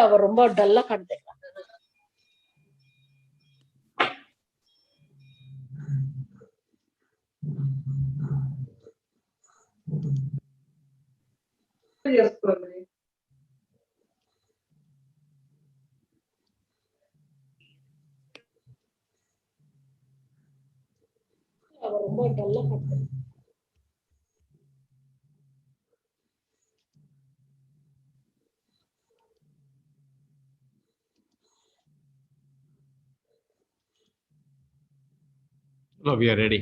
அவர் ரொம்ப டல்லா காட்டுறாங்க. அவர் ரொம்ப டல்லா காட்டுறாங்க. So we are ready.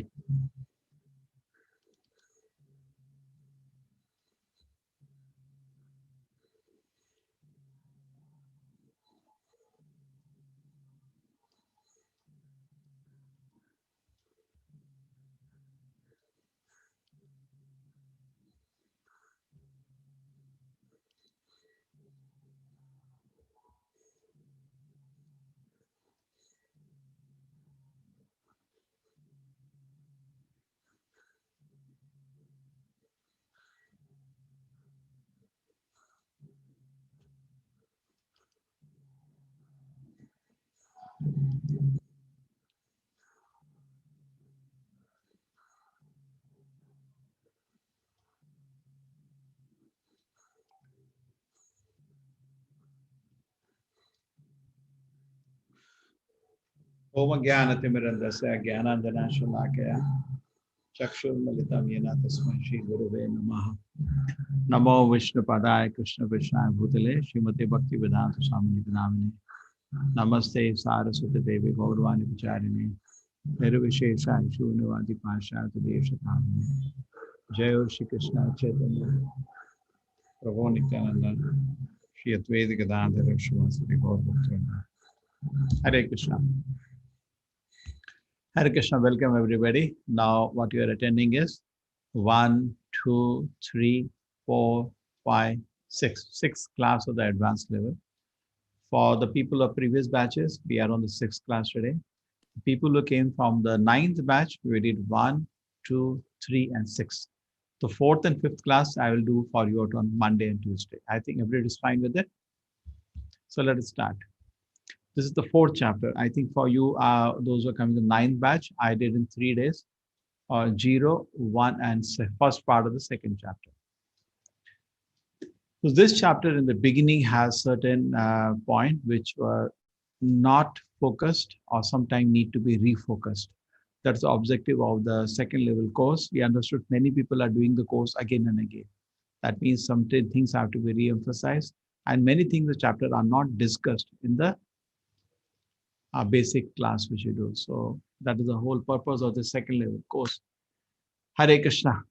Om Jnanatimidandasya Jnananjanashalakaya Chakshurmalitam Yena Tasmai Shri Guruve Namaha. Namo Vishnu Padaya Krishna Vishnaya Bhutale Srimati Bhakti Vedanta Swami Namine. Namaste Saraswati Devi Gauravani Vicharini Nirvishesha Shunavadi Pasha Deshathamini. Jai Shri Krishna Chaitanya Prabhu Nityananda Shri Advaita Gadadhara Srivasadi Gaur Bhaktivinoda. Hare Krishna. Hare Krishna, welcome everybody. Now what you are attending is 1, 2, 3, 4, 5, 6. 6th class of the advanced level. For the people of previous batches, we are on the 6th class today. People who came from the 9th batch, we did 1, 2, 3, and 6. The 4th and 5th class I will do for you on Monday and Tuesday. I think everybody is fine with it. So let us start. This is the 4th chapter. I think for you, those who are coming to the 9th batch, I did in 3 days, 0, 1, and first part of the 2nd chapter. So this chapter in the beginning has certain points which were not focused or sometimes need to be refocused. That's the objective of the 2nd level course. We understood many people are doing the course again and again. That means some things have to be re-emphasized, and many things in the chapter are not discussed in the basic class which you do. So that is the whole purpose of the 2nd level course. Hare Krishna.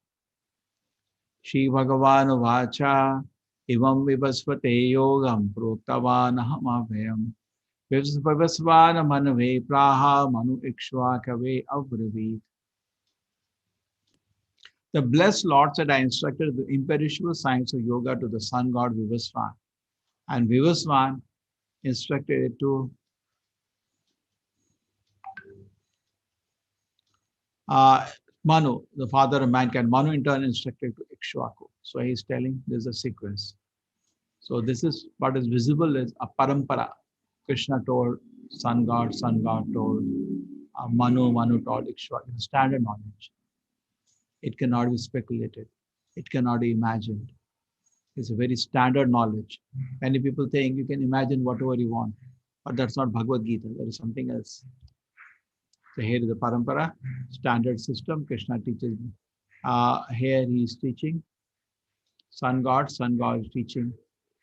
Shri Bhagavan Vacha Ivam Vivasvate Yogam Proktavan Ahamabhyam Vivasvana Manave Praha Manu Ikshvakave Avravit. The blessed Lord said, I instructed the imperishable science of yoga to the sun god Vivasvan. And Vivasvan instructed it to Manu, the father of mankind. Manu in turn instructed to Ikshvaku. So he's telling there's a sequence. So this is what is visible is a parampara. Krishna told sun god told Manu told Ikshvaku. It's standard knowledge. It cannot be speculated. It cannot be imagined. It's a very standard knowledge. Many people think you can imagine whatever you want, but that's not Bhagavad Gita. There is something else. So here is the parampara, standard system. Krishna teaches. Here he is teaching sun god is teaching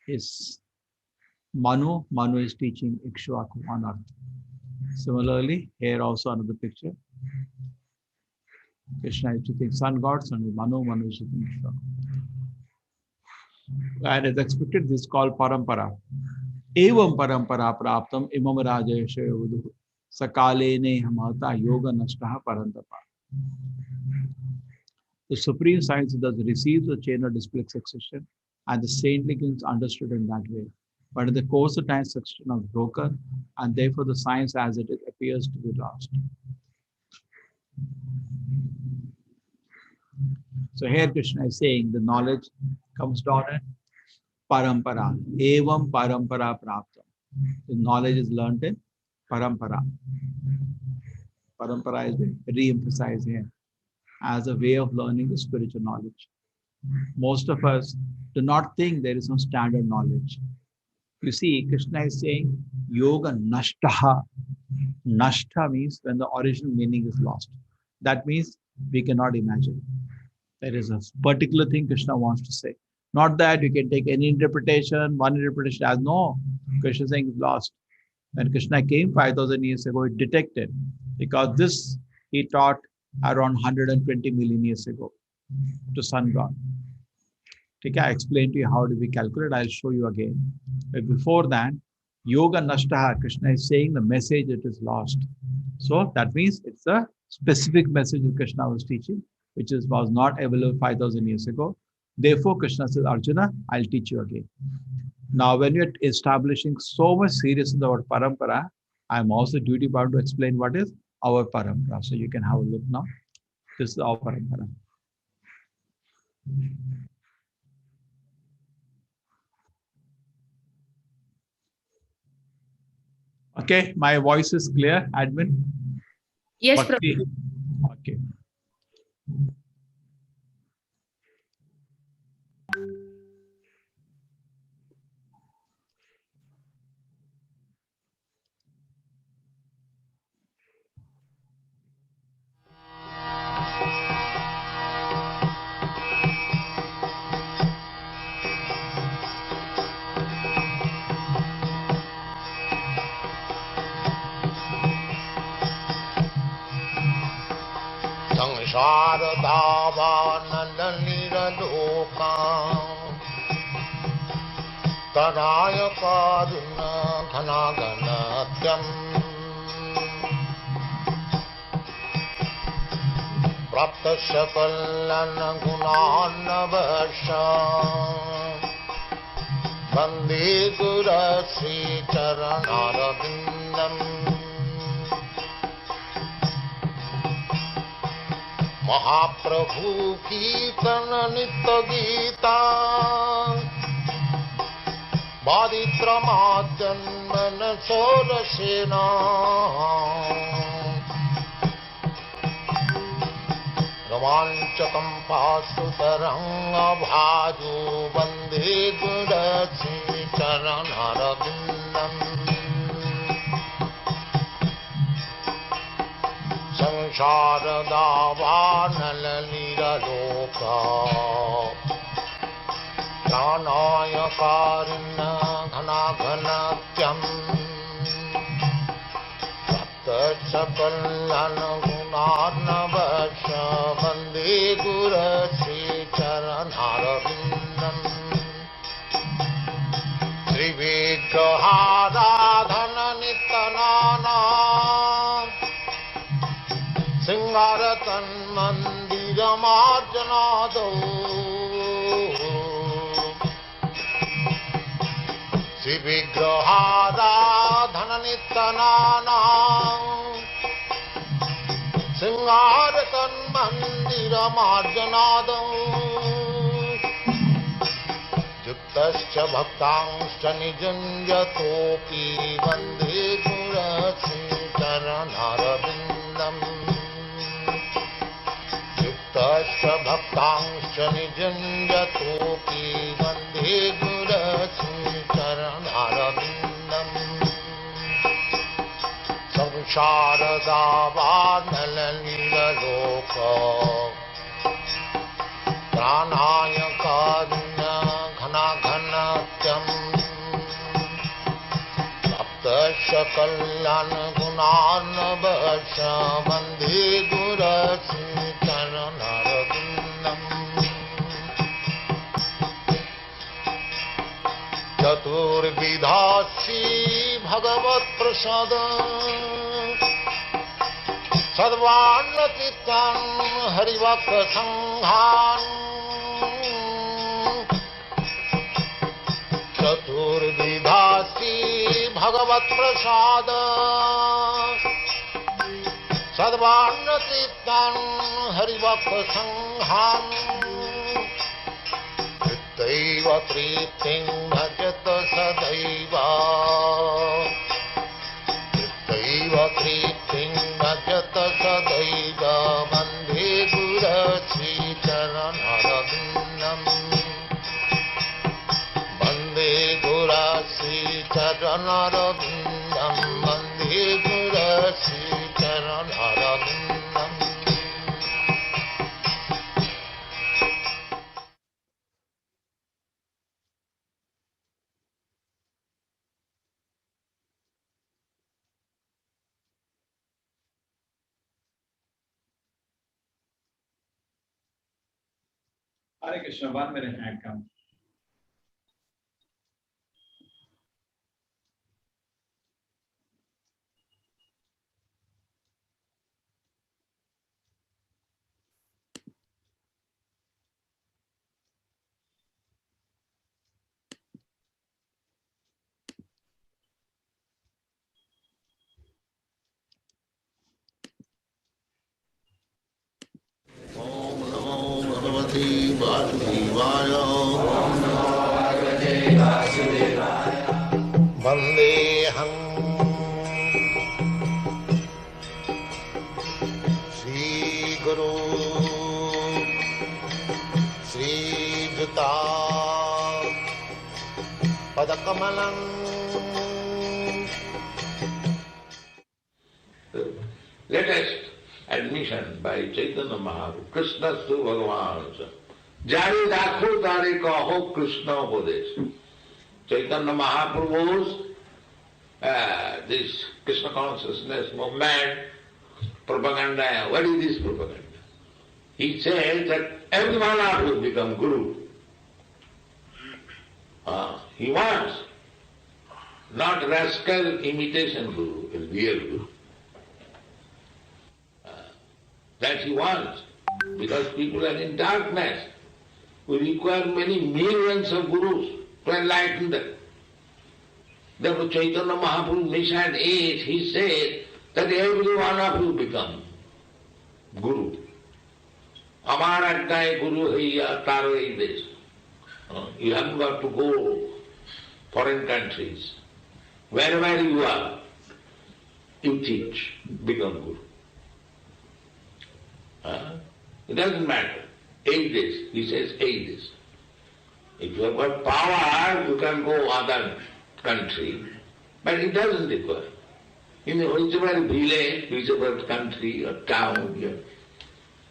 is Manu is teaching Ikshvaku on earth. Similarly, here also another picture. Krishna is teaching sun god, Manu is teaching Ikshvaku. And as expected, this is called parampara. Evam parampara praptam imam rajayasya vudu. Sakalene hamata yoga nashtaha parantapa. The supreme science thus receives the chain of display succession, and the saintly kings understood in that way. But in the course of time, succession is broken, and therefore the science as it is appears to be lost. So here Krishna is saying the knowledge comes down and parampara. Evam parampara praptam. The knowledge is learned in parampara. Parampara is re-emphasized here as a way of learning the spiritual knowledge. Most of us do not think there is some standard knowledge. You see, Krishna is saying yoga nashtaha. Nashta means when the original meaning is lost. That means we cannot imagine. There is a particular thing Krishna wants to say. Not that you can take any interpretation, one interpretation as no. Krishna is saying it's lost. When Krishna came 5,000 years ago, it detected because this he taught around 120 million years ago to sun god. Okay, I explained to you how do we calculate. I'll show you again. But before that, yoga nashtaha, Krishna is saying the message it is lost. So that means it's a specific message that Krishna was teaching, which was not available 5,000 years ago. Therefore, Krishna says, Arjuna, I'll teach you again. Now, when you're establishing so much seriousness about parampara, I'm also duty bound to explain what is our parampara. So you can have a look now. This is our parampara. Okay, my voice is clear, admin? Yes, Bhakti? Prabhu. Okay. संसारदावानलनिरलोका तराय कारुण घनाघनत्यम् प्राप्त सकलन गुणान्नवश वन्दे गुरश्री चरणारविन्दम् महाप्रभु कीर्तन नित्य गीता बादित्रमाचन्मन सोरसेना रोमाञ्चकं पाशुतरङ्गभाजो वन्दे गुरश्री चरणारविन्दम् संसारदावानलनिरलोका प्राणाय कारुण्य घनाघनत्यम् सप्तसकलन गुणार्णवश वन्दे गुरश्री चरणारविन्दम् श्रीविग्रहाराधन नित्यनाना सिंगारतन्मन्दिरमार्जनादौ श्रीविग्रहाराधन नित्यनाना सिंगारतन्मन्दिरमार्जनादौ युक्तश्च भक्तांश्च निजुञ्जतोऽपि वन्दे गुरश्री चरणारविन्दम् भक्तांश्च निजुञ्जतोऽपि वन्दे गुरश्री चरणारविन्दम् संसारदावानलनिरलोका प्राणाय कारुण्य घनाघनत्यम् सप्तसकलन गुणार्णवश वन्दे गुरश्री चरणारविन्दम् चतुर्विधा श्री भगवत्प्रसाद सर्वान्नचित्तान् हरिभक्तसङ्घान् चतुर्विधा श्री भगवत्प्रसाद सर्वान्नचित्तान् हरिभक्तसङ्घान् तृप्तैव तृप्तिं सदैव तृप्तैव तृप्तिं भजत सदैव वन्दे गुरश्रीचरणरविन्दम् वन्दे गुरश्रीचरणरविन्दम् वन्दे गुरश्रीचरणरविन्दम् Hare Krishna, 1 minute hand count. ॐ नमो भगवते वासुदेवाय वन्देऽहं श्रीगुरो श्रीयुता पदकमलम् latest admission by Chaitanya Mahaprabhu, Krishna to Bhagavan. Jari Dakho Tare Kaho Krishna Upadesh. Chaitanya Mahaprabhu's this Krishna consciousness movement, propaganda. What is this propaganda? He says that everyone ought to become Guru. He wants not rascal imitation Guru, a real Guru. That he wants, because people are in darkness. We require many millions of gurus to enlighten them. Therefore Chaitanya Mahaprabhu mission is, he said that every one of you become Guru. Amar ajnaye Guru haiya taro ei desh. You haven't got to go foreign countries. Wherever you are, you teach, become Guru. It doesn't matter. 8 days. He says 8 days. If you have got power, you can go other country, but it doesn't require. In whichever village, whichever country or town,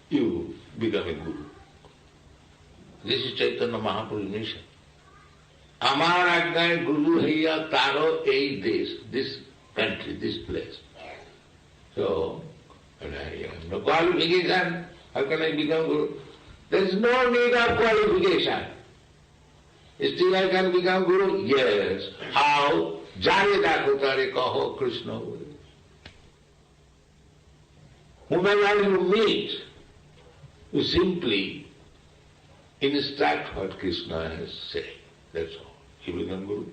you become a Guru. This is Chaitanya Mahaprabhu's mission. Amar ajnaye Guru haiya taro ei desh, this country, this place. So, no qualification. How can I become Guru? There is no need of qualification. Still I can become Guru? Yes. How? Jare dakho tare kaho Krishna. Whomever you meet, you simply instruct what Krishna has said. That's all. You become Guru.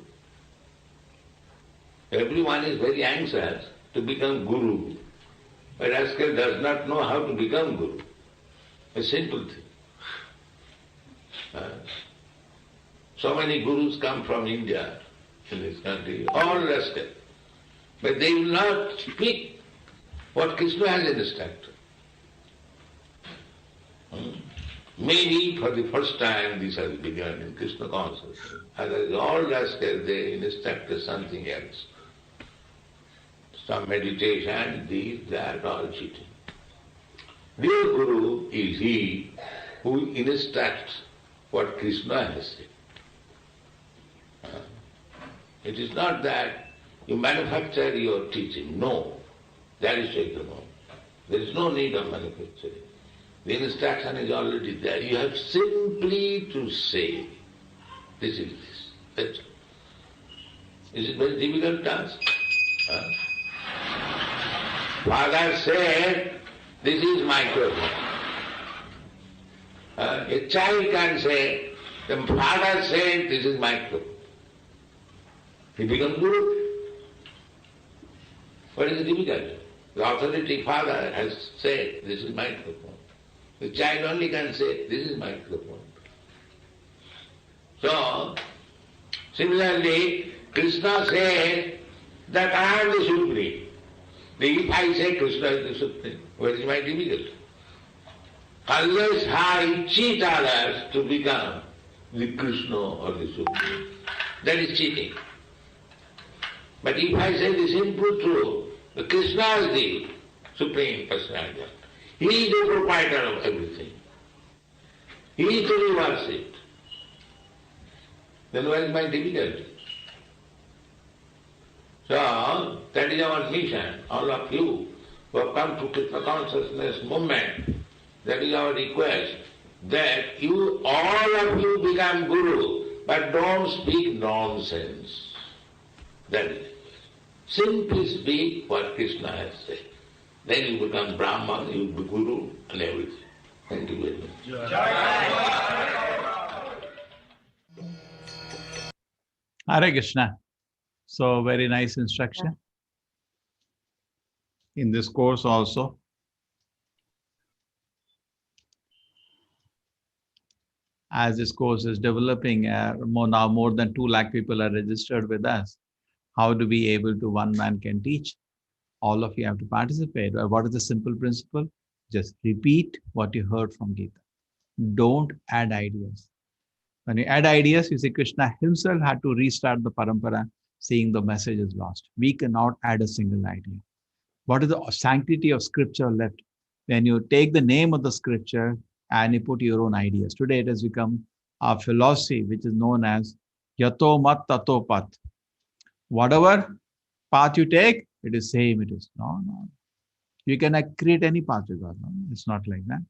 Everyone is very anxious to become Guru. But rascal does not know how to become Guru. A simple thing. So many gurus come from India in this country, all rascal. But they will not speak what Krishna has instructed. Maybe for the first time this has begun in Krishna consciousness. Otherwise all rascal, they instructed something else. Some meditation, this, that, all cheating. Real Guru is he who instructs what Krishna has said. It is not that you manufacture your teaching. No, that is Chaitanya. There is no need of manufacturing. The instruction is already there. You have simply to say, this is this. That's all. Is it very difficult task? Father said, this is microphone. A child can say, the father said, this is microphone. He becomes Guru. What is the difficulty? The authority father has said, this is microphone. The child only can say, this is microphone. So, Similarly, Krishna said that I am the Supreme. If I say Krishna is the Supreme, what is my difficulty? Unless I cheat others to become the Krishna or the Supreme, that is cheating. But if I say the simple truth, the Krishna is the Supreme Personality. He is the proprietor of everything. He is to reverse it. Then where is my difficulty? So, that is our mission, all of you who have come to Krishna consciousness movement. That is our request, that you, all of you become Guru, but don't speak nonsense. That is it. Simply speak what Krishna has said. Then you become Brahman, you be Guru and everything. Thank you very much. Hare Krishna. So very nice instruction. In this course also, as this course is developing, now more than 2 lakh people are registered with us. How do we able to, one man can teach? All of you have to participate. What is the simple principle? Just repeat what you heard from Gita. Don't add ideas. When you add ideas, you see Krishna himself had to restart the parampara, seeing the message is lost. We cannot add a single idea. What is the sanctity of scripture left? When you take the name of the scripture and you put your own ideas. Today it has become a philosophy which is known as Yato Mat Tato Pat. Whatever path you take, it is same. It is no. You can create any path with God. No? It's not like that.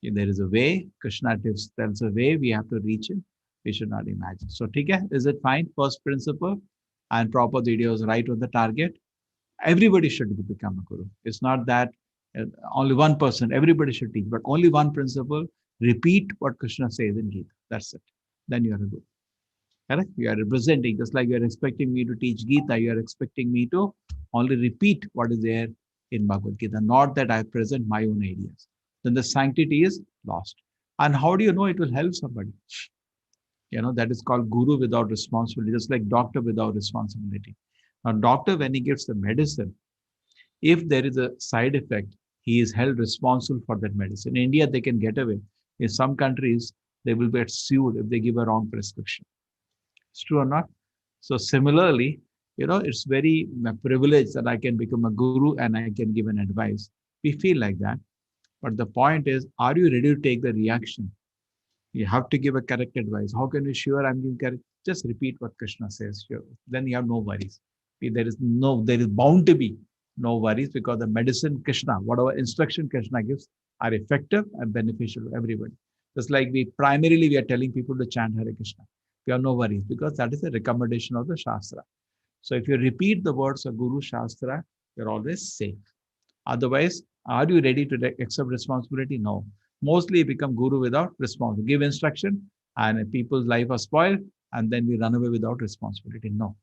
If there is a way, Krishna tells a way, we have to reach it. We should not imagine. So, is it fine? First principle and proper videos right on the target. Everybody should become a guru. It's not that only one person, everybody should teach, but only one principle. Repeat what Krishna says in Gita. That's it. Then you are a guru. Correct? You are representing, just like you are expecting me to teach Gita, you are expecting me to only repeat what is there in Bhagavad Gita, not that I present my own ideas. Then the sanctity is lost. And how do you know it will help somebody? That is called guru without responsibility, just like doctor without responsibility. Now, doctor, when he gives the medicine, if there is a side effect, he is held responsible for that medicine. In India, they can get away. In some countries, they will get sued if they give a wrong prescription. It's true or not? So similarly, it's very privileged that I can become a guru and I can give an advice. We feel like that. But the point is, are you ready to take the reaction? You have to give a correct advice. How can you sure I'm giving correct? Just repeat what Krishna says. Sure. Then you have no worries. There is bound to be no worries, because the medicine Krishna, whatever instruction Krishna gives, are effective and beneficial to everybody. Just like we are telling people to chant Hare Krishna. We have no worries, because that is a recommendation of the Shastra. So if you repeat the words of Guru Shastra, you're always safe. Otherwise, are you ready to accept responsibility? No. Mostly become Guru without responsibility. Give instruction and people's life are spoiled, and then we run away without responsibility. No.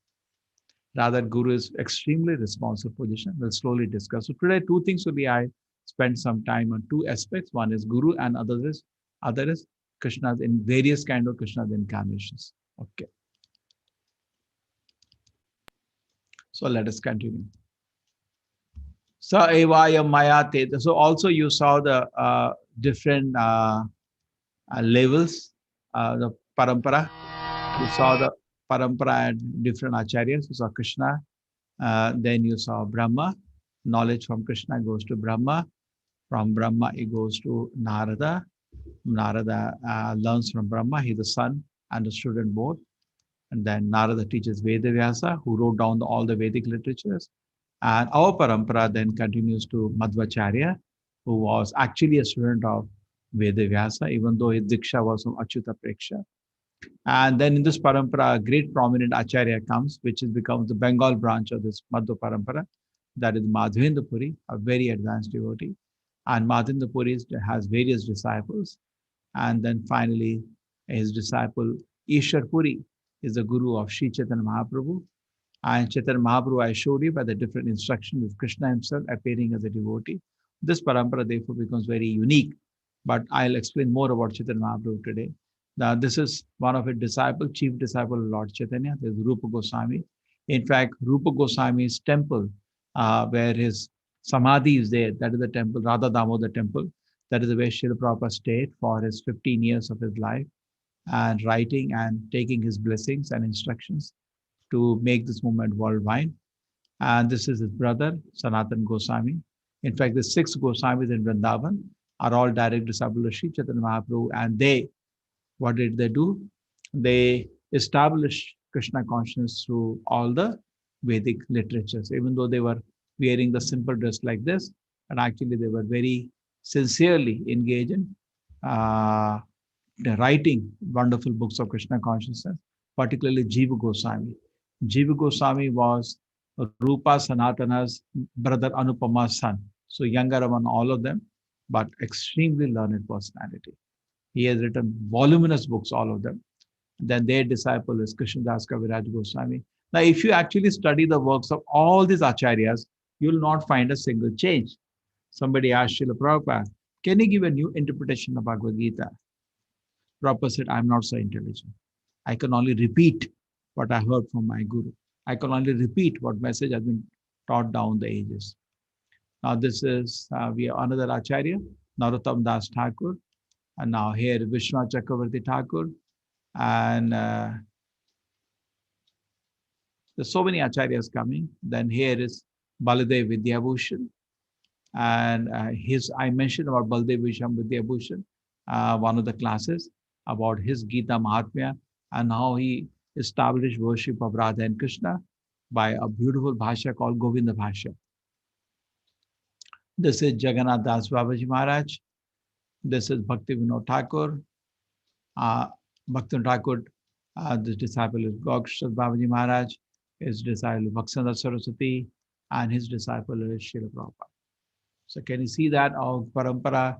Rather, Guru is extremely responsible position. We'll slowly discuss. So today, 2 things will be, I spend some time on 2 aspects. One is Guru and other is Krishna's in various kind of Krishna's incarnations. Okay. So let us continue. Sa evaya maya te. So also you saw the different levels, the parampara. You saw the parampara and different acharyas. You saw Krishna. Then you saw Brahma. Knowledge from Krishna goes to Brahma. From Brahma, it goes to Narada. Narada learns from Brahma. He's the son and the student both. And then Narada teaches Vedavyasa, who wrote down all the Vedic literatures. And our parampara then continues to Madhvacharya, who was actually a student of Vedavyasa, even though his Diksha was from Achyuta Preksha. And then in this parampara, a great prominent Acharya comes, which becomes the Bengal branch of this Madhva parampara. That is Madhavendra Puri, a very advanced devotee. And Madhavendra Puri has various disciples. And then finally, his disciple Ishwar Puri is the guru of Sri Chaitanya Mahaprabhu. And Chaitanya Mahaprabhu, I showed you by the different instructions with Krishna himself appearing as a devotee. This parampara therefore becomes very unique. But I'll explain more about Chaitanya Mahaprabhu today. Now, this is one of his disciples, chief disciple of Lord Chaitanya. There's Rupa Goswami. In fact, Rupa Goswami's temple, where his samadhi is there, that is the temple, Radha Damodar temple. That is where Srila Prabhupada stayed for his 15 years of his life and writing and taking his blessings and instructions to make this movement worldwide. And this is his brother, Sanatan Goswami. In fact, the 6 Goswamis in Vrindavan are all direct disciples of Sri Chaitanya Mahaprabhu. And they, what did they do? They established Krishna consciousness through all the Vedic literatures, even though they were wearing the simple dress like this. And actually, they were very sincerely engaged in writing wonderful books of Krishna consciousness, particularly Jiva Goswami. Jiva Goswami was Rupa Sanatana's brother Anupama's son. So younger among all of them, but extremely learned personality. He has written voluminous books, all of them. Then their disciple is Krishnadas Kaviraj Goswami. Now, if you actually study the works of all these acharyas, you will not find a single change. Somebody asked Srila Prabhupada, can you give a new interpretation of Bhagavad Gita? Prabhupada said, I'm not so intelligent. I can only repeat what I heard from my guru. I can only repeat what message has been taught down the ages. Now this is, we have another Acharya, Narottam Das Thakur. And now here Vishwanath Chakravarti Thakur. And there's so many Acharyas coming. Then here is Baladev Vidyabhushan. And I mentioned about Baladev Vidyabhushan, one of the classes, about his Gita Mahatmya and how he established worship of Radha and Krishna by a beautiful bhasha called Govinda Bhasha. This is Jagannath Das Babaji Maharaj. This is Bhakti Vinod Thakur. Bhakti Vinod Thakur, this disciple is Gokshad Babaji Maharaj. His disciple is Bhaksandar Saraswati. And his disciple is Srila Prabhupada. So can you see that of Parampara?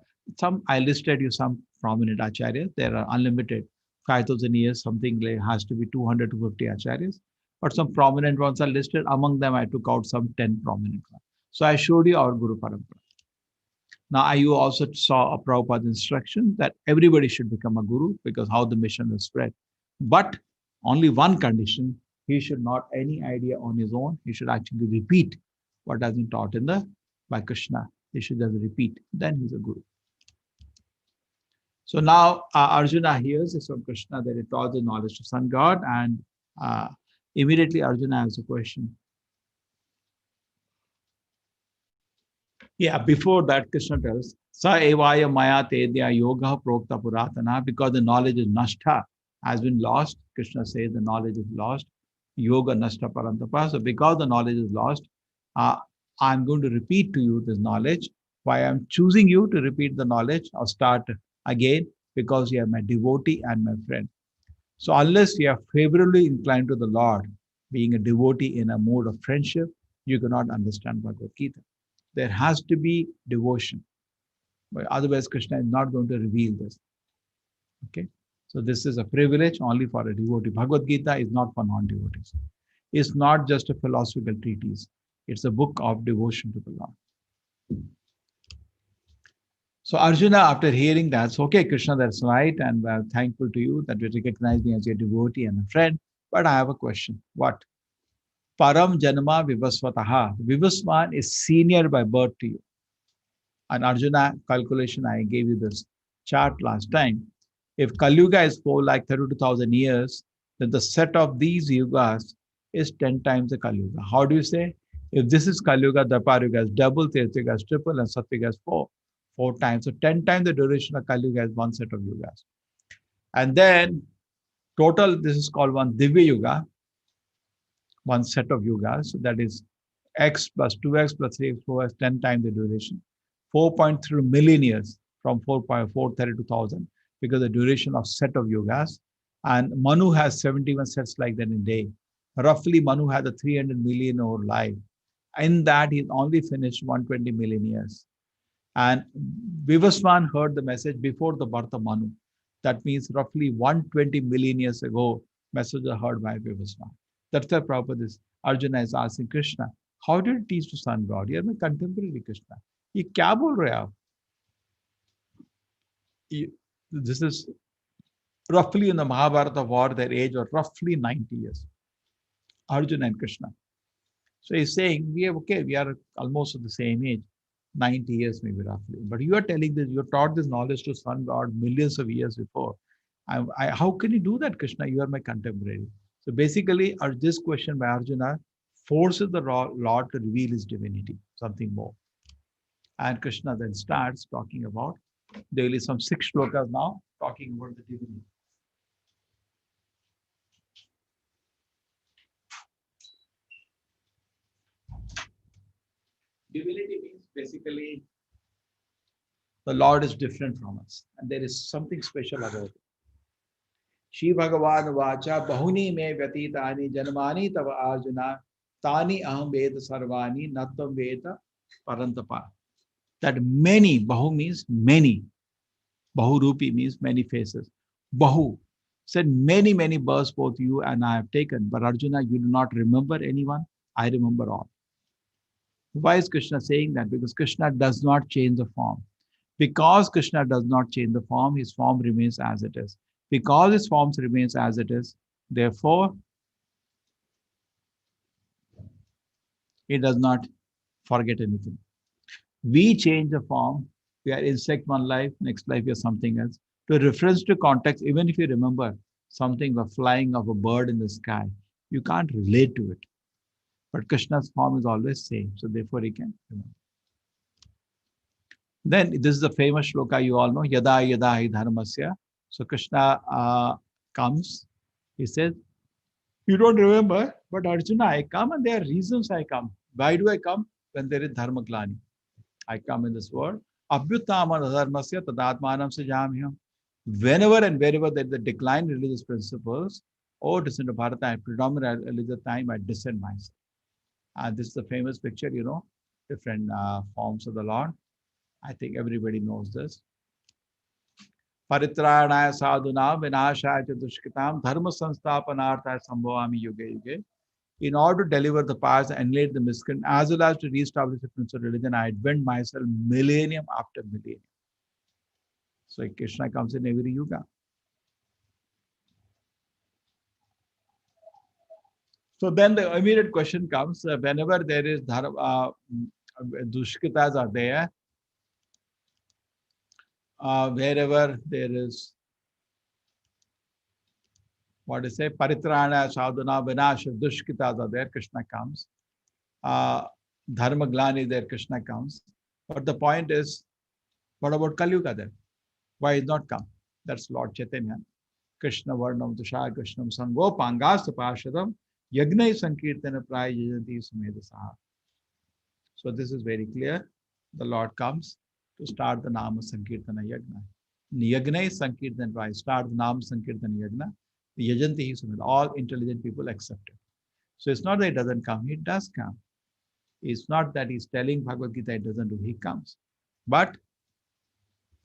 I listed you some prominent acharyas. There are unlimited, 5,000 years, something like has to be 200 to 50 acharyas. But some prominent ones are listed. Among them, I took out some 10 prominent ones. So I showed you our Guru Parampara. Now, you also saw a Prabhupada instruction that everybody should become a Guru because how the mission will spread. But only one condition, he should not any idea on his own. He should actually repeat what has been taught by Krishna. He should just repeat. Then he's a Guru. So now Arjuna hears this from Krishna that he taught the knowledge to sun god, and immediately Arjuna has a question. Yeah, before that, Krishna tells, Sa evaya maya tedya yoga prokta puratana, because the knowledge is nashta, has been lost. Krishna says the knowledge is lost. Yoga nashta parantapa. So because the knowledge is lost, I'm going to repeat to you this knowledge. Why I'm choosing you to repeat the knowledge or start again, because you are my devotee and my friend. So unless you are favorably inclined to the Lord, being a devotee in a mode of friendship, you cannot understand Bhagavad Gita. There has to be devotion. But otherwise, Krishna is not going to reveal this. Okay? So this is a privilege only for a devotee. Bhagavad Gita is not for non-devotees. It's not just a philosophical treatise. It's a book of devotion to the Lord. So Arjuna, after hearing that, so okay, Krishna, that's right, and we're thankful to you that you recognize me as your devotee and a friend. But I have a question. What? Param Janma Vivasvataha. Vivasvan is senior by birth to you. And Arjuna calculation, I gave you this chart last time. If Kali Yuga is 4,32,000 years, then the set of these yugas is 10 times the Kali Yuga. How do you say? If this is Kali Yuga, Dwapara Yuga is double, Treta Yuga is triple, and Satya Yuga is 4 times. So 10 times the duration of Kali Yuga is one set of yugas. And then total, this is called one Divya Yuga, one set of yugas. So that is x plus 2x plus 3x, 4x, 10 times the duration. 4.3 million years from 4.432,000 because the duration of set of yugas. And Manu has 71 sets like that in a day. Roughly, Manu had a 300 million over life. In that, he's only finished 120 million years. And Vivasvan heard the message before the birth of Manu. That means roughly 120 million years ago, message was heard by Vivasvan. That's why Prabhupada is, Arjuna is asking Krishna, how did you teach to sun God? You are my contemporary Krishna. ये क्या बोल रहे आप? This is roughly in the Mahabharata war, their age was roughly 90 years. Arjuna and Krishna. So he's saying, we are almost of the same age, 90 years maybe roughly. But you are telling this, you taught this knowledge to sun god millions of years before. How can you do that, Krishna? You are my contemporary. So basically, this question by Arjuna forces the Lord to reveal his divinity, something more. And Krishna then starts talking about daily some 6 shlokas now, talking about the divinity. Divinity means basically the Lord is different from us, and there is something special about it. Shri Bhagavan Vacha Bahuni me Vyatitani Janmani Tava Arjuna Tani Aham Veda Sarvani Nattam Veda Parantapa. That many, Bahu means many. Bahurupi means many faces. Bahu said many, many births both you and I have taken, but Arjuna, you do not remember anyone. I remember all. Why is Krishna saying that? Because Krishna does not change the form. Because Krishna does not change the form, his form remains as it is. Because his form remains as it is, therefore, he does not forget anything. We change the form. We are insect one life, next life we are something else. To reference to context, even if you remember something of flying of a bird in the sky, you can't relate to it. But Krishna's form is always same, so therefore he can remember. Then this is the famous shloka you all know, Yada Yada Hi Dharmasya. So Krishna comes, he says, you don't remember, but Arjuna, I come and there are reasons I come. Why do I come? When there is dharma glani. I come in this world. Abhyuttama dharmasya tadatmanam sajamyam. Whenever and wherever there is a decline in religious principles or descent of Bharata and predominant religious time, I descend myself. And this is the famous picture, you know, different forms of the Lord. I think everybody knows this. Paritranaya sadhuna vinashaya dushkitam dharma sansthapanarthaya sambhavami yuge yuge. In order to deliver the pious and enlighten the miscreant, as well as to reestablish the principle of religion, I advent myself millennium after millennium. So Krishna comes in every yuga. So then the immediate question comes, whenever there is dushkitas are there, wherever there is, what is say, paritrana, sadhana, vinasha, dushkitas are there, Krishna comes. Dharma glani there, Krishna comes. But the point is, what about Kali Yuga then? Why is not come? That's Lord Chaitanya. Krishna Varnam Tushar Krishnam Sango Pangas Pashadam Yagnai Sankirtana Praya Yajanti Sumedasaha. So this is very clear. The Lord comes to start the Nama Sankirtana Yagna. Yagnai Sankirtana Praya. Start the Nama Sankirtana Yagna. Yajanti Sumeda. All intelligent people accept it. So it's not that he doesn't come, he does come. It's not that he's telling Bhagavad Gita it doesn't do, he comes. But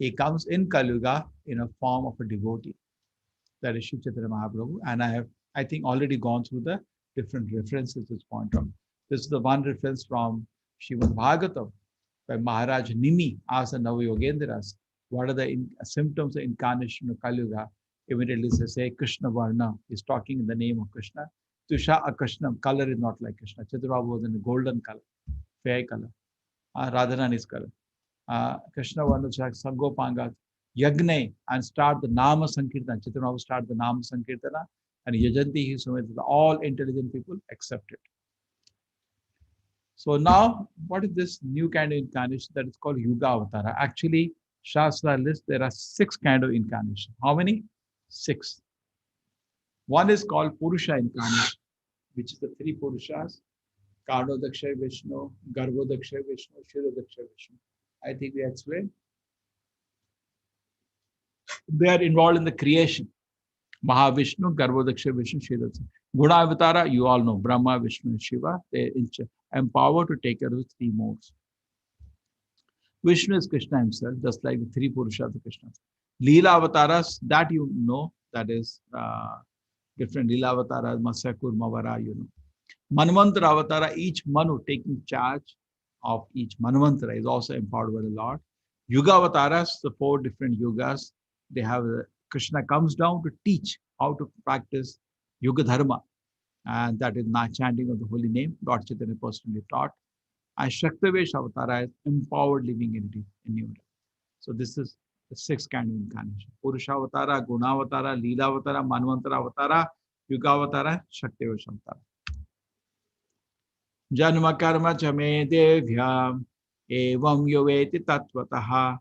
he comes in Kali Yuga in a form of a devotee. That is Shiv Chaitanya Mahaprabhu. And I think, already gone through the different references this point on. This is the one reference from Srimad Bhagavatam, where Maharaj Nimi asked the Navayogendras, what are the symptoms of incarnation of Kali Yuga? Immediately they say Krishna Varna is talking in the name of Krishna. Tusha Akrishnam, color is not like Krishna. Chaturabhu was in a golden color, fair color. Radharani's color. Krishna Varna Sangopanga Yagne and start the Nama Sankirtana. Chaturabhu start the Nama Sankirtana and Yajanti Sumedha. All intelligent people accept it. So now, what is this new kind of incarnation that is called Yuga Avatara? Actually, Shastra lists there are 6 kinds of incarnation. How many? 6. One is called Purusha incarnation, which is the 3 Purushas, Karnodakshay Vishnu, Garbhodakshay Vishnu, Shirodakshay Vishnu. I think we explained. They are involved in the creation. Mahavishnu, Garbhodakshay Vishnu, Shirodakshay. Guna Avatara, you all know, Brahma, Vishnu, and Shiva. They are empowered to take care of the 3 modes. Vishnu is Krishna himself, just like the 3 Purushas of Krishna. Leela Avataras, that you know, that is different Leela Avataras, Matsya Kurma Vara, you know. Manvantara Avatara, each Manu taking charge of each Manvantara is also empowered by the Lord. Yuga Avataras, the 4 different yugas, they have Krishna comes down to teach how to practice Yoga Dharma, and that is not chanting of the holy name. Lord Chaitanya personally taught. And Shaktavesh Avatara is empowered living entity in New Life. So this is the sixth kind of incarnation. Purushavatara, Gunavatara, Leelavatara, Manvantara Avatara, Yugavatara, Shaktavesh Avatara. Janma karma chame devya evam yoveti tattvataha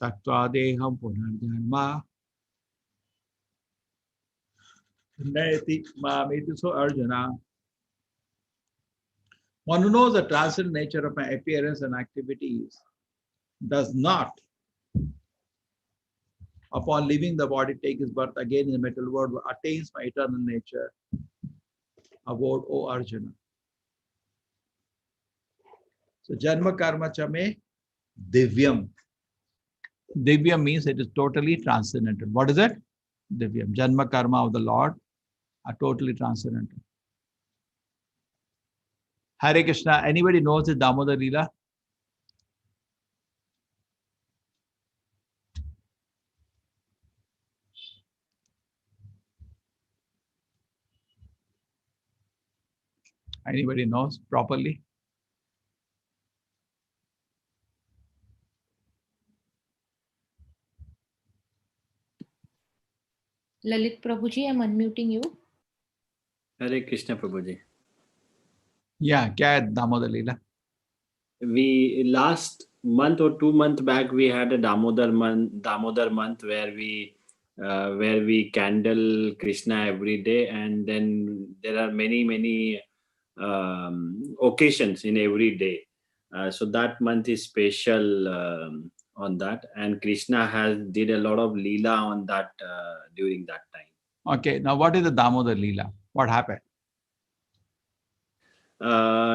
tattva deham punarjanma neti mamiti. So Arjuna, one who knows the transcendent nature of my appearance and activities does not, upon leaving the body, take his birth again in the material world, but attains my eternal nature. About, O Arjuna. So Janma karma chame divyam. Divyam means it is totally transcendental. What is it? Divyam. Janma karma of the Lord are totally transcendental. Hare Krishna. Anybody knows the Damodar Leela? Anybody knows properly? Lalit Prabhuji, I'm unmuting you. Hare Krishna Prabhuji. Yeah, kya hai Damodar Leela? We last month or 2 months back we had a Damodar month where we candle Krishna every day, and then there are many occasions in every day. So that month is special on that, and Krishna has did a lot of leela on that during that time. Okay, now what is the Damodar Leela? What happened?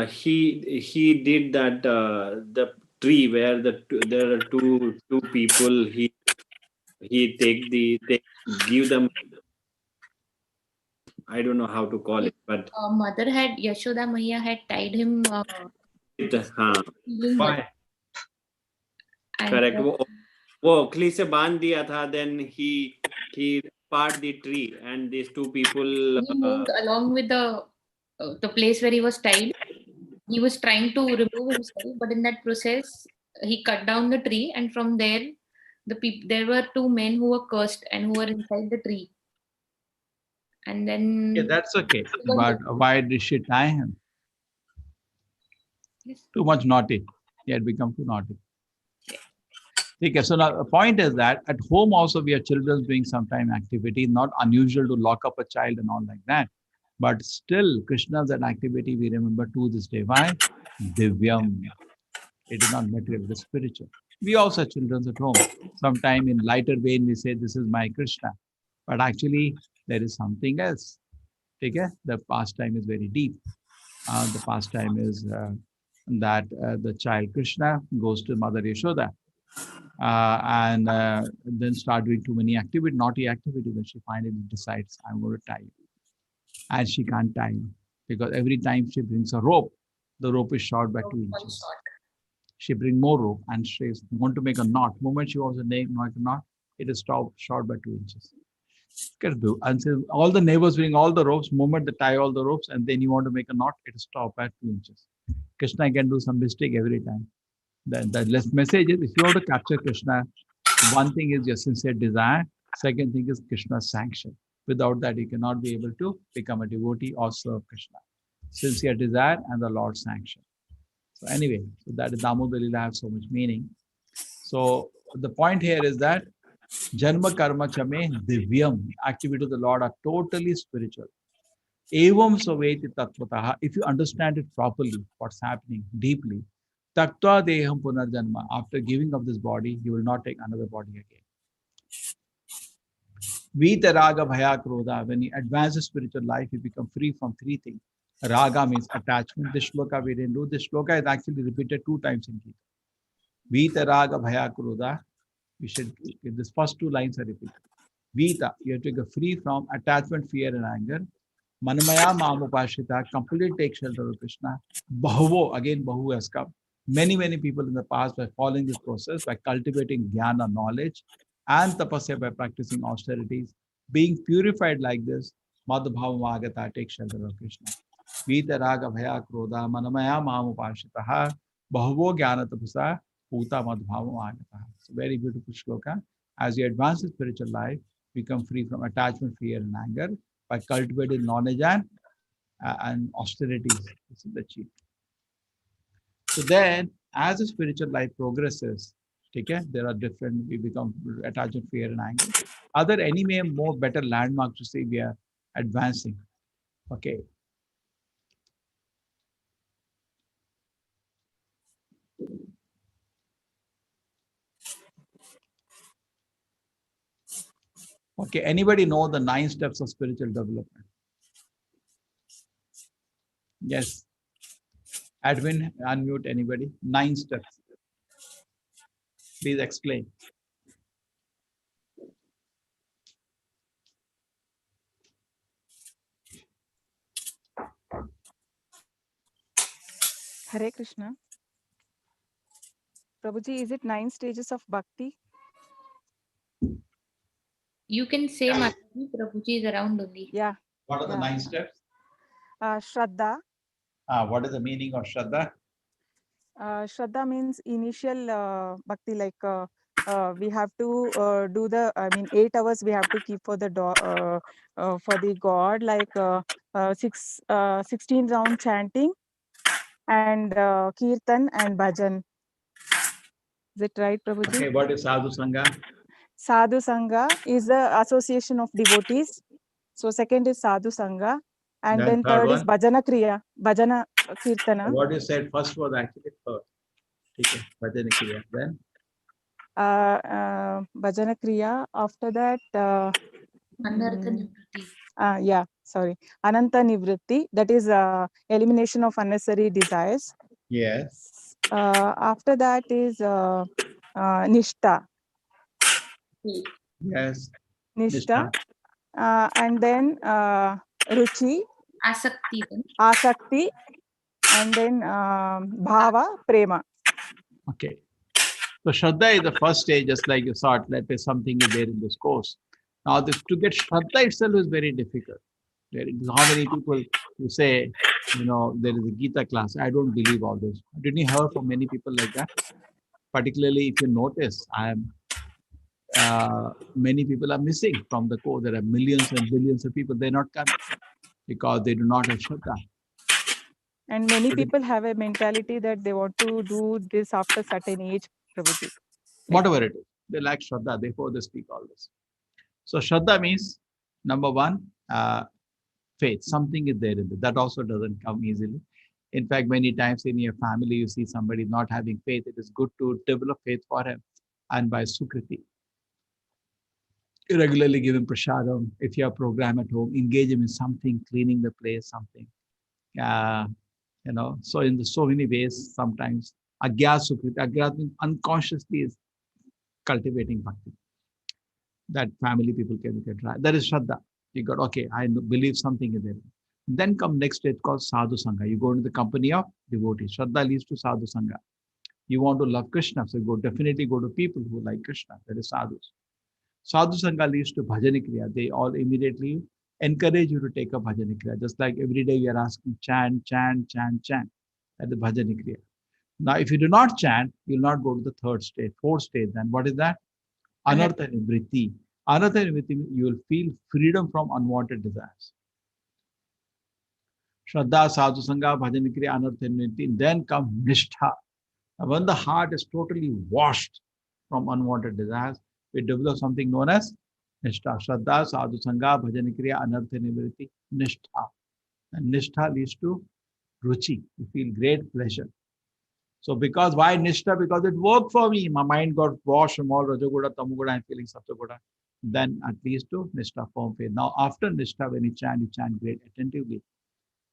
He did that the tree where there are two people. He give them, I don't know how to call it, but Mother had Yashoda Maiya had tied him. Why? Correct. वो अखली से बांध दिया था. Then he part the tree, and these two people. He moved along with the place where he was tied. He was trying to remove himself, but in that process, he cut down the tree, and from there, there were two men who were cursed and who were inside the tree. And then. Yeah, that's okay. But why did she tie him? Yes. Too much naughty. He had become too naughty. Okay, so now the point is that at home also we have children doing sometime activity, not unusual to lock up a child and all like that. But still, Krishna's an activity we remember to this day. Why? Divyam. It is not material, it is spiritual. We also have children at home. Sometime in lighter vein we say, this is my Krishna. But actually, there is something else. Okay? The pastime is very deep. The pastime is that the child Krishna goes to Mother Yashoda and then start doing too many activity, naughty activity. Then she finally decides, I'm going to tie you. And she can't tie him because every time she brings a rope, the rope is short by 2 inches. She brings more rope and she want to make a knot. The moment she wants to make a knot, it is short by 2 inches. And so all the neighbors bring all the ropes. Moment they tie all the ropes, and then you want to make a knot, it is stopped at 2 inches. Krishna can do some mistake every time. The message is, if you want to capture Krishna, one thing is your sincere desire. Second thing is Krishna's sanction. Without that, you cannot be able to become a devotee or serve Krishna. Sincere desire and the Lord's sanction. So anyway, so that Damodar Leela has so much meaning. So the point here is that Janma karma chame divyam, activity of the Lord are totally spiritual. Evam saveti tattvataha, if you understand it properly, what's happening deeply, tattva deham punarjanma, after giving up this body, you will not take another body again. Vita raga bhaya krodha, when you advance the spiritual life, you become free from three things. Raga means attachment. This shloka we didn't do. This shloka is actually repeated 2 times in Gita. Vita raga bhaya krodha. We should, these first 2 lines are repeated. Vita, you have to get free from attachment, fear, and anger. Manmaya mamupashita, completely take shelter of Krishna. Bahuvo, again Bahu has come. Many people in the past by following this process, by cultivating jnana knowledge, and tapasya by practicing austerities, being purified like this, madhbhava agata, take shelter of Krishna. Vita raga bhaya krodha manamaya mamupashitaha bahavo jnana tapasa puta madhbhava agata. It's a very beautiful shloka. As you advance in spiritual life, become free from attachment, fear, and anger by cultivating knowledge and austerities. This is the chief. So then, as the spiritual life progresses, okay, there are different, we become attachment, fear, and anger. Are there any more better landmarks to say we are advancing? Okay. Okay, anybody know the 9 steps of spiritual development? Yes. Admin, unmute anybody. 9 steps. Please explain. Hare Krishna. Prabhuji, is it 9 stages of bhakti? You can say Mataji, Prabhuji is around only. Yeah. What are the 9 steps? Shraddha. What is the meaning of Shraddha? Shraddha means initial bhakti, like we have to do 8 hours we have to keep for the for the God, like 16 round chanting and kirtan and bhajan. Is it right, Prabhuji? Okay, what is Sadhu Sangha? Sadhu Sangha is the association of devotees. So second is Sadhu Sangha. And then third is Bhajana Kriya, Bhajana Kirtana. What you said first was actually third. Okay, Bhajana Kriya. Then? Bhajana Kriya. After that, Anartha Ananta Nivritti. That is elimination of unnecessary desires. Yes. After that is Nishta. Yes. Nishta. And then Ruchi. Asakti. And then Bhava, Prema. Okay. So Shraddha is the first stage, just like you saw it, let's say something is there in this course. Now, to get Shraddha itself is very difficult. How many people who say, there is a Gita class? I don't believe all this. Didn't you hear from many people like that? Particularly if you notice, many people are missing from the course. There are millions and billions of people. They're not coming because they do not have Shraddha. And many people have a mentality that they want to do this after certain age, Prabhuji. Whatever it is, they lack Shraddha, therefore they speak all this. So Shraddha means, number one, faith. Something is there in it. That also doesn't come easily. In fact, many times in your family, you see somebody not having faith. It is good to develop faith for him. And by Sukriti, regularly give him prasadam. If you have a program at home, engage him in something, cleaning the place, something. So in so many ways, sometimes Agya Sukriti, Agya unconsciously is cultivating bhakti. That family people can get right. That is Shraddha. You got, okay, I believe something is there. Then come next stage called Sadhu Sangha. You go into the company of devotees. Shraddha leads to Sadhu Sangha. You want to love Krishna, so definitely go to people who like Krishna. That is sadhus. Sadhu Sangha leads to Bhajana Kriya. They all immediately encourage you to take a Bhajana Kriya. Just like every day we are asking chant, chant, chant, chant. That is Bhajana Kriya. Now, if you do not chant, you will not go to the third stage, fourth stage. Then what is that? Anartha Nivritti. Anartha Nivritti, you will feel freedom from unwanted desires. Shraddha, Sadhu Sangha, Bhajana Kriya, Anartha Nivritti. Then come Nishtha. When the heart is totally washed from unwanted desires, we develop something known as Nishtha. Shraddha, Sadhu Sangha, Bhajana Kriya, Anartha Nivritti, Nishtha. And Nishtha leads to Ruchi. You feel great pleasure. So because why Nishtha? Because it worked for me. My mind got washed from all Rajaguda, Tamuguda, I'm feeling Satyaguda. Then at least to Nishtha, firm faith. Now after Nishtha, when you chant great attentively,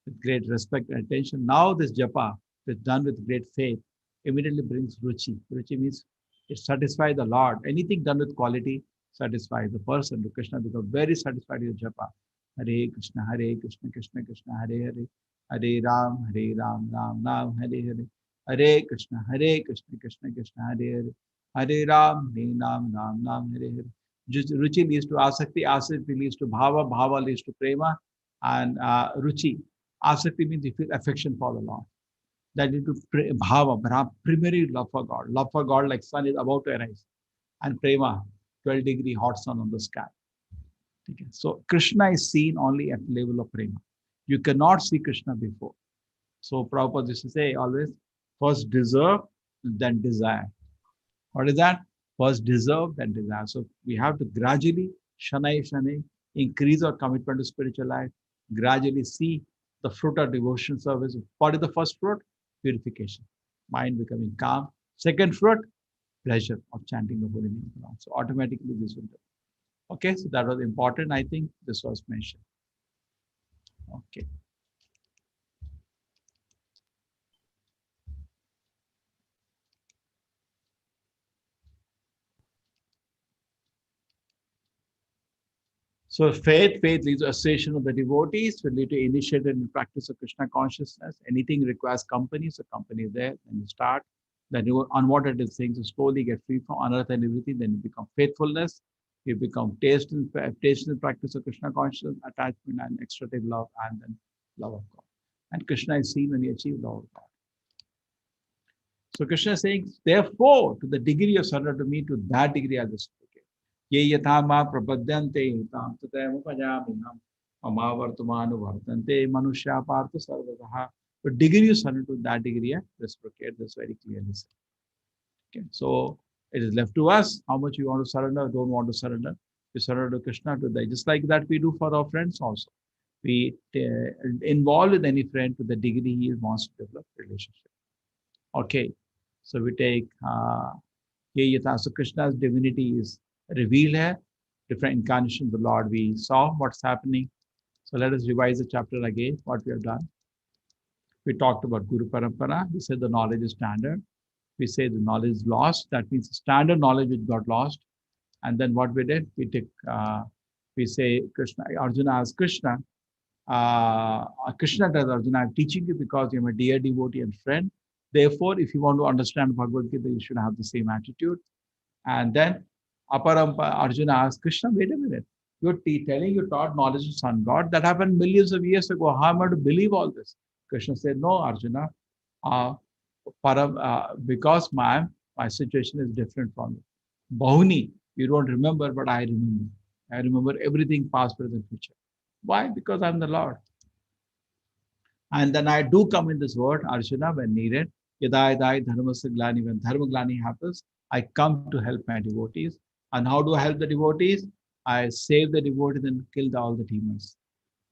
with great respect and attention. Now this japa is done with great faith, immediately brings Ruchi. Ruchi means it satisfies the Lord. Anything done with quality satisfies the person. The Krishna becomes very satisfied with japa. Hare Krishna, Krishna Krishna, Hare Hare. Hare Ram, Ram Ram, Hare Hare. Hare Krishna, Krishna Krishna, Hare Hare. Hare Ram, Hare Ram, Ram Ram, Hare Hare. Ruchi leads to asakti, asakti leads to bhava, bhava leads to prema, and ruchi. Asakti means you feel affection for the Lord. That is to bhava, primary love for God like sun is about to arise, and prema, 12-degree hot sun on the sky. Okay. So Krishna is seen only at the level of prema. You cannot see Krishna before. So Prabhupada used to say always, first deserve, then desire. What is that? First deserve, then desire. So we have to gradually, shanai, increase our commitment to spiritual life, gradually see the fruit of devotion service. What is the first fruit? Purification. Mind becoming calm. Second fruit, pleasure of chanting the holy name. So automatically this will do. Okay, so that was important. I think this was mentioned. Okay. So faith leads to association of the devotees, will lead to initiated in practice of Krishna consciousness. Anything requires company, so company is there, then you start. Then you unwanted things, you slowly get free from unearth and everything, then you become faithfulness, you become taste in practice of Krishna consciousness, attachment and extrative love, and then love of God. And Krishna is seen when you achieve love of God. So Krishna is saying, therefore, to the degree of surrender to me, to that degree I will speak. Ye yathama prapadyante tam tatayam upajaminam amavartamanu vartante manushya partha sarvadaha. The degree you surrender to that degree, reciprocate this very clearly. Okay, so it is left to us how much you want to surrender, don't want to surrender. You surrender to Krishna to that, just like that we do for our friends also. We involve with any friend to the degree he wants to develop relationship. Okay, so we take so Krishna's divinity is revealed here, different incarnations of the Lord. We saw what's happening. So let us revise the chapter again, what we have done. We talked about Guru Parampara. We said the knowledge is standard. We say the knowledge is lost. That means standard knowledge which got lost. And then what we did, we took, we say Krishna, Arjuna asked Krishna, Krishna tells Arjuna, I'm teaching you because you're my dear devotee and friend. Therefore, if you want to understand Bhagavad Gita, you should have the same attitude. And then Arjuna asked Krishna, wait a minute, you're telling you taught knowledge of sun God. That happened millions of years ago. How am I to believe all this? Krishna said, no, Arjuna, because my situation is different from you. Bahuni, you don't remember, but I remember. I remember everything past, present, future. Why? Because I'm the Lord. And then I do come in this world, Arjuna, when needed. Yadai dharmasya glani, when dharma glani happens, I come to help my devotees. And how do I help the devotees? I save the devotees and kill all the demons.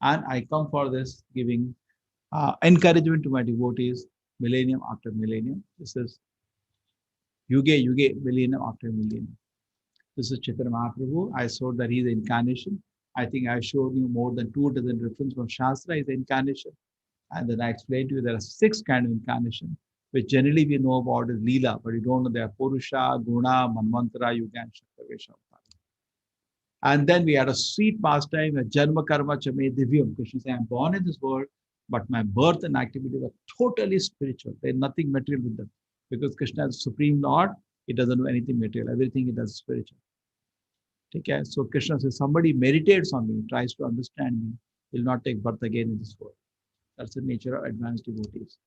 And I come for this, giving encouragement to my devotees, millennium after millennium. This is yuge, millennium after millennium. This is Chaitanya Mahaprabhu. I showed that he is the incarnation. I think I showed you more than 2 dozen references from Shastra, is the incarnation. And then I explained to you there are 6 kinds of incarnation, which generally we know about is Leela, but you don't know they are Purusha, Guna, Manvantara, Yuga, and Shakravesha. And then we had a sweet pastime, a Janma Karma Chame Divyam. Krishna said, I'm born in this world, but my birth and activity were totally spiritual. There's nothing material with them. Because Krishna is Supreme Lord, he doesn't do anything material. Everything he does is spiritual. Okay? So Krishna says, somebody meditates on me, tries to understand me, will not take birth again in this world. That's the nature of advanced devotees.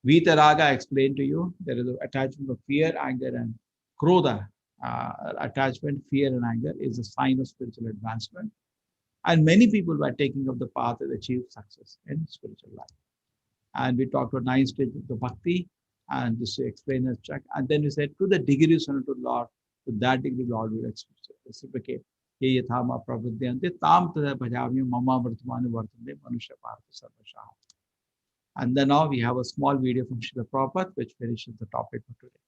Vitaraga, I explained to you, there is an attachment of fear, anger, and krodha. Attachment, fear, and anger is a sign of spiritual advancement. And many people, by taking up the path, have achieved success in spiritual life. And we talked about 9 stages of the bhakti, and this to explain as check. And then we said, to the degree you surrender to Lord, to that degree Lord will reciprocate. Ye yathama prapadyante tam tada bhajamya mama vartamanu vartante manushya partha sarvashaha. And then now we have a small video from Srila Prabhupada, which finishes the topic for today.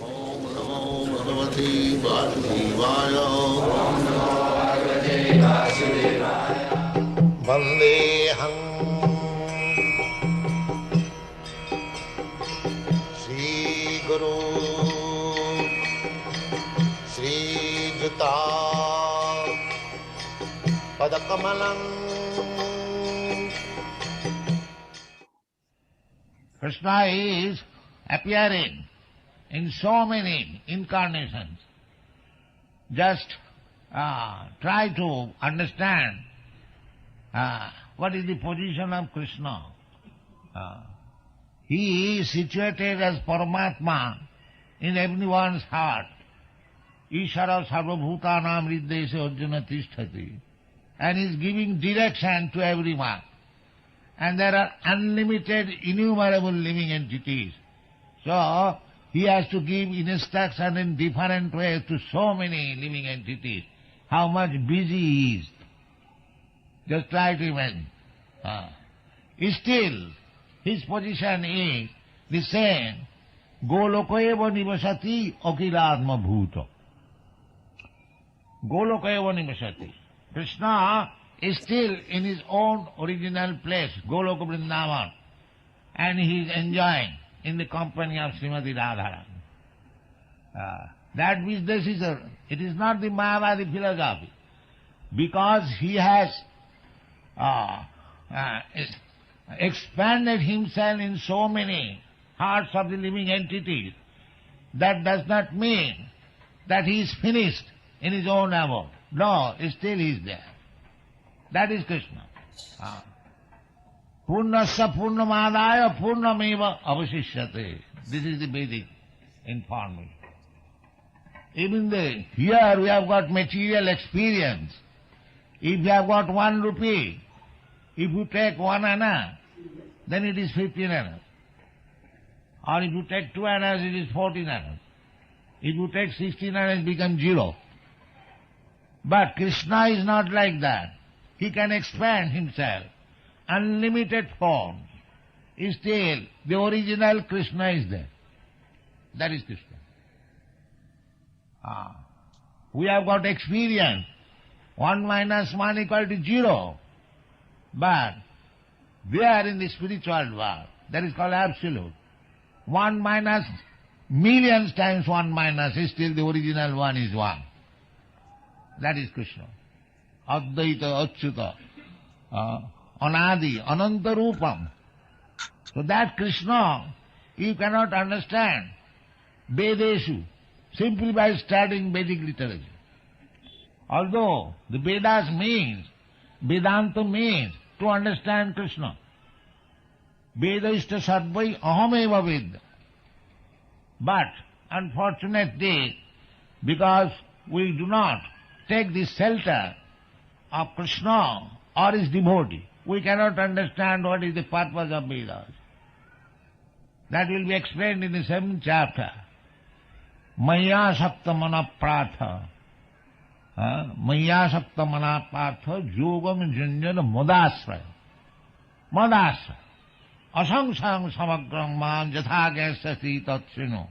Om Namo Bhagavate Vasudevaya. Vandeham Shri Guru Shri Juta Padakamalam. Krishna is appearing in so many incarnations. Just try to understand what is the position of Krishna. He is situated as Paramatma in everyone's heart. Ishara sarvabhutanam riddhese arjuna tisthati. And he is giving direction to everyone. And there are unlimited, innumerable living entities. So, he has to give instruction in different ways to so many living entities. How much busy he is. Just try to imagine. Still, his position is the same. Golokoeva nivasati akilatma bhuta. Golokoeva nivasati. Krishna is still in his own original place, Goloka Vrindavan, and he is enjoying in the company of Srimati Radharani. That business it is not the Mayavadi philosophy, because he has expanded himself in so many hearts of the living entities. That does not mean that he is finished in his own abode. No, still he is there. That is Krishna. Purnasya purnamadaya purnameva avasishyate. This is the Vedic information. Even here we have got material experience. If you have got 1 rupee, if you take 1 anna, then it is 15 annas. Or if you take 2 annas, it is 14 annas. If you take 16 annas, it becomes 0. But Krishna is not like that. He can expand himself. Unlimited forms. Still, the original Krishna is there. That is Krishna. We have got experience. 1 minus 1 equal to 0. But there in the spiritual world, that is called absolute. 1 minus millions times 1 minus is still the original 1 is 1. That is Krishna. Advaita, Achyuta, Anadi, Ananta Rupam. So that Krishna, you cannot understand Vedeshu simply by studying Vedic literature. Although the Vedas means, Vedanta means to understand Krishna. Vedaishta sarvai ahameva ved. But unfortunately, because we do not take the shelter of Krishna or his devotee, we cannot understand what is the purpose of Vedas. That will be explained in the 7th chapter. Maya sakta mana pratha. Maya sakta mana pratha yogam janjana madasraya. Madasraya. Asangsang samagram man jathagayasati tatsino.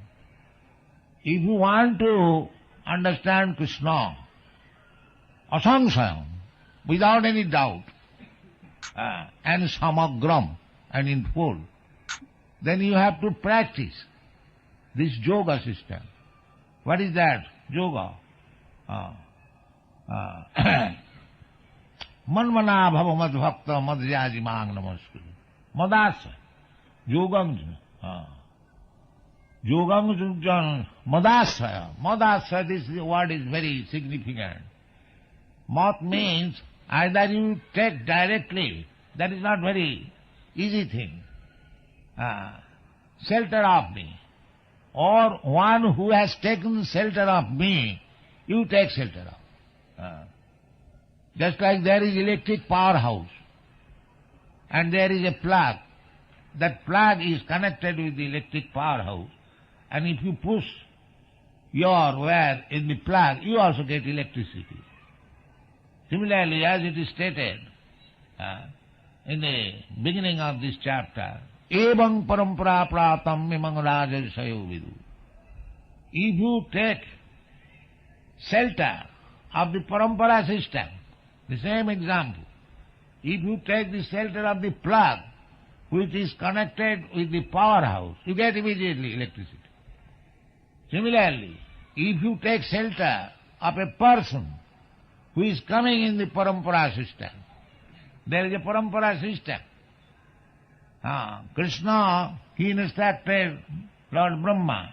If you want to understand Krishna, asangsang, without any doubt, and samagram, and in full, then you have to practice this yoga system. What is that? Yoga. Manmana bhava mad bhakta madhyaji mang namaskuru. Madasa. Yogam. Yogam madasa. Madasa, this word is very significant. Mat means either you take directly, that is not very easy thing. Shelter of me. Or one who has taken shelter of me, you take shelter of. Just like there is electric powerhouse and there is a plug. That plug is connected with the electric powerhouse, and if you push your wire in the plug, you also get electricity. Similarly, as it is stated in the beginning of this chapter, Evam parampara pratam mimang rajasayo vidu. If you take shelter of the parampara system, the same example, if you take the shelter of the plug which is connected with the powerhouse, you get immediately electricity. Similarly, if you take shelter of a person who is coming in the parampara system, there is a parampara system. Krishna, he instructed Lord Brahma.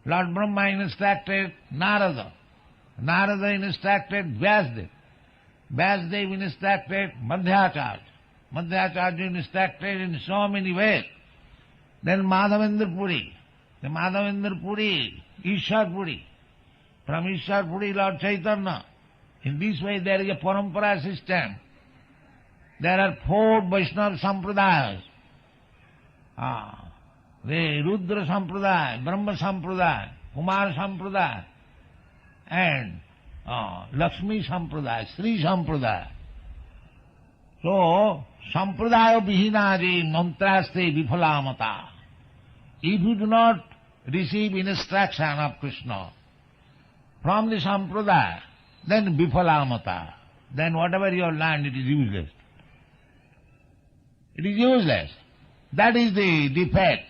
Lord Brahma instructed Narada. Narada instructed Vyasdev. Vyasdev instructed Madhyacharya. Madhyacharya instructed in so many ways. Then Madhavendra Puri. The Madhavendra Puri, Ishwar Puri. From Ishwar Puri, Lord Chaitanya. In this way there is a parampara system. There are 4 Vaishnava Sampradayas. The Rudra Sampradaya, Brahma Sampradaya, Kumar Sampradaya, and Lakshmi Sampradaya, Sri Sampradaya. So, Sampradaya Vihinaji Mantraste Vifalamata. If you do not receive instruction of Krishna from the Sampradaya, then Vifalamata. Then whatever you have learned, it is useless. It is useless. That is the defect.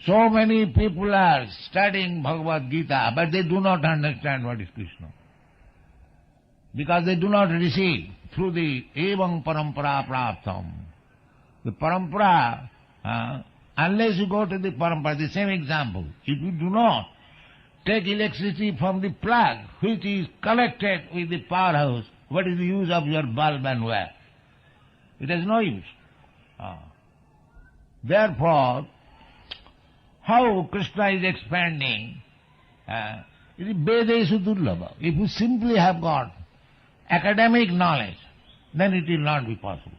So many people are studying Bhagavad Gita, but they do not understand what is Krishna. Because they do not receive through the evam parampara praptam. The parampara, unless you go to the parampara, the same example, if you do not take electricity from the plug which is connected with the powerhouse, what is the use of your bulb and wire? It has no use. Therefore, how Krishna is expanding, it is Vedeshu Durlabha. If you simply have got academic knowledge, then it will not be possible.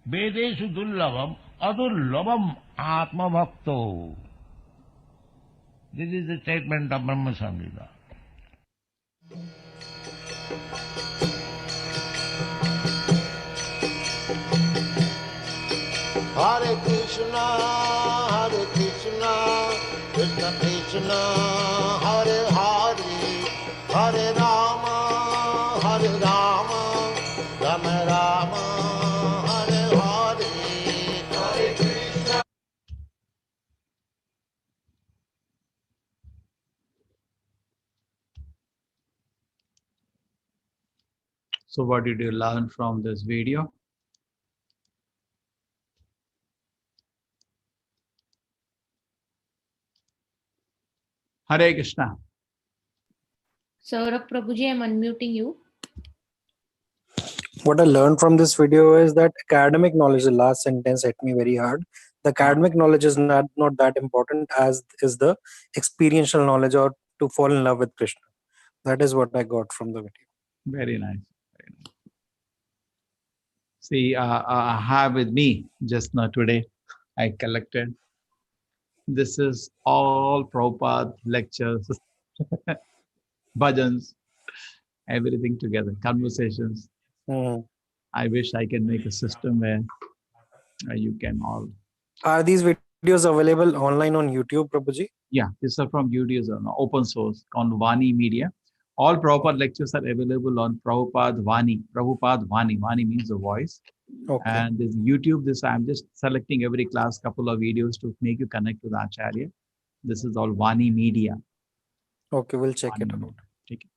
Vedeshu Durlabham Adurlabham Atma Bhakto. This is the statement of Brahma Samhita. Hare Krishna, Krishna Krishna, Hare Hare, Hare Rama, Rama Rama, Hare Hare, Hare Krishna. So what did you learn from this video? Hare Krishna. Saurabh Prabhuji, I'm unmuting you. What I learned from this video is that academic knowledge, the last sentence hit me very hard. The academic knowledge is not that important as is the experiential knowledge or to fall in love with Krishna. That is what I got from the video. Very nice. Very nice. See, I have with me just now today, I collected. This is all Prabhupada lectures, bhajans, everything together, conversations. I wish I can make a system where you can all. Are these videos available online on YouTube, Prabhuji? Yeah, these are from YouTube, open source, on Vani Media. All Prabhupada lectures are available on Prabhupada Vani. Prabhupada Vani. Vani means the voice. Okay. And this YouTube, I'm just selecting every class, couple of videos to make you connect with Acharya. This is all Vani Media. Okay, we'll check Vani it out. Media.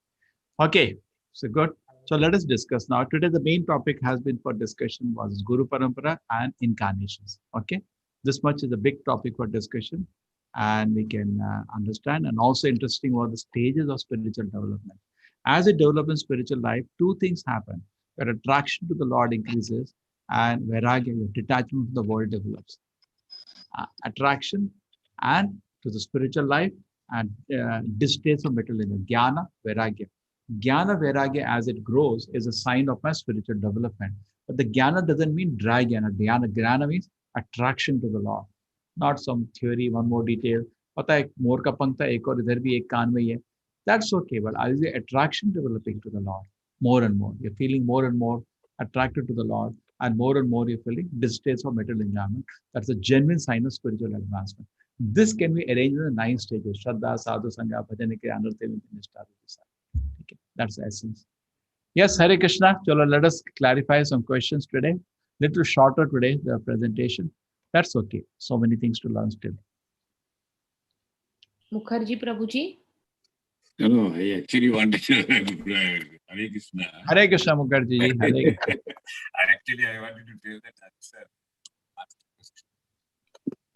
Okay, so good. So let us discuss now. Today, the main topic has been for discussion was Guru Parampara and incarnations. Okay, this much is a big topic for discussion, and we can understand. And also interesting was the stages of spiritual development. As you develop in spiritual life, 2 things happen. Your attraction to the Lord increases, and vairagya, your detachment from the world develops. Attraction and to the spiritual life and distaste of material, jnana, vairagya. Jnana, vairagya, as it grows, is a sign of my spiritual development. But the jnana doesn't mean dry jnana. Jnana means attraction to the Lord, not some theory, one more detail. Pata hai, मोर का पंखा एक और इधर भी एक कान में ही है. That's okay, but is the attraction developing to the Lord more and more? You're feeling more and more attracted to the Lord, and more you're feeling distaste for material enjoyment. That's a genuine sign of spiritual advancement. This can be arranged in the 9 stages: Shraddha, Sadhu, Sangha, Bhajanike, Anartha, Nishta. Okay, that's the essence. Yes, Hare Krishna. Chalo, let us clarify some questions today. Little shorter today, the presentation. That's okay. So many things to learn still. Mukherjee Prabhuji. No, I actually wanted to Hare Krishna. Hare Krishna, Mukherjee. Hare Krishna. Actually, I wanted to tell that answer.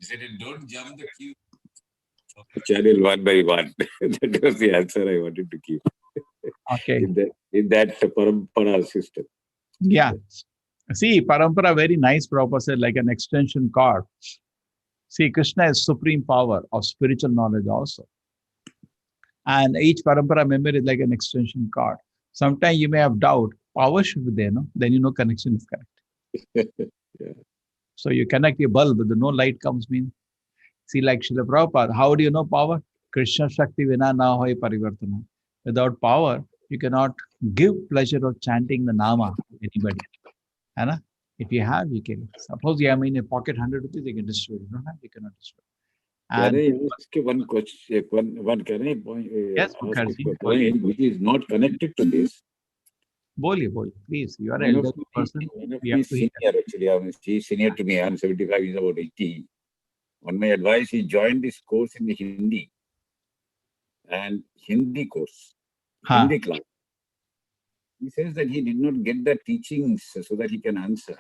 said, don't jump the queue. Channel one by one. That was the answer I wanted to give. Okay. In that parampara system. Yeah. See, parampara, very nice proposal, like an extension cord. See, Krishna is supreme power of spiritual knowledge also. And each parampara member is like an extension cord. Sometimes you may have doubt, power should be there, no? Then you know connection is correct. Yeah. So you connect your bulb, but the no light comes mean. See, like Srila Prabhupada, how do you know power? Krishna Shakti Vina Na Hoy Parivartana. Without power, you cannot give pleasure of chanting the Nama to anybody. Anna? If you have, you can. Suppose you have in a pocket 100 rupees, you can distribute. You don't have, you cannot distribute. Can And I ask you one question? One can I yes, ask Mukherjee, a point which is not connected to this? boli, please. You are an One of elderly person. We my have to hear. senior, actually, he's senior to me. I'm 75, he's about 80. On my advice, he joined this course in the Hindi and Hindi course, Hindi class. He says that he did not get the teachings so that he can answer.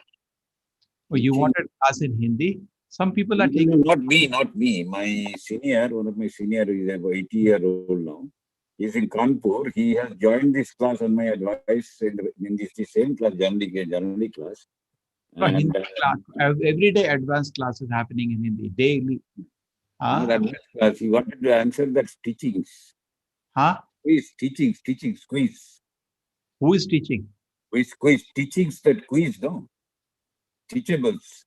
Oh, you wanted class in Hindi? Some people are taking. Not me. My senior, one of my senior, is about 80-year-old now. He's in Kanpur. He has joined this class on my advice in this the same class, generally class. Hindi class. Every day advanced class is happening in Hindi, daily. Not advanced class. He wanted to answer that teachings. Quiz, teachings, quiz. Who is teaching? Quiz, teachings, that quiz, no? Teachables.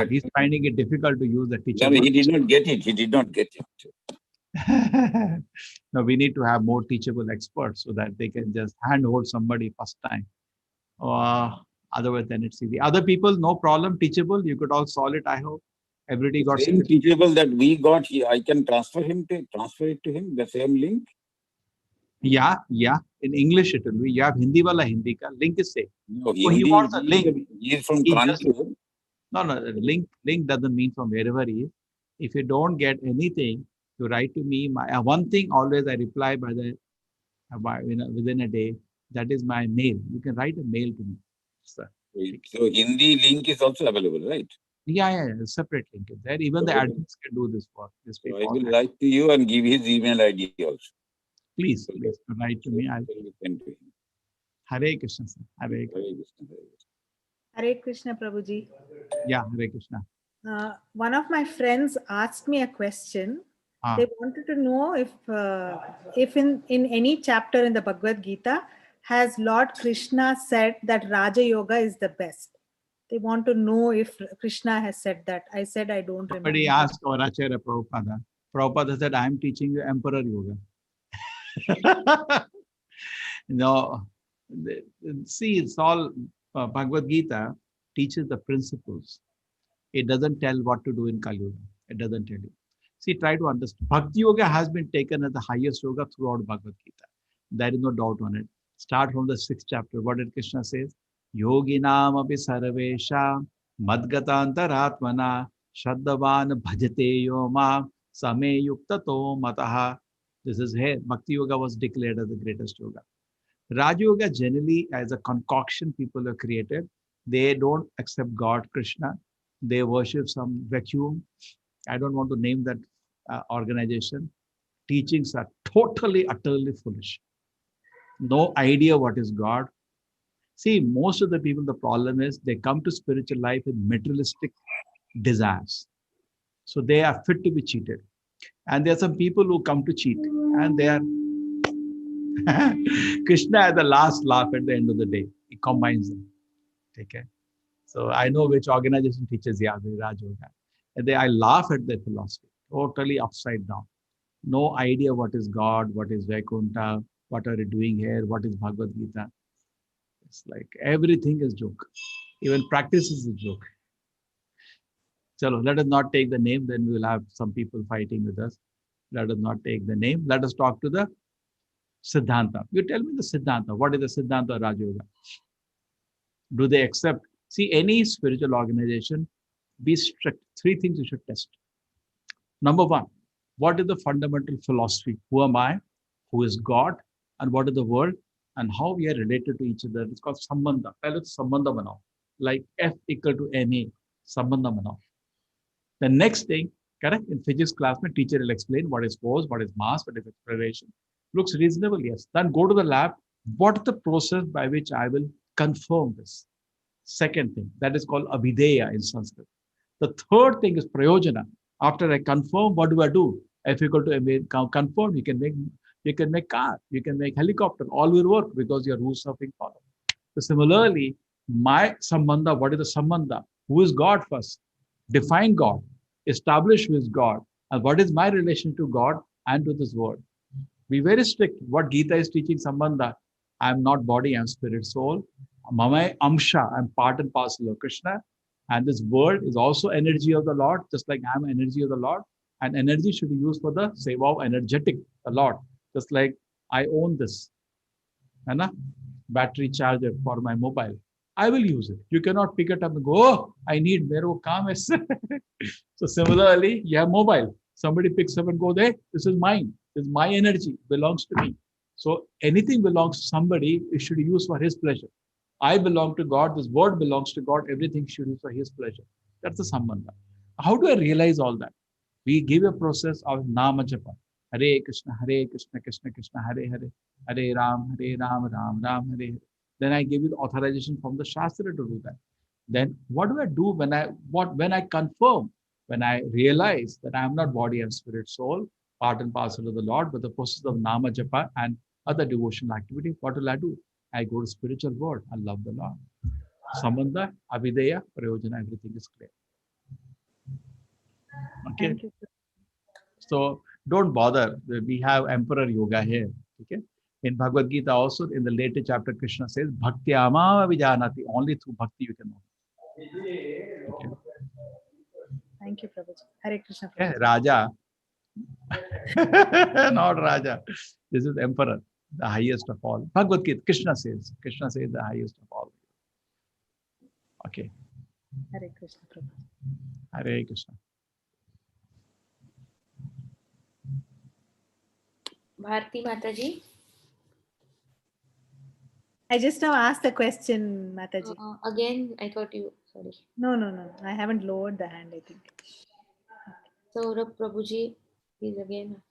He's finding it difficult to use the teachable. No, he did not get it. No, we need to have more teachable experts so that they can just handhold somebody first time. Otherwise, then it's easy. Other people, no problem, teachable. You could all solve it, I hope. Everybody got same teachable that we got. I can transfer it to him, the same link. Yeah. In English it will be. You have Hindi wala Hindi ka. Link is same. No, he wants a link. He is from Kanpur. No, link doesn't mean from wherever he is. If you don't get anything, you write to me. One thing always I reply within a day. That is my mail. You can write a mail to me, sir. So Hindi link is also available, right? Yeah. Separate link is there. Even the admins can do this work. This so I will write to you and give his email ID also. Please write to me. Hare Krishna, sir. Hare Krishna. Hare Krishna, Prabhuji. Yeah, Hare Krishna. One of my friends asked me a question. They wanted to know if in any chapter in the Bhagavad Gita has Lord Krishna said that Raja Yoga is the best. They want to know if Krishna has said that. I said I don't remember. Somebody asked our Acharya Prabhupada. Prabhupada said, I am teaching you Emperor Yoga. No, see, it's all Bhagavad Gita teaches the principles. It doesn't tell what to do in Kali Yuga. It doesn't tell you. See, try to understand. Bhakti Yoga has been taken as the highest yoga throughout Bhagavad Gita. There is no doubt on it. Start from the 6th chapter. What did Krishna say? Yoginam api sarvesha madgatantaratmana shaddavan bhajate yoma same yuktato mataha. This is here. Bhakti Yoga was declared as the greatest yoga. Raj Yoga generally as a concoction people have created. They don't accept God, Krishna. They worship some vacuum. I don't want to name that organization. Teachings are totally, utterly foolish. No idea what is God. See, most of the people, the problem is they come to spiritual life with materialistic desires. So they are fit to be cheated. And there are some people who come to cheat and they are Krishna at the last laugh at the end of the day. He combines them. Okay. So I know which organization teaches Raj Yoga. And I laugh at their philosophy. Totally upside down. No idea what is God, what is Vaikuntha, what are you doing here, what is Bhagavad Gita. It's like everything is joke. Even practice is a joke. Chalo, let us not take the name, then we will have some people fighting with us. Let us not take the name. Let us talk to the Siddhanta. You tell me the Siddhanta. What is the Siddhanta of Raj Yoga? Do they accept? See, any spiritual organization, be strict. 3 things you should test. Number 1, what is the fundamental philosophy? Who am I? Who is God? And what is the world? And how we are related to each other. It's called Sambandha. Pehle Sambandha banao. Like F equal to NA. Sambandha banao. The next thing, correct? In physics class, my teacher will explain what is force, what is mass, what is acceleration. Looks reasonable, yes. Then go to the lab. What is the process by which I will confirm this? Second thing, that is called abhideya in Sanskrit. The third thing is prayojana. After I confirm, what do I do? If you go to confirm, you can make car, you can make helicopter, all will work because your rules are being followed. So similarly, my sambandha, what is the sambandha? Who is God first? Define God, establish who is God, and what is my relation to God and to this world. Be very strict. What Gita is teaching sambandha, I am not body, I am spirit, soul. Mamai amsha, I am part and parcel of Krishna. And this world is also energy of the Lord, just like I am energy of the Lord. And energy should be used for the seva of energetic, the Lord. Just like I own this battery charger for my mobile. I will use it. You cannot pick it up and go, oh, I need mere wo kaam hai. So similarly, you have mobile. Somebody picks up and goes, hey, this is mine. This is my energy, belongs to me. So anything belongs to somebody, it should be used for his pleasure. I belong to God, this word belongs to God, everything should be for his pleasure. That's the sambandha. How do I realize all that? We give a process of nama japa. Hare Krishna, Krishna Krishna, Hare Hare, Hare Ram, Ram Ram, Hare Hare. Then I give you the authorization from the Shastra to do that. Then what do I do when I confirm, when I realize that I am not body and spirit, soul, part and parcel of the Lord, but the process of nama japa and other devotional activity, what will I do? I go to spiritual world. I love the Lord. Sambandha, abhideya, prayojana, everything is clear. Okay. Thank you. So don't bother. We have Emperor Yoga here. Okay. In Bhagavad Gita also, in the later chapter, Krishna says, Bhakti ama vijanati. Only through bhakti you can know. Okay. Thank you, Prabhuji. Hare Krishna. Okay. Prabhuji. Raja. Not Raja. This is Emperor, the highest of all. Bhagavad Gita, Krishna says the highest of all. Okay. Hare Krishna, Prabhuji. Hare Krishna. Bharti Mataji. I just now asked a question, Mataji. Again, I thought you, sorry. No. I haven't lowered the hand, I think. Saurabh Prabhuji, please again.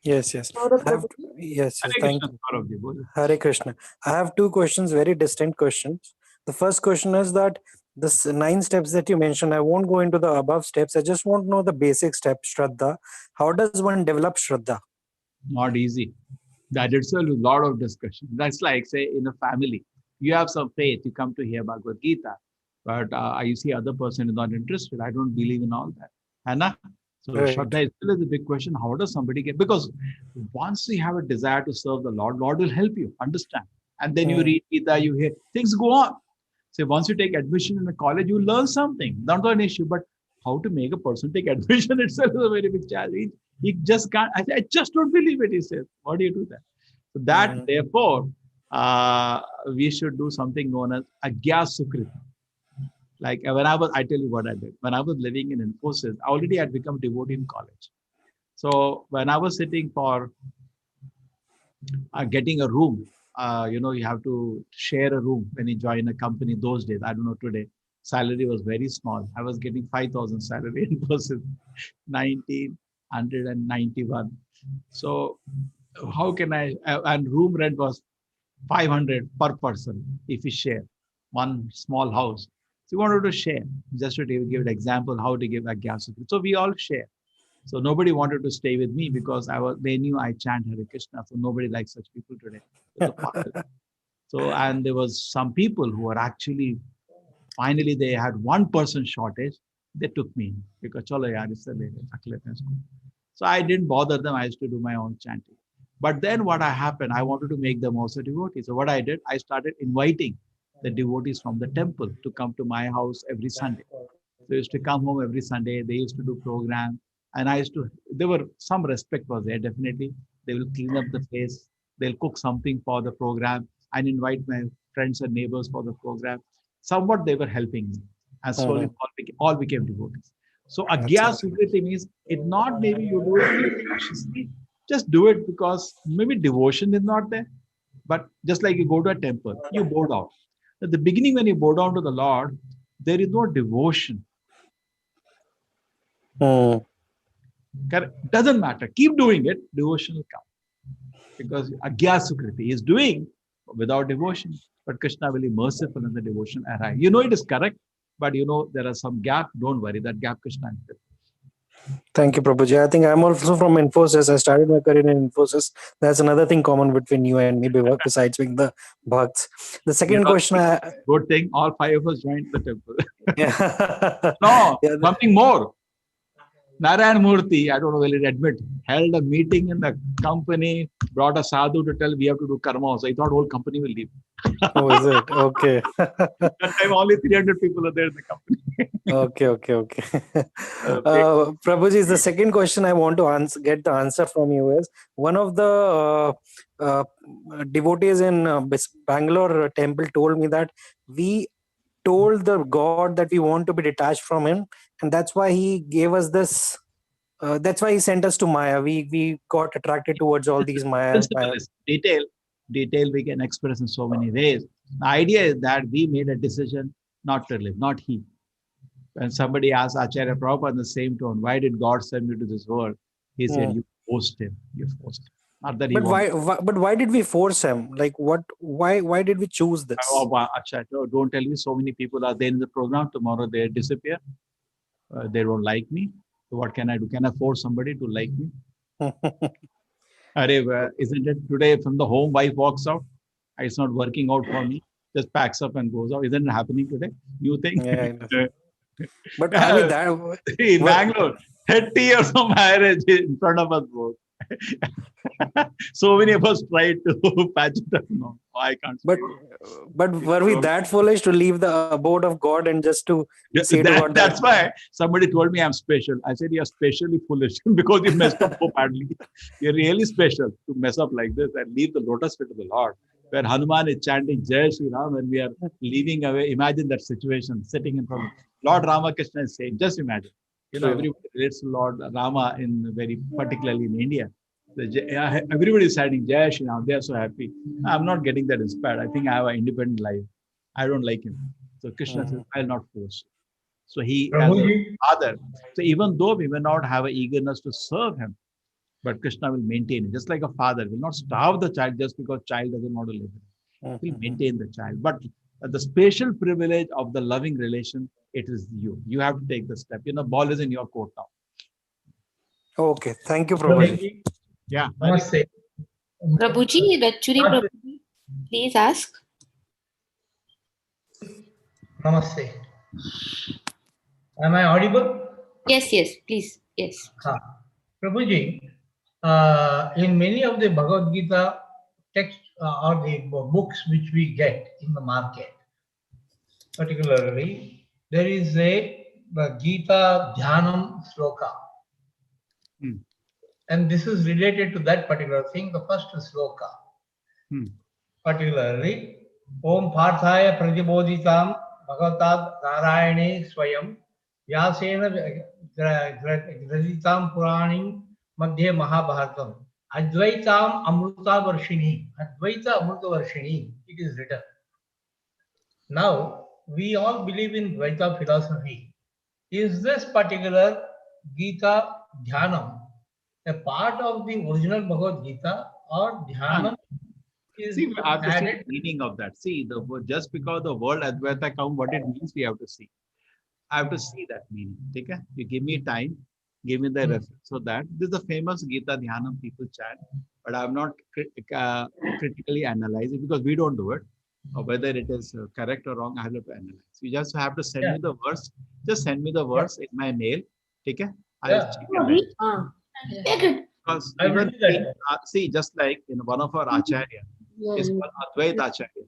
Yes. Saurabh I have, Prabhuji. yes, Hare thank Krishna, you. Hare Krishna. I have two questions, very distinct questions. The first question is that this 9 steps that you mentioned, I won't go into the above steps. I just want to know the basic steps, Shraddha. How does one develop Shraddha? Not easy. That itself is a lot of discussion. That's like, say, in a family, you have some faith, you come to hear Bhagavad Gita, but you see other person is not interested. I don't believe in all that. Anna? So Right. Shraddha is still a big question. How does somebody get? Because once you have a desire to serve the Lord, Lord will help you understand. And then you read Gita, you hear, things go on. So once you take admission in a college, you learn something. Not an issue, but how to make a person take admission itself is a very big challenge. He just can't. I just don't believe it, he says. How do you do that? So that, therefore, we should do something known as Agya Sukriti. Like I tell you what I did. When I was living in Infosys, I already had become devotee in college. So when I was sitting for getting a room, you have to share a room when you join a company those days. I don't know today. Salary was very small. I was getting 5,000 salary in Infosys, 1991. So how can I, and room rent was 500 per person if we share one small house. So we wanted to share, just to give an example how to give a gas. So we all share. So nobody wanted to stay with me because they knew I chant Hare Krishna. So nobody likes such people today. So, and there was some people who were actually, finally they had 1% shortage. They took me because chalo yaar, so I didn't bother them. I used to do my own chanting. But then what happened, I wanted to make them also devotees. So what I did, I started inviting the devotees from the temple to come to my house every Sunday. They used to come home every Sunday. They used to do program. And there were some respect was there, definitely. They will clean up the place. They'll cook something for the program and invite my friends and neighbors for the program. Somewhat they were helping me. And slowly all became devotees. So Agya Sukriti means it not maybe you do it consciously, just do it because maybe devotion is not there. But just like you go to a temple, you bow down. At the beginning, when you bow down to the Lord, there is no devotion. Hmm. Correct? Doesn't matter. Keep doing it. Devotion will come. Because Agya Sukriti is doing without devotion. But Krishna will be merciful in the devotion arrive. You know it is correct, but you know there are some gap. Don't worry. That gap Krishna will fill. Thank you, Prabhuji. I think I'm also from Infosys. I started my career in Infosys. That's another thing common between you and me, besides being the bhakts. The second question Good thing all 5 of us joined the temple. yeah. No, Yeah, something more. Narayan Murthy, I don't know, will it admit, held a meeting in the company, brought a sadhu to tell we have to do karma. So he thought whole company will leave. oh, is it? Okay. That time only 300 people are there in the company. Okay. Prabhuji, the second question I want to get the answer from you is, one of the devotees in Bangalore temple told me that we told the God that we want to be detached from him, and that's why he gave us this. That's why he sent us to Maya. We got attracted towards all these Maya. Principle is detail we can express in so many ways. The idea is that we made a decision not to live, not he. When somebody asked Acharya Prabhupada in the same tone, why did God send you to this world? He said, you forced him. You forced him. Not that he But why did we force him? Like what? Why did we choose this? Acharya, don't tell me so many people are there in the program. Tomorrow they disappear. They don't like me. So what can I do? Can I force somebody to like me? Isn't it today from the home wife walks out? It's not working out for me. Just packs up and goes out. Isn't it happening today? You think? Yeah, but I mean that in Bangalore, 30 years of marriage in front of us both. So many of us tried to patch it up. No, I can't. But were we that foolish to leave the abode of God and just to say to God that's why somebody told me I'm special. I said you're specially foolish because you messed up so badly. You're really special to mess up like this and leave the lotus feet of the Lord. Where Hanuman is chanting Jai Shri Ram and we are leaving away. Imagine that situation, sitting in front of Lord Ramakrishna is saying, just imagine. You know, everybody relates to Lord Rama in very particularly in India. Everybody is chanting Jai Shri Ram. They are so happy. I'm not getting that inspired. I think I have an independent life. I don't like him. So Krishna says, I'll not force. So he as a father. So even though we may not have an eagerness to serve him, but Krishna will maintain it. Just like a father will not starve the child just because child doesn't want to live. He will maintain the child. But the special privilege of the loving relation, it is you. You have to take the step. You know, ball is in your court now. Okay. Thank you, Prabhuji. Yeah. Prabhuji, Prabhuji, please ask. Namaste. Am I audible? Yes, please. Yes. Prabhuji, in many of the Bhagavad Gita texts or the books which we get in the market, particularly, there is a Gita Dhyanam Sloka. And this is related to that particular thing, the first sloka. Particularly, Om Parthaya Pratibodhitam Bhagavatat Narayane Swayam Vyasena Graditam Puranim Madhya Mahabharatam Advaitam Amruta Varshini. Advaita Amruta Varshini, it is written. Now, we all believe in Dvaita philosophy. Is this particular Gita Dhyanam a part of the original Bhagavad Gita or Dhyanam? See, we have to see the meaning of that. See, just because the word Advaita comes, what it means, we have to see. I have to see that meaning. Okay? You give me time, give me the reference. So that this is the famous Gita Dhyanam people chant, but I have not critically analyzed it because we don't do it. Or whether it is correct or wrong, I have to analyze. You just have to send me the verse. Just send me the verse in my mail. Okay? I'll check it. Because even see, just like in one of our Acharya, is called Advaita Acharya.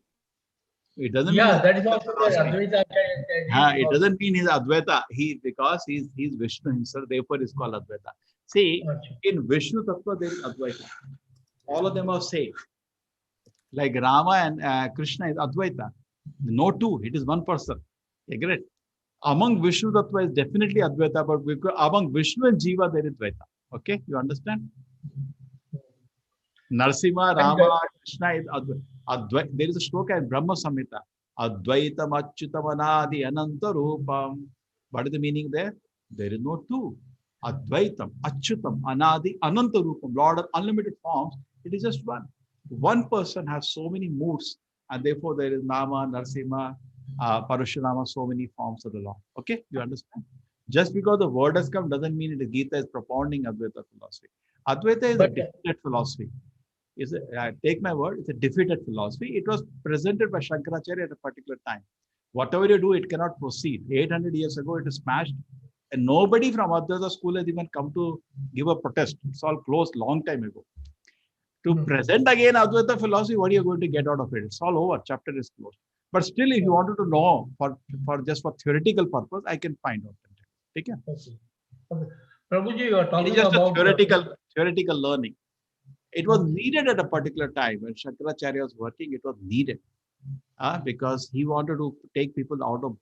It doesn't mean that is also Advaita Acharya. It doesn't mean he's Advaita. Because he's Vishnu himself, therefore he's called Advaita. See, in Vishnu Tattva there is Advaita. All of them are same. Like Rama and Krishna is Advaita. No two, it is one person. Agree? Among Vishnu Tattva is definitely Advaita, but among Vishnu and Jiva there is Dvaita. Okay, you understand? Narsimha, Rama, Krishna is Advaita. There is a shloka in Brahma Samhita. Advaitam Achyutamanadi Ananta Rupam. What is the meaning there? There is no two. Advaitam, Achyutam, Anadi, Ananta Rupam, Lord of unlimited forms. It is just one. One person has so many moods, and therefore there is Nama, Narsimha, Parashurama, so many forms of the Lord. Okay, you understand? Just because the word has come doesn't mean the Gita is propounding Advaita philosophy. Advaita is a defeated philosophy. Take my word, it's a defeated philosophy. It was presented by Shankaracharya at a particular time. Whatever you do, it cannot proceed. 800 years ago, it is smashed. And nobody from Advaita school has even come to give a protest. It's all closed long time ago. To present again Advaita philosophy, what are you going to get out of it? It's all over. Chapter is closed. But still, if you wanted to know for theoretical purpose, I can find out. Okay. Prabhuji, you are talking it is just about a theoretical learning. It was needed at a particular time when Shankaracharya was working. It was needed because he wanted to take people out of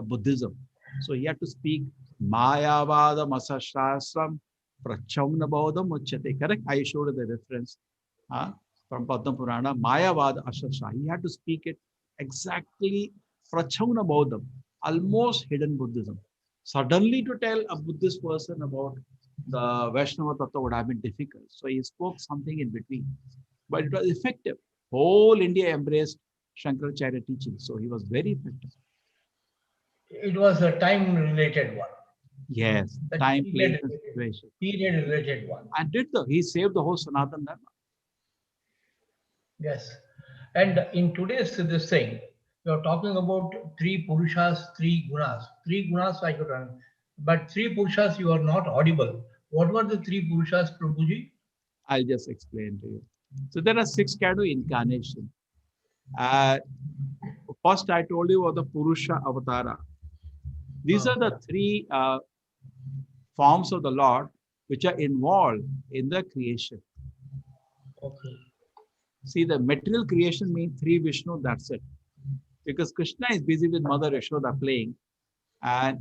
Buddhism. So he had to speak Mayavadam Asashastram Prachamnabodham Uchyate. Correct? I showed the reference from Padma Purana. Mayavad Asashra. He had to speak it exactly Prachamnabodham, almost hidden Buddhism. Suddenly to tell a Buddhist person about the Vaishnava Tattva would have been difficult. So he spoke something in between. But it was effective. Whole India embraced Shankaracharya teaching. So he was very effective. It was a time-related one. Yes, time, place, and situation. Period-related one. And he saved the whole Sanatana Dharma. Yes. And in today's this thing, you're talking about three Purushas, three Gunas. Three Gunas I could run, but three Purushas you are not audible. What were the three Purushas, Prabhuji? I'll just explain to you. So there are 6 kind of incarnation. First, I told you about the Purusha Avatara. These are the 3 forms of the Lord which are involved in the creation. Okay. See, the material creation means 3 Vishnu, that's it. Because Krishna is busy with Mother Yashoda playing. And,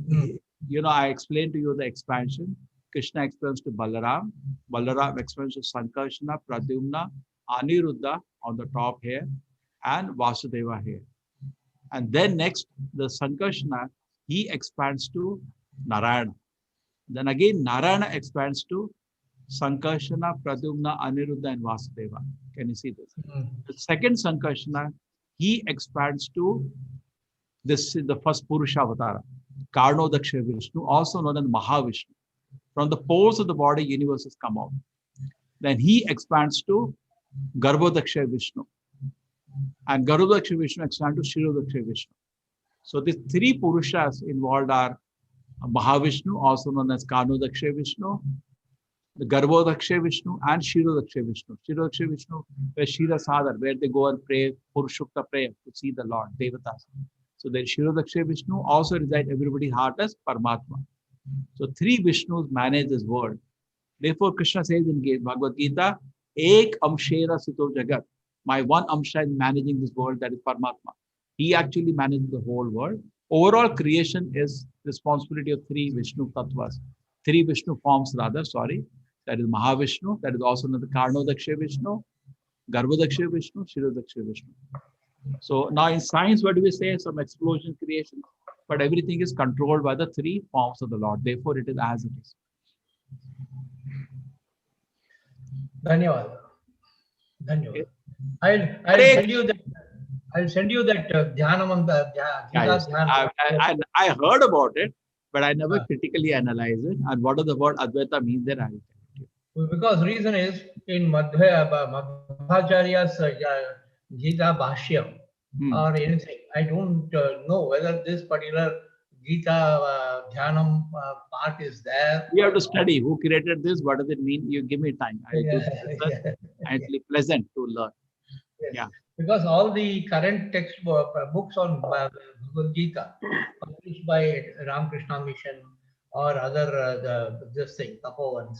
I explained to you the expansion. Krishna expands to Balaram. Balaram expands to Sankarshana, Pradyumna, Aniruddha on the top here, and Vasudeva here. And then next, the Sankarshana, he expands to Narayana. Then again, Narayana expands to Sankarshana, Pradyumna, Aniruddha, and Vasudeva. Can you see this? The second Sankarshana, he expands to the first Purusha Avatara, Karnodaksha Vishnu, also known as Mahavishnu. From the pores of the body, universes come out. Then he expands to Garbhodaksha Vishnu. And Garbhodaksha Vishnu expands to Shirodaksha Vishnu. So these 3 Purushas involved are Mahavishnu, also known as Karnodaksha Vishnu, the Garbhodaksha Vishnu, and Shirodaksha Vishnu. Shirodaksha Vishnu, where Shira Sadhar, where they go and pray, Purushukta prayer to see the Lord, Devatas. So there Shirodaksha Vishnu also reside everybody's heart as Paramatma. So 3 Vishnus manage this world. Therefore, Krishna says in Bhagavad Gita, Ek Amshera Sito Jagat. My one Amsha is managing this world, that is Paramatma. He actually manages the whole world. Overall creation is responsibility of 3 Vishnu Tattvas. 3 Vishnu forms rather, sorry. That is Mahavishnu, that is also known as Karnodaksha Vishnu, Garbhodaksha Vishnu, Shirodaksha Vishnu. So now in science, what do we say? Some explosion creation. But everything is controlled by the 3 forms of the Lord. Therefore, it is as it is. Dhanyavad. Dhanyavad. I'll send you that Dhyanamanta. I heard about it, but I never critically analyzed it. And what does the word Advaita mean there? I will tell you. Because reason is in Madhvacharya's Gita Bhashyam or anything, I don't know whether this particular Gita Dhyanam part is there. We have to study who created this, what does it mean? You give me time. I will do this. And it'll be pleasant to learn. Yes. Yeah. Because all the current text books on Bhagavad Gita published by Ramakrishna Mission or other this thing, Tapovans,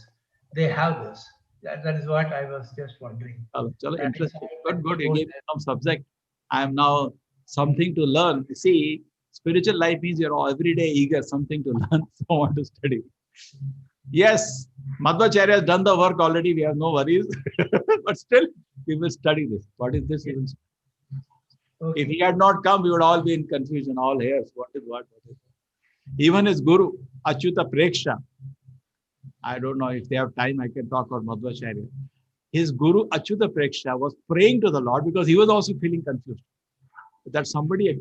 they have this. That is what I was just wondering. Interesting. Good. You gave me some subject. I am now something to learn. See, spiritual life means you're every day eager, something to learn, so I want to study. Yes, Madhvacharya has done the work already. We have no worries. But still, we will study this. What is this? Okay. If he had not come, we would all be in confusion, all here. What is what? Even his guru, Achyuta Preksha, I don't know if they have time, I can talk about Madhvacharya. His guru Achyuta Preksha was praying to the Lord because he was also feeling confused. That somebody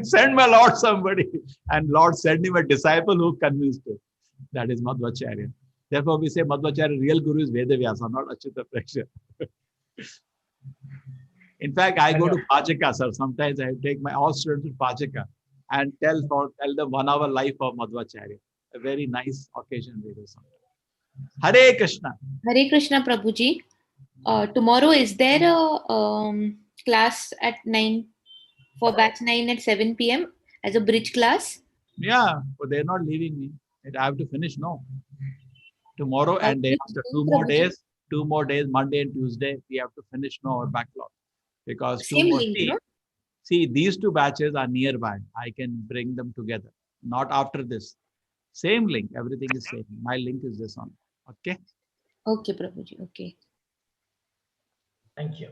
send my Lord somebody. And Lord sent him a disciple who convinced him. That is Madhvacharya. Therefore, we say Madhvacharya, real guru is Vedavyasa, not Achyuta Preksha. In fact, I go to Pachaka, sir. Sometimes I take my all students to Pachaka and tell them 1 hour life of Madhvacharya. A very nice occasion we do sometimes. Hare Krishna. Hare Krishna, Prabhuji. Tomorrow, is there a class at 9 for batch 9 at 7 p.m. as a bridge class? Yeah, but they're not leaving me. I have to finish now. Tomorrow and day after 2 more days, Monday and Tuesday, we have to finish now our backlog. Because Same link, no? See, these 2 batches are nearby. I can bring them together. Not after this. Same link. Everything is same. My link is this one. Okay? Okay, Prabhuji. Okay. Thank you.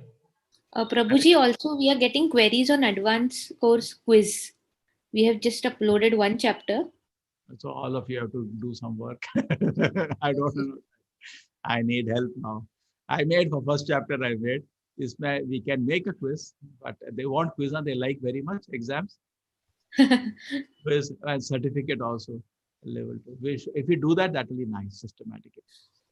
Prabhuji, also we are getting queries on advanced course quiz. We have just uploaded 1 chapter. So all of you have to do some work. I don't know. I need help now. I made for first chapter I made. We can make a quiz, but they want quiz and they like very much exams. Quiz and certificate also level 2. If we do that, that will be nice, systematically.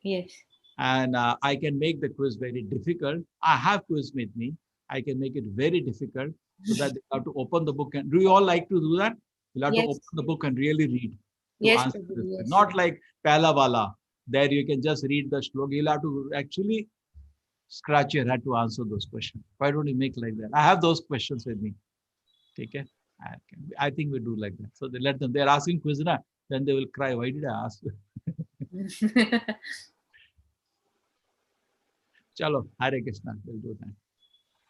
Yes. And I can make the quiz very difficult. I have quiz with me. I can make it very difficult so that they have to open the book. And do you all like to do that? You'll have to open the book and really read. Yes, Answer Prabhuji, this. yes. Not like Pehla Wala. There you can just read the shloka. You'll have to actually scratch your head to answer those questions. Why don't you make like that? I have those questions with me. Okay? I think we do like that. So they let them. They're asking quiz, na? Then they will cry. Why did I ask? Chalo, Hare Krishna. We'll do that.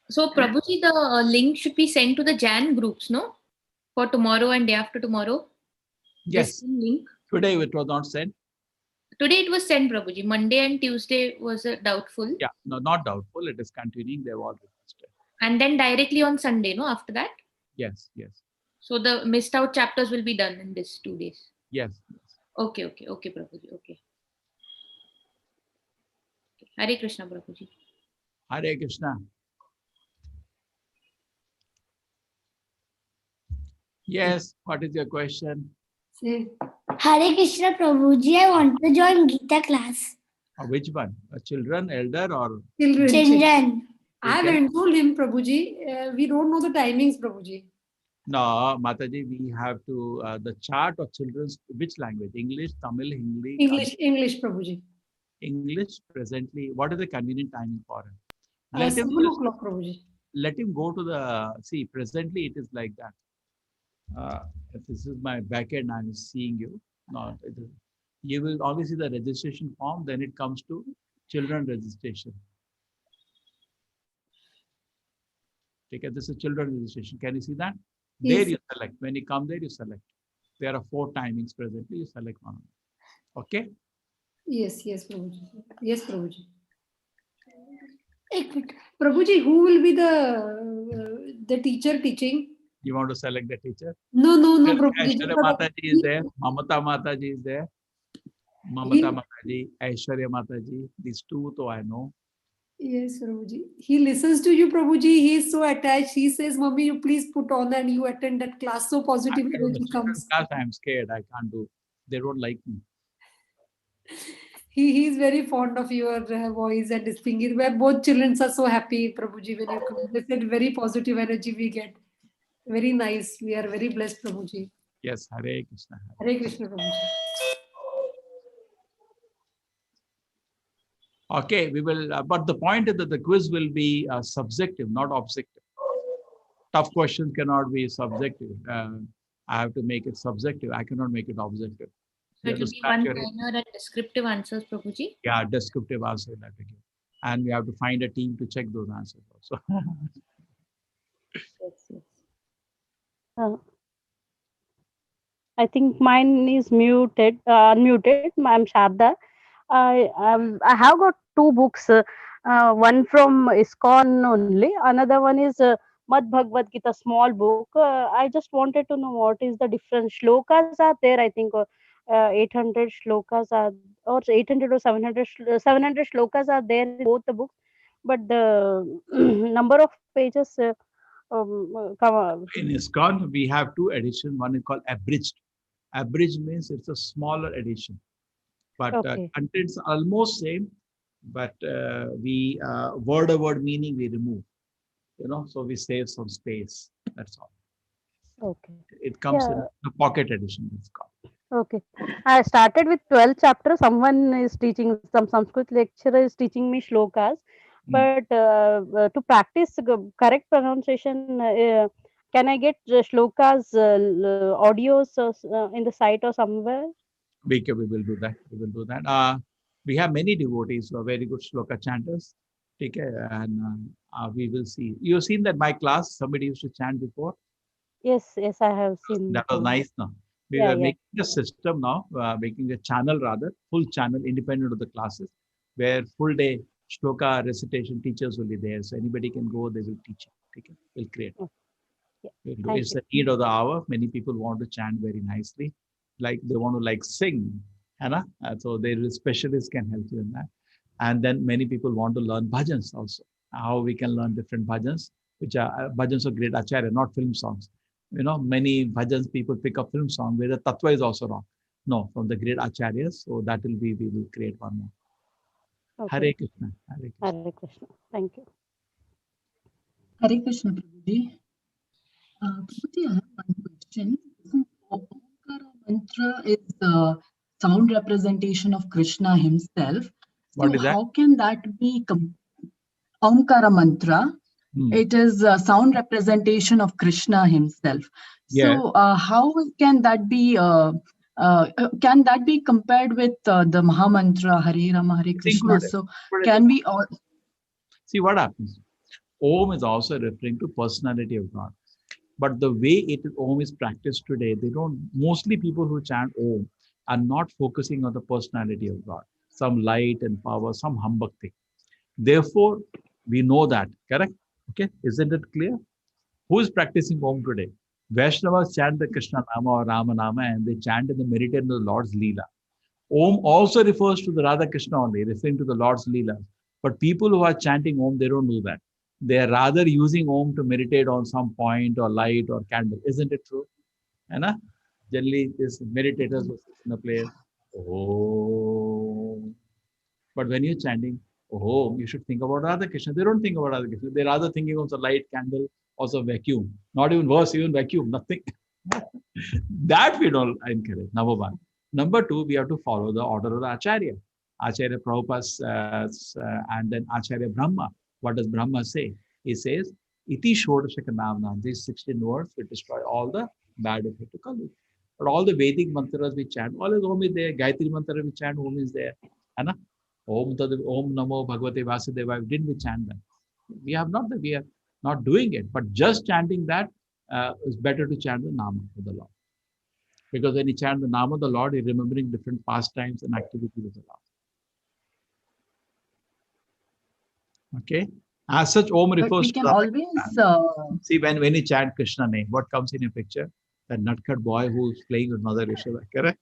So, Prabhuji, the link should be sent to the Jan groups, no? For tomorrow and day after tomorrow? Yes. The link. Today it was not sent. Today it was sent, Prabhuji. Monday and Tuesday was doubtful. Yeah, no, not doubtful. It is continuing. They've all requested. And then directly on Sunday, no? After that? Yes, yes. So the missed out chapters will be done in these 2 days. Yes. Okay, Prabhuji. Okay. Hare Krishna, Prabhuji. Hare Krishna. Yes, what is your question? Hare Krishna, Prabhuji. I want to join Gita class. Which one? Children, elder, or Children. I haven't told him, Prabhuji. We don't know the timings, Prabhuji. No, Mataji, we have to, the chart of children's, which language? English, Tamil, Hindi? English, Prabhuji. English, presently. What is the convenient timing for him? 7 o'clock, Prabhuji. Let him go to the, see, presently it is like that. If this is my back end, I'm seeing you. No, you will only see the registration form, then it comes to children registration. Okay, this is children registration. Can you see that? Yes. There you select. When you come there, you select. There are 4 timings presently. You select one. Okay? Yes, Prabhuji. Yes, Prabhuji. Prabhuji, who will be the teacher teaching? You want to select the teacher? No, Prabhuji. Aishwarya Mataji is there. Mamata Mataji is there. Mamata Mataji, Aishwarya Mataji. These 2, though I know. Yes, Prabhuji. He listens to you, Prabhuji. He is so attached. He says, Mommy, you please put on and you attend that class. So positive energy comes. Class, I'm scared. I can't do. They don't like me. He is very fond of your voice and his thing. Where both children are so happy, Prabhuji, when you come. They said very positive energy we get. Very nice. We are very blessed, Prabhuji. Yes, Hare Krishna. Hare Krishna, Prabhuji. Okay, we will, but the point is that the quiz will be subjective, not objective. Tough questions cannot be subjective. I have to make it subjective. I cannot make it objective. So it will be one-liner and descriptive answers, Prabhuji? Yeah, descriptive answers. And we have to find a team to check those answers also. Yes. I think mine is unmuted. I'm Sharda. I have got 2 books. One from ISKCON only. Another one is Bhagavad Gita, small book. I just wanted to know what is the difference. Shlokas are there, I think 800 shlokas are or 800 or 700 shlokas are there in both the books, but the number of pages In ISKCON, we have two editions. One is called abridged. Abridged means it's a smaller edition, but okay. contents are almost same, but we word meaning we remove. So we save some space. That's all. Okay. It comes Yeah. in the pocket edition. It's called. Okay. I started with 12 chapters. Someone is teaching, some Sanskrit lecturer is teaching me shlokas. But to practice correct pronunciation, can I get shlokas audios in the site or somewhere? We will do that. We will do that. We have many devotees who are very good shloka chanters. Okay, and we will see. You've seen that my class, somebody used to chant before. Yes, yes, I have seen That was before. nice. Now we Yeah, were yeah. making a system now, making a channel rather, full channel, independent of the classes, where full day shloka recitation teachers will be there. So anybody can go, they will teach it. Okay, we'll create. Yeah. We'll do. Thank It's you. the need of the hour. Many people want to chant very nicely, like they want to like sing, Hannah. So there is specialists can help you in that. And then many people want to learn bhajans also. How we can learn different bhajans, which are bhajans of great acharya, not film songs. Many bhajans people pick up film song where the tattva is also wrong. No, from the great acharyas. So that will be, we will create one more. Okay. Hare Krishna. Hare Krishna. Hare Krishna. Thank you. Hare Krishna, Prabhuji. Prabhuji, I have one question. Omkara mantra is the sound representation of Krishna himself. What So is that? how can that be Omkara mantra? It is a sound representation of Krishna himself. Yeah. So how can that be compared with the Mahamantra Hare Rama Hare It's Krishna? included. So can we all See what happens. Om is also referring to personality of God. But the way Om is practiced today, mostly people who chant Om are not focusing on the personality of God, some light and power, some humbug thing. Therefore, we know that, correct? Okay, isn't it clear? Who is practicing Om today? Vaishnavas chant the Krishna Nama or Rama Nama and they chant in the meditate in the Lord's Leela. Om also refers to the Radha Krishna only, referring to the Lord's Leela. But people who are chanting Om, they don't do that. They are rather using Om to meditate on some point or light or candle. Isn't it true? Anna? Generally, this meditators will sit in a place. Oh. But when you're chanting Om, you should think about Radha Krishna. They don't think about Radha Krishna. They're rather thinking of the light, candle, or some vacuum. Not even worse, even vacuum, nothing. That we don't encourage. Number one. Number two, we have to follow the order of the Acharya. Acharya Prabhupada and then Acharya Brahma. What does Brahma say? He says, Iti Shodashaka Namnam. These 16 words will destroy all the bad effect of Kali. But all the Vedic mantras we chant, all is Om is there. Gayatri mantra we chant, Om is there. Anna? Om Namo Bhagavate Vasudevaya. Didn't we chant that? We are not doing it. But just chanting that is better to chant the Nama of the Lord. Because when you chant the name of the Lord, you're remembering different pastimes and activities of the Lord. Okay? As such, Om refers but we to can Radha always See, when you chant Krishna name, what comes in your picture? That nutcut boy who's playing with Mother Yashoda, correct?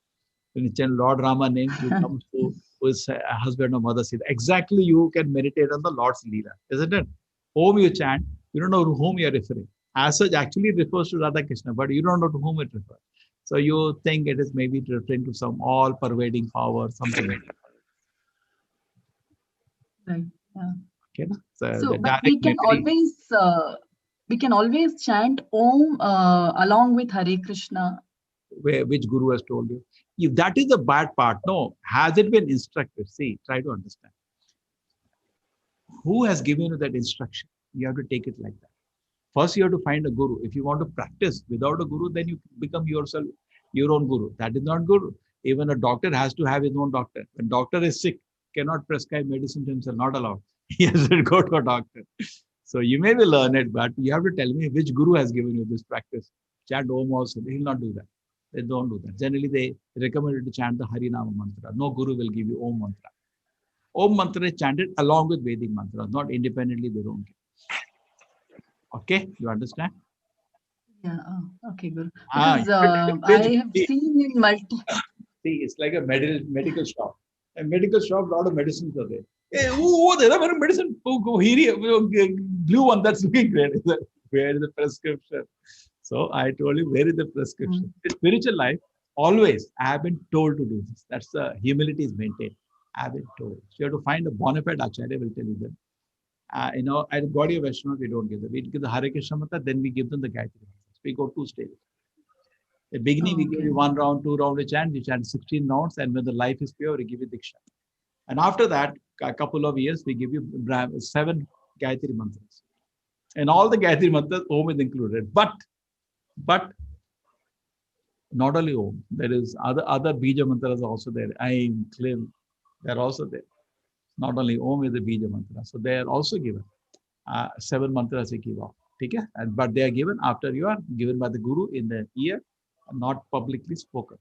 When you chant Lord Rama name, you come to who is a husband of Mother Sita. Exactly, you can meditate on the Lord's Leela, isn't it? Om you chant, you don't know to whom you're referring. As such, actually it refers to Radha Krishna, but you don't know to whom it refers. So you think it is maybe referring to some all-pervading power, something like that. right. Yeah. Okay, so So, the but direct we can always chant Om along with Hare Krishna. Which Guru has told you? If that is the bad part, no. Has it been instructed? See, try to understand. Who has given you that instruction? You have to take it like that. First, you have to find a guru. If you want to practice without a guru, then you become yourself your own guru. That is not guru. Even a doctor has to have his own doctor. When doctor is sick, cannot prescribe medicine to himself. Not allowed. He has to go to a doctor. So you may be learned, but you have to tell me which guru has given you this practice. Chant Om also. They will not do that. They don't do that. Generally, they recommend you to chant the Harinama mantra. No guru will give you Om mantra. Om mantra is chanted along with Vedic mantras, not independently. They don't give. Okay, you understand? Yeah. Okay, Guru. Because I have seen in multi. See, it's like a medical shop. A medical shop, a lot of medicines are there. Hey, oh, there are medicine. Go here, blue one, that's looking great. Where is the prescription? So I told you, where is the prescription? In spiritual life, always, I have been told to do this. That's the humility is maintained. I have been told. So you have to find a bona fide Acharya will tell you that. At Gaudiya Vaishnava, we don't give them. We give the Hare Krishna Mantra, then we give them the Gayatri Mantra. We go 2 stages. At the beginning, we give you 1 round, 2 round, you chant 16 rounds, and when the life is pure, we give you Diksha. And after that, a couple of years, we give you 7 Gayatri Mantras. And all the Gayatri Mantras, Om is included. But not only Om, there is other Bija Mantras also there. Aim, Klim, they're also there. Not only Om is the Bija Mantra. So they are also given. 7 mantras we give out. Okay? But they are given after you are given by the Guru in the ear, not publicly spoken.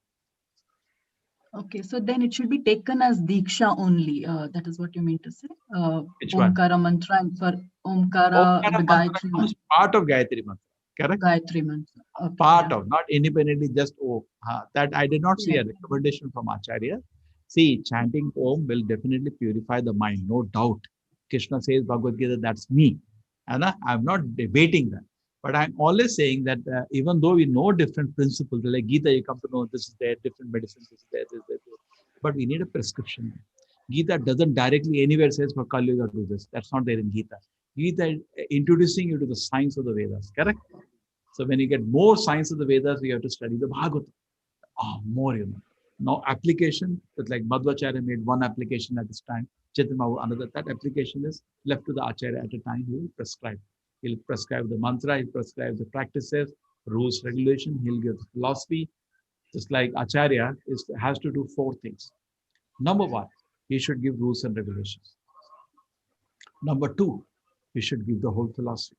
Okay, so then it should be taken as Diksha only. That is what you mean to say? Which one? Omkara Mantra, and for Omkara, the Gayatri Mantra. Part of Gayatri Mantra. Correct? Gayatri Mantra. Okay, part of, not independently, just Om. That I did not see a recommendation from Acharya. See, chanting Om will definitely purify the mind, no doubt. Krishna says, Bhagavad Gita, that's me. And I'm not debating that. But I'm always saying that even though we know different principles, like Gita, you come to know this is there, different medicines, this is there, this is there. But we need a prescription. Gita doesn't directly anywhere says for Kali Yuga do this. That's not there in Gita. Gita is introducing you to the science of the Vedas, correct? So when you get more science of the Vedas, we have to study the Bhagavad. More, you know. Now application, it's like Madhvacharya made one application at this time. Chaitanya Mahaprabhu another. That application is left to the Acharya at a time. He will prescribe. He'll prescribe the mantra, he'll prescribe the practices, rules, regulation, he'll give the philosophy. Just like Acharya has to do 4 things. Number 1, he should give rules and regulations. Number 2, he should give the whole philosophy.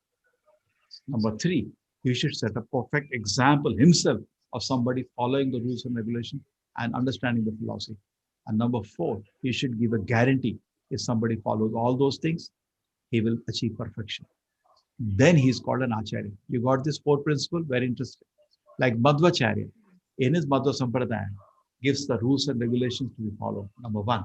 Number 3, he should set a perfect example himself of somebody following the rules and regulations and understanding the philosophy. And number 4, he should give a guarantee. If somebody follows all those things, he will achieve perfection. Then he is called an Acharya. You got this 4 principle, very interesting. Like Madhvacharya, in his Madhva Sampradaya, gives the rules and regulations to be followed, number 1.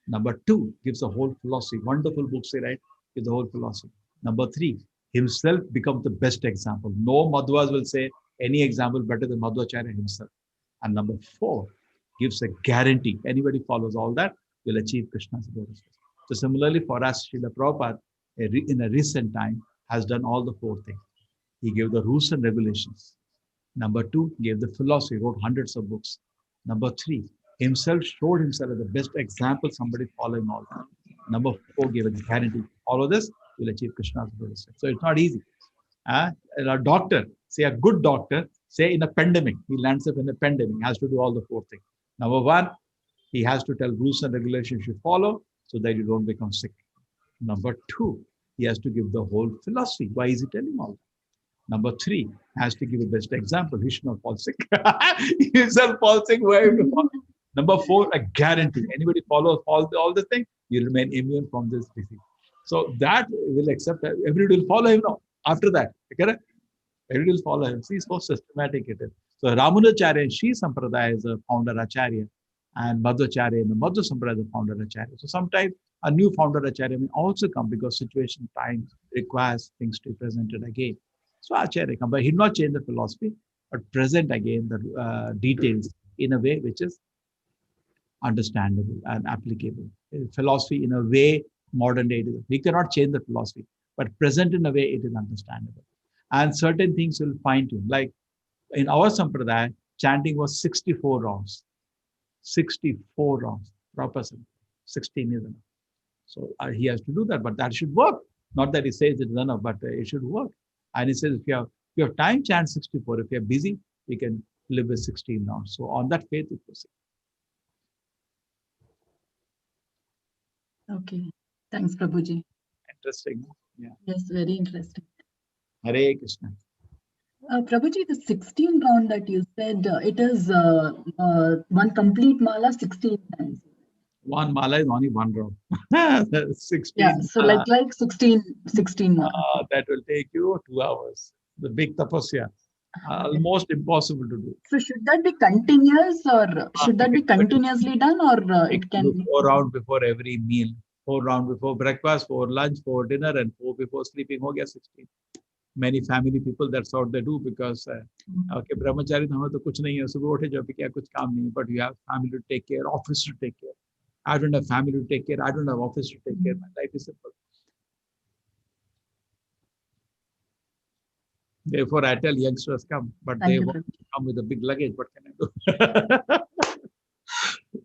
Number 2, gives the whole philosophy. Wonderful books, right? Gives the whole philosophy. Number 3, himself becomes the best example. No Madhvas will say any example better than Madhvacharya himself. And number 4, gives a guarantee. Anybody follows all that will achieve Krishna's glory. So similarly for us, Srila Prabhupada, in a recent time, has done all the 4 things. He gave the rules and regulations. Number 2, gave the philosophy, wrote hundreds of books. Number 3, himself showed himself as the best example, somebody following all that. Number 4, gave a guarantee. All of this will achieve Krishna's glory. So it's not easy. A doctor, say a good doctor, say in a pandemic, he lands up in a pandemic, has to do all the 4 things. Number 1, he has to tell rules and regulations you follow so that you don't become sick. Number 2, he has to give the whole philosophy. Why is he telling all that? Number 3, has to give a best example. He should not fall sick. He himself falls sick. Why have to follow? Number 4, a guarantee. Anybody follows all the things, you remain immune from this disease. So that will accept that. Everybody will follow him now. After that, correct? Everybody will follow him. See, so systematic it is. So Ramanujacharya and Sri Sampradaya is the founder Acharya, and Madhvacharya and the Madhva Sampradaya is the founder Acharya. So sometimes a new founder Acharya may also come because situation, time requires things to be presented again. So Acharya come, but he did not change the philosophy, but present again the details in a way which is understandable and applicable. Philosophy in a way, modern day, we cannot change the philosophy, but present in a way it is understandable. And certain things will fine tune. Like in our Sampradaya, chanting was 64 rounds. 64 rounds, proper 16 is enough. So he has to do that, but that should work. Not that he says it is enough, but it should work. And he says, if you have time, chant 64. If you're busy, you can live with 16 rounds. So on that faith, it proceeds. Okay. Thanks, Prabhuji. Interesting. Yeah. Yes, very interesting. Hare Krishna. Prabhuji, the 16 round that you said, it is one complete mala 16 times. One mala is only 1 round. 16. Yeah, so like 16 more. That will take you 2 hours. The big tapasya. almost impossible to do. So should that be continuous or should that be continuously done or it can be? 4 rounds before every meal. 4 rounds before breakfast, 4 lunch, 4 dinner, and 4 before sleeping. Ho gaya 16. Many family people, that's what they do because okay, brahmachari to hame to kuch nahi hai. Subah uthe jab kya kuch kaam nahi hai, but you have family to take care, office to take care. I don't have family to take care. I don't have office to take care. My life is simple. Therefore, I tell youngsters come, but they want to come with a big luggage. What can I do?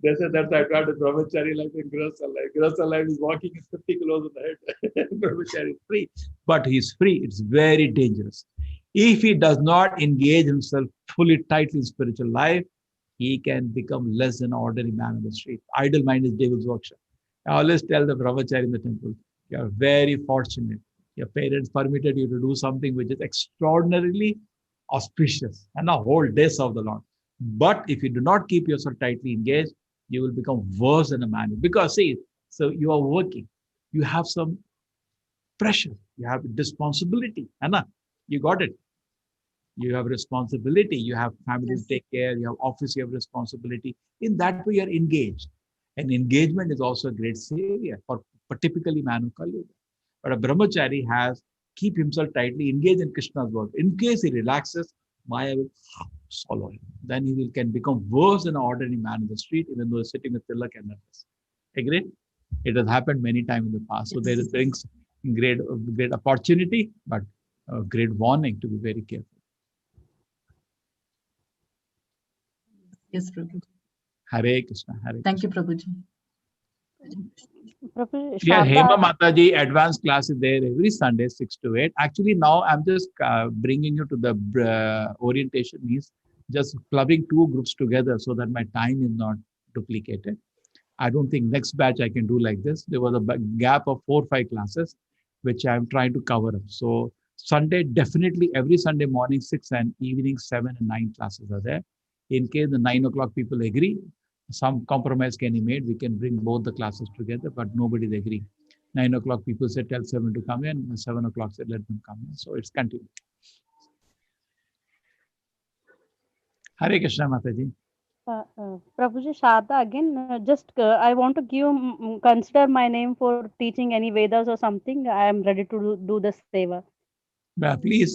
They said that's I tried the brahmachari life in Grihastha life. Grihastha life is walking is 50 kilos on the head. Brahmachari is free, but he's free. It's very dangerous. If he does not engage himself fully tightly in spiritual life, he can become less than an ordinary man on the street. Idle mind is devil's workshop. I always tell the brahmachari in the temple, you are very fortunate. Your parents permitted you to do something which is extraordinarily auspicious and a whole day of the Lord. But if you do not keep yourself tightly engaged, you will become worse than a man. Because see, so you are working, you have some pressure, you have responsibility. Anna, you got it. You have responsibility, you have family to take care, you have office, you have responsibility. In that way, you are engaged. And engagement is also a great savior for typically man of Kali Yuga. But a brahmachari has keep himself tightly engaged in Krishna's work. In case he relaxes, Maya will swallow him. Then he can become worse than an ordinary man in the street, even though he's sitting with tilak and necklace. Agree? It has happened many times in the past. So there brings great opportunity, but a great warning to be very careful. Yes, Prabhuji. Hare Krishna. Hare Thank you, Prabhuji. Yeah, Hema Mataji advanced class is there every Sunday, 6 to 8. Actually, now I'm just bringing you to the orientation, means just clubbing 2 groups together so that my time is not duplicated. I don't think next batch I can do like this. There was a gap of 4 or 5 classes, which I'm trying to cover up. So Sunday, definitely every Sunday morning, 6 and evening 7 and 9 classes are there. In case the 9 o'clock people agree, some compromise can be made. We can bring both the classes together, but nobody's agreeing. 9 o'clock people said tell 7 to come in, and 7 o'clock said let them come in. So it's continued. Hare Krishna Mataji. Prabhuji Shada again, just I want to give, consider my name for teaching any Vedas or something. I am ready to do the seva. Please,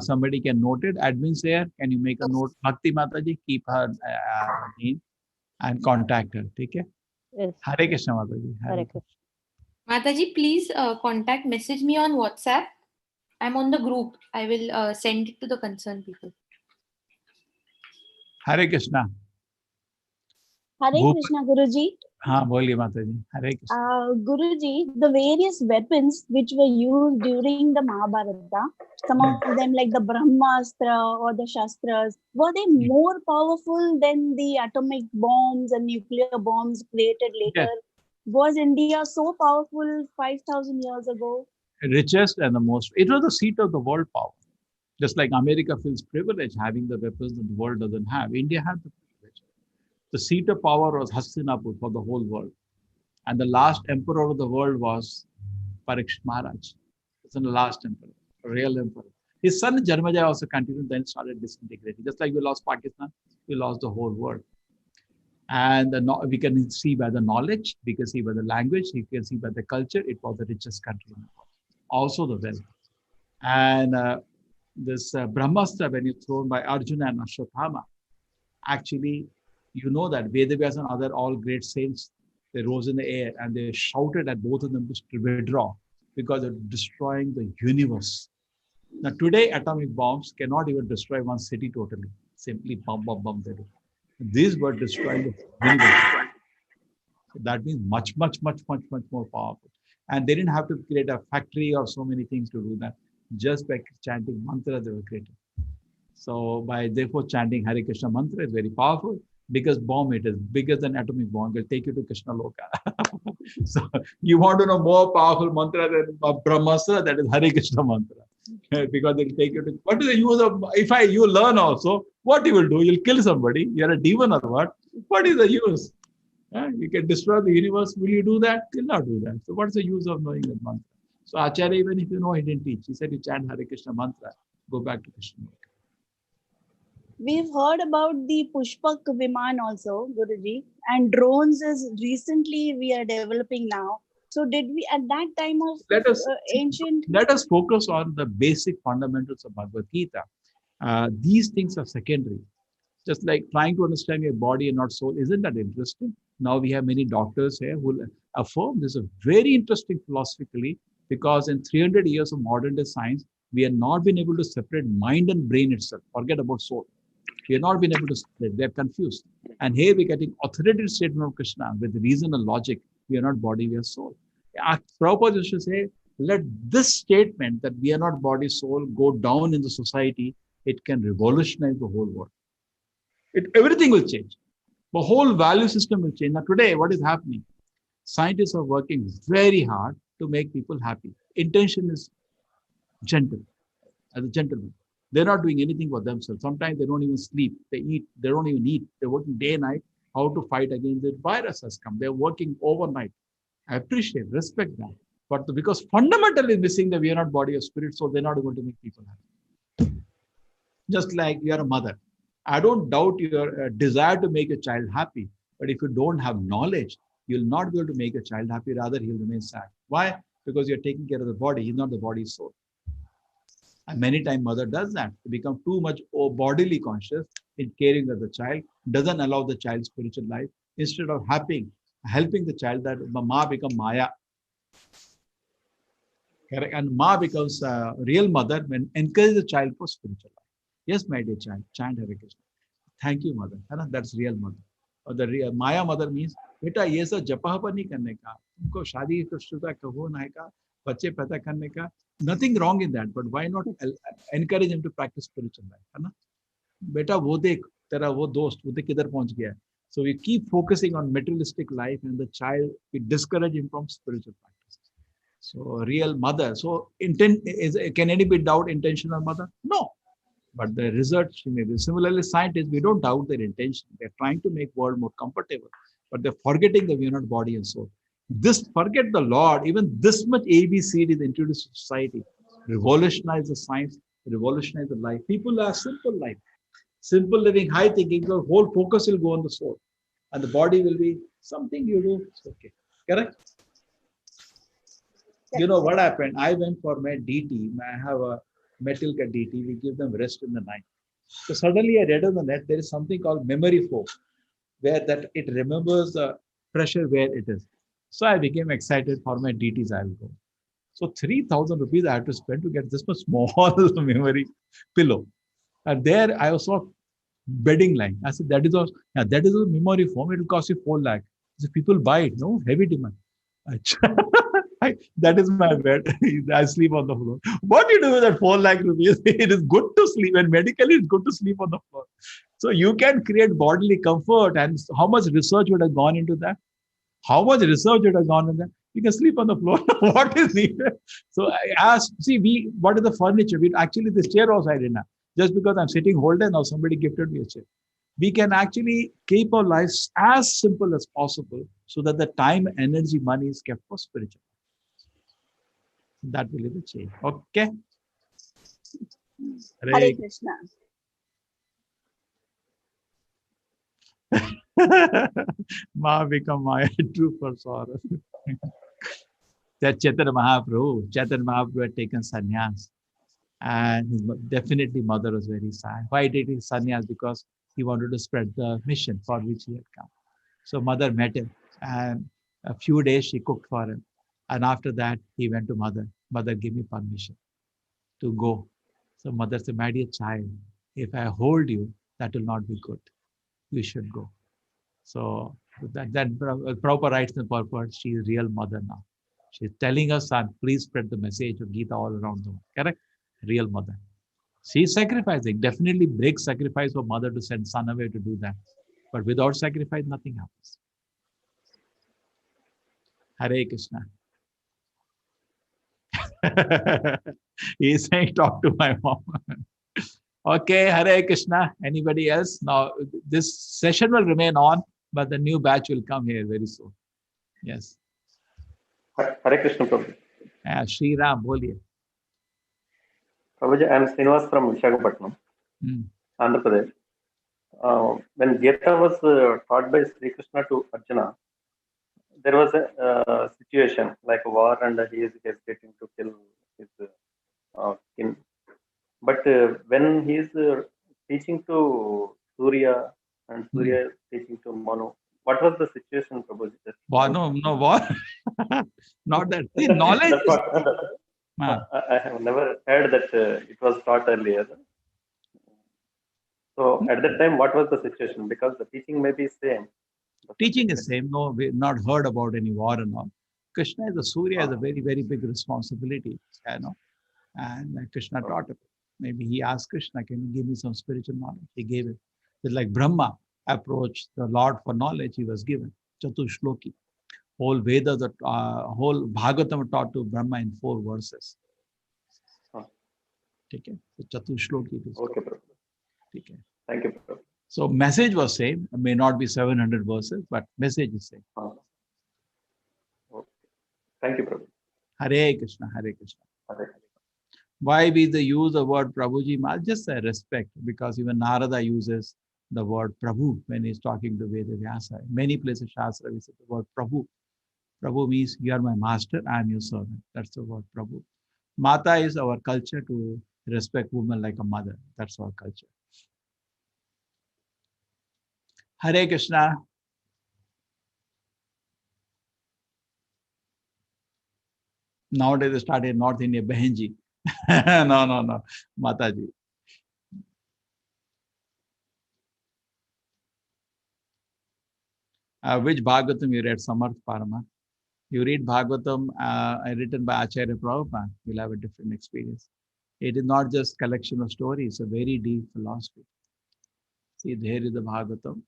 somebody can note it. Admin's here. Can you make a note? Bhakti Mataji, keep her name and contact her. Okay? Yes. Hare Krishna Mataji. Hare Krishna. Mataji, please message me on WhatsApp. I'm on the group. I will send it to the concerned people. Hare Krishna. Hare Krishna, Guruji. हाँ बोलिए माता जी. Hare Krishna. Guruji, the various weapons which were used during the Mahabharata, some of them like the Brahmastra or the Shastras, were they more powerful than the atomic bombs and nuclear bombs created later? Yes. Was India so powerful 5,000 years ago? Richest and the most. It was the seat of the world power. Just like America feels privileged having the weapons that the world doesn't have, India had the privilege. The seat of power was Hastinapur for the whole world. And the last emperor of the world was Parikshit Maharaj. It's the last emperor, a real emperor. His son Janmajaya also continued, then started disintegrating. Just like we lost Pakistan, we lost the whole world. And we can see by the knowledge, we can see by the language, we can see by the culture, it was the richest country in the world. Also the wealth. And this Brahmastra, when it's thrown by Arjuna and Ashwatthama, actually, you know that Vedavyas and other all great saints, they rose in the air and they shouted at both of them to withdraw because they're destroying the universe. Now today, atomic bombs cannot even destroy one city totally. Simply bomb, bomb, bomb, they do. These were destroying the universe. So that means much, much, much, much, much more powerful. And they didn't have to create a factory or so many things to do that. Just by chanting mantra, they were created. So by therefore chanting Hare Krishna mantra is very powerful. Biggest bomb it is, bigger than atomic bomb. It will take you to Krishna Loka. So you want to know more powerful mantra than Brahmastra, that is Hare Krishna mantra. Because it will take you to, what is the use of, if you learn also, what you will do? You'll kill somebody. You're a demon or what? What is the use? You can destroy the universe. Will you do that? You'll not do that. So what's the use of knowing that mantra? So Acharya, even if you know, he didn't teach. He said, you chant Hare Krishna mantra, go back to Krishna. we've heard about the Pushpak Viman also, Guruji, and drones is recently we are developing now. So did we at that time of ancient? Let us focus on the basic fundamentals of Bhagavad Gita. These things are secondary. Just like trying to understand your body and not soul, isn't that interesting? Now we have many doctors here who will affirm this is very interesting philosophically, because in 300 years of modern day science, we have not been able to separate mind and brain itself. Forget about soul. We have not been able to separate. They're confused. And here we're getting authoritative statement of Krishna with reason and logic. We are not body, we are soul. Prabhupada used to say, let this statement that we are not body, soul go down in the society. It can revolutionize the whole world. Everything will change. The whole value system will change. Now today, what is happening? Scientists are working very hard to make people happy. Intention is gentle, as a gentleman. They're not doing anything for themselves. Sometimes they don't even sleep. They eat. They don't even eat. They're working day and night how to fight against the virus has come. They're working overnight. I appreciate, respect that. But because fundamentally missing that we are not body or spirit, so they're not able to make people happy. Just like you are a mother. I don't doubt your desire to make a child happy. But if you don't have knowledge, you'll not be able to make a child happy. Rather, he'll remain sad. Why? Because you're taking care of the body. He's not the body's soul. And many times mother does that. To become too much bodily conscious in caring of the child, doesn't allow the child's spiritual life. Instead of helping the child, that Ma become Maya. Correct? And Ma becomes a real mother when encourage the child for spiritual life. Yes, my dear child, chant Hare Krishna. Thank you, mother. That's real mother. Or the real Maya mother means, beta ye sab japa nahi karne ka, unko shadi krushta ka ho nahi ka, bacche paida karne ka. Nothing wrong in that, but why not encourage him to practice spiritual life? है ना? बेटा वो देख तेरा वो दोस्त वो देख किधर पहुंच गया है. So we keep focusing on materialistic life, and the child, we discourage him from spiritual practices. So real mother. So can anybody doubt intentional mother? No. But the result she may be. Similarly, scientists, we don't doubt their intention. They're trying to make world more comfortable, but they're forgetting that we are not body and soul. Forget the Lord, even this much ABCD is introduced to society. Revolutionize the science, revolutionize the life. People have simple life. Simple living, high thinking, the whole focus will go on the soul. And the body will be something you do, it's okay. Correct? You know what happened? I went for my DT. I have a metal DT. We give them rest in the night. So suddenly I read on the net, there is something called memory foam, where that it remembers the pressure where it is. So I became excited for my DTs. I will go. So 3,000 rupees I had to spend to get this much small memory pillow. And there I saw bedding line. I said, that is a memory foam. It will cost you 4 lakh. So people buy it, no? Heavy demand. That is my bed. I sleep on the floor. What do you do with that 4 lakh rupees? It is good to sleep, and medically it's good to sleep on the floor. So you can create bodily comfort. And how much research would have gone into that? How much research would have gone into that? You can sleep on the floor. What is needed? So I asked, what is the furniture? Actually, this chair also I didn't have. Just because I'm sitting holder, now somebody gifted me a chair. We can actually keep our lives as simple as possible so that the time, energy, money is kept for spiritual. That will be the change. Okay. Hare Krishna. Ma become Maya, true for sorrow. That Chaitanya Mahaprabhu had taken sannyas. And definitely mother was very sad. Why did he sannyas? Because he wanted to spread the mission for which he had come. So mother met him, and a few days she cooked for him. And after that, he went to mother. Mother, give me permission to go. So mother said, my dear child, if I hold you, that will not be good. You should go. So that Prabhupada writes in the purport, she is real mother now. She's telling her son, please spread the message of Gita all around the world. Correct? Real mother. She's sacrificing. Definitely big sacrifice for mother to send son away to do that. But without sacrifice, nothing happens. Hare Krishna. He's saying, talk to my mom. Okay, Hare Krishna. Anybody else? Now, this session will remain on, but the new batch will come here very soon. Yes. Hare Krishna, Prabhu. Shri Ram, boliye. Prabhuji, I am Srinivas from Visakhapatnam, Andhra Pradesh. when Gita was taught by Sri Krishna to Arjuna, there was a situation like a war, and he is hesitating to kill his kin. But when he is teaching to Surya and Surya is teaching to Manu, what was the situation, Prabhuji? No, what? Not that. See, knowledge That's is. what, I have never heard that it was taught earlier. So at that time, what was the situation? Because the teaching may be same. Teaching is same. No, we've not heard about any war and all. Krishna is a Surya has a very, very big responsibility, and Krishna taught him. Maybe he asked Krishna, can you give me some spiritual knowledge? He gave it. It's like Brahma approached the Lord for knowledge, he was given. Chatushloki. Whole Veda, the whole Bhagavatam taught to Brahma in 4 verses. Okay. So Chatushloki it is. Okay, Prabhu. Okay. Thank you, Prabhu. So message was same. It may not be 700 verses, but message is same. Okay. Thank you, Prabhu. Hare Krishna, Hare Krishna. Hare. Why we the use the word Prabhuji? Just a respect, because even Narada uses the word Prabhu when he's talking to Veda Vyasa. Many places Shastra we say the word Prabhu. Prabhu means you are my master, I am your servant. That's the word Prabhu. Mata is our culture to respect women like a mother. That's our culture. Hare Krishna. Nowadays they started North India, Behenji. No. Mataji. Which Bhagavatam you read, Samarth Parama? You read Bhagavatam written by Acharya Prabhupada, you'll have a different experience. It is not just collection of stories, it's a very deep philosophy. See, there is the Bhagavatam.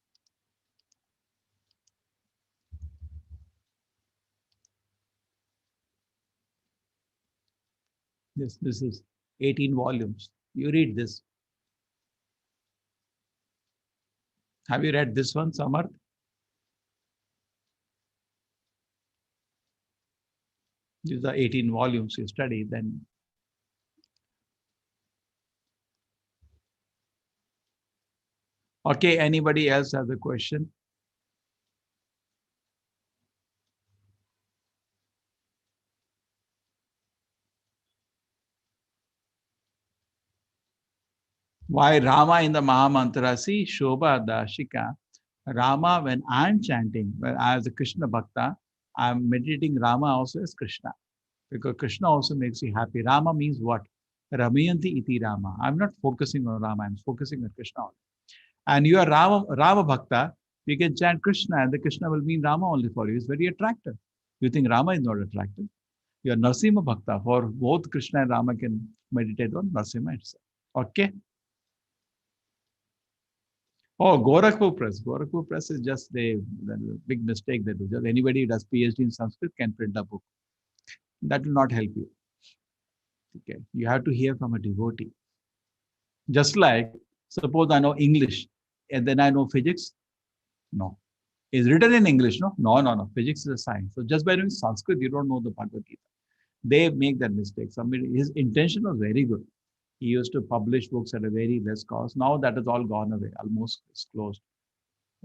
This is 18 volumes. You read this. Have you read this one, Samarth? These are 18 volumes you study, then. Okay, anybody else has a question? Why Rama in the Mahamantra? See, Shobha Dashika. Rama, when I'm chanting, when I as a Krishna Bhakta, I'm meditating Rama also as Krishna. Because Krishna also makes you happy. Rama means what? Ramayanti iti Rama. I'm not focusing on Rama, I'm focusing on Krishna only. And you are Rama Bhakta, you can chant Krishna and the Krishna will mean Rama only for you. It's very attractive. You think Rama is not attractive? You are Narasimha Bhakta. For both Krishna and Rama can meditate on Narasimha itself. Okay? Oh, Gorakhpur Press. Gorakhpur Press is just the big mistake they do. Just anybody who does PhD in Sanskrit can print a book. That will not help you. Okay, you have to hear from a devotee. Just like, suppose I know English and then I know physics. No. It's written in English, no? No. Physics is a science. So just by knowing Sanskrit, you don't know the Bhagavad Gita. They make that mistake. His intention was very good. He used to publish books at a very less cost. Now that has all gone away. Almost it's closed.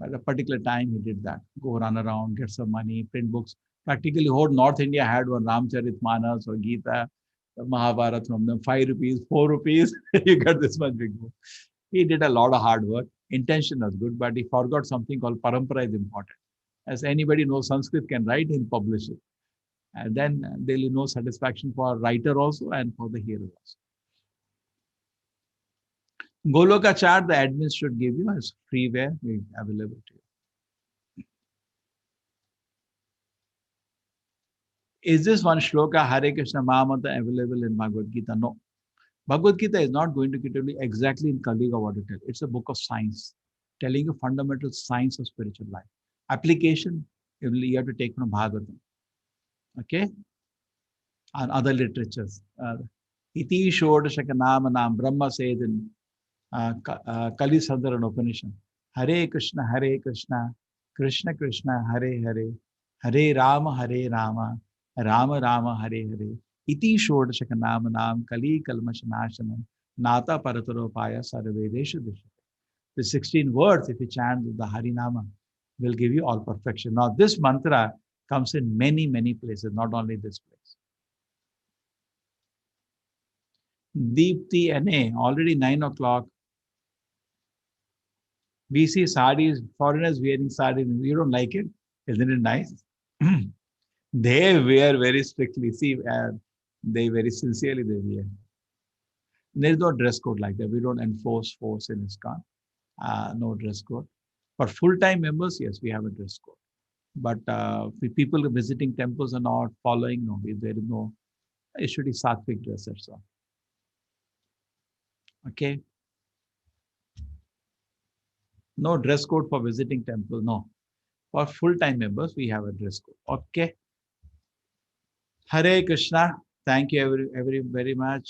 At a particular time, he did that. Go run around, get some money, print books. Practically, whole North India had one Ramcharitmanas or Gita, Mahabharata from them. 5 rupees, 4 rupees, you got this much big book. He did a lot of hard work. Intention was good, but he forgot something called parampara is important. As anybody knows, Sanskrit can write and publish it. And then there will be no satisfaction for writer also and for the hearer also. Goloka chart, the admins should give you as freeware available to you. Is this one shloka Hare Krishna Mahamantra available in Bhagavad Gita? No. Bhagavad Gita is not going to tell you exactly in Kali Yuga what to tell. It's a book of science, telling you fundamental science of spiritual life. Application, you have to take from Bhagavatam. Okay? And other literatures. Iti Shodashaka Namanam Brahma says in Kali Sadharan Upanishad, Hare Krishna, Krishna Krishna, Hare Hare, Hare Rama, Rama Rama, Hare Hare. Iti Shodashaka Namanam Kali Kalmashanashanam Nata Parataropaya Sarvedeshu Dishate. The 16 words, if you chant the Harinama, will give you all perfection. Now, this mantra comes in many, many places, not only this place. Deepti NA, already 9 o'clock. We see sarees, foreigners wearing sarees. You don't like it? Isn't it nice? They wear very strictly. See, they very sincerely they wear. There is no dress code like that. We don't enforce force in ISKCON. No dress code. For full-time members, yes, we have a dress code. But for people visiting temples and not following, no, there is no. It should be sattvic dress. That's all. Okay. No dress code for visiting temple. No. For full-time members, we have a dress code. Okay. Hare Krishna. Thank you very much.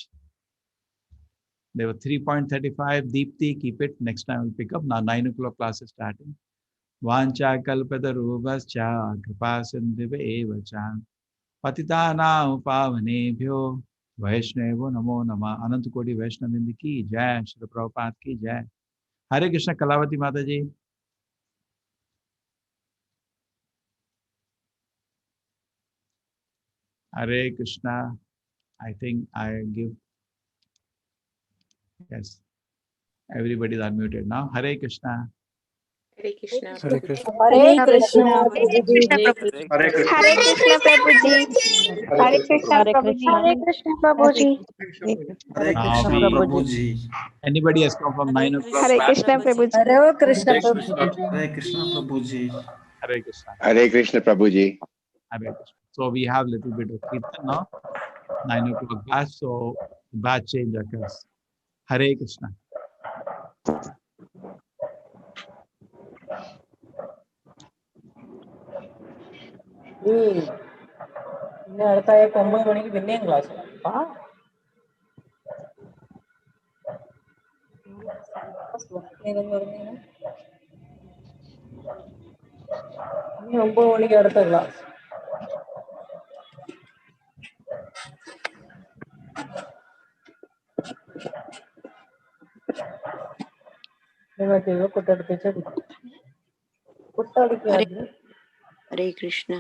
There were 3.35. Deepti, keep it. Next time we'll pick up. Now 9 o'clock class is starting. Vancha kalpada rubhascha kripa sindhive evacha patitana pavanebhyo Vaishnavo namo nama. Anant Koti Vaishnavindi ki jai. Srila Prabhupada ki jai. Hare Krishna. Kalavati Mataji. Hare Krishna. I think I give. Yes. Everybody is unmuted now. Hare Krishna. Hare Krishna. Hare Krishna. Hare Krishna. Hare Krishna. Hare Krishna Prabhuji. Hare Krishna. Hare Krishna. Hare Krishna Prabhuji. Hare Now Krishna we, Prabhuji. anybody has come from 9 o'clock? Hare Krishna Prabhuji. Hare Krishna Hare Krishna. Prabhuji. Hare Krishna Prabhuji. Hare Krishna. Hare Krishna Prabhuji. Hare Krishna. So we have little bit of Kirtan now. 9 o'clock batch. So batch change occurs. Hare Krishna. പിന്നെ അടുത്ത 9 മണിക്ക് പിന്നെയും class. ഇനി 9 മണിക്ക് അടുത്ത class. നിങ്ങൾക്ക് കുട്ടടുപ്പിച്ച് കുട്ടടിക്കുക. Hare Krishna.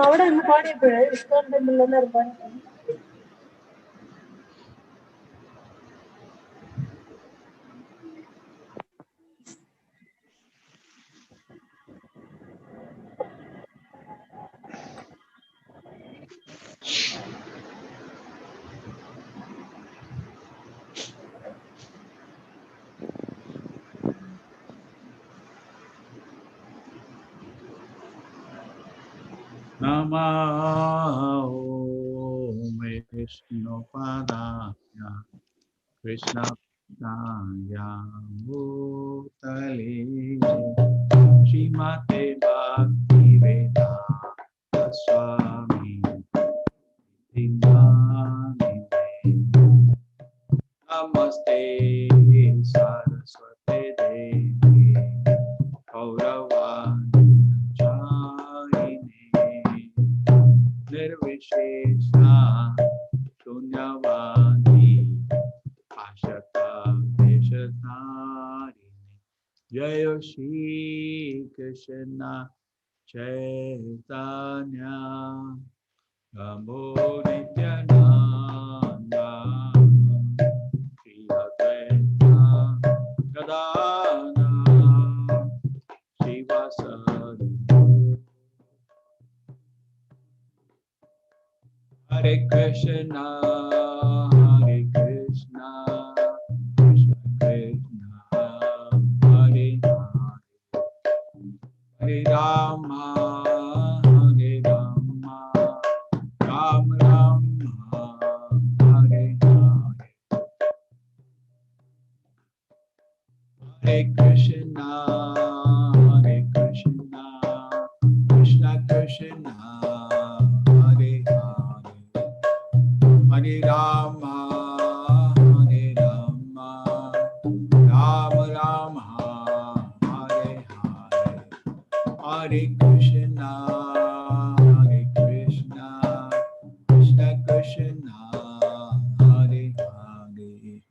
അവിടെ ഒന്ന് പാടിയപ്പോഴേ ഇഷ്ടം ടെമ്പിളിൽ പാടി. Namo Vishnu Padaya Krishna Daya Bhutale Srimate Bhakti Vedanta Swami Dimani Namaste Saraswate Devi Kauravani Nirvishesha Shunyavadi Ashata Deshatharini Jaya Shri Krishna Chaitanya Namo Nityananda Shri Advaita Gadadhara Shivasari Hare Krishna, Hare Krishna, Krishna Krishna, Hare Hare, Hare Rama, Hare Rama, Rama Rama, Hare Hare, Hare Krishna, Hare Krishna, Krishna Krishna, Hare Hare, Hare Rama. Hare Krishna, Hare Krishna, Krishna Krishna, Hare Hare,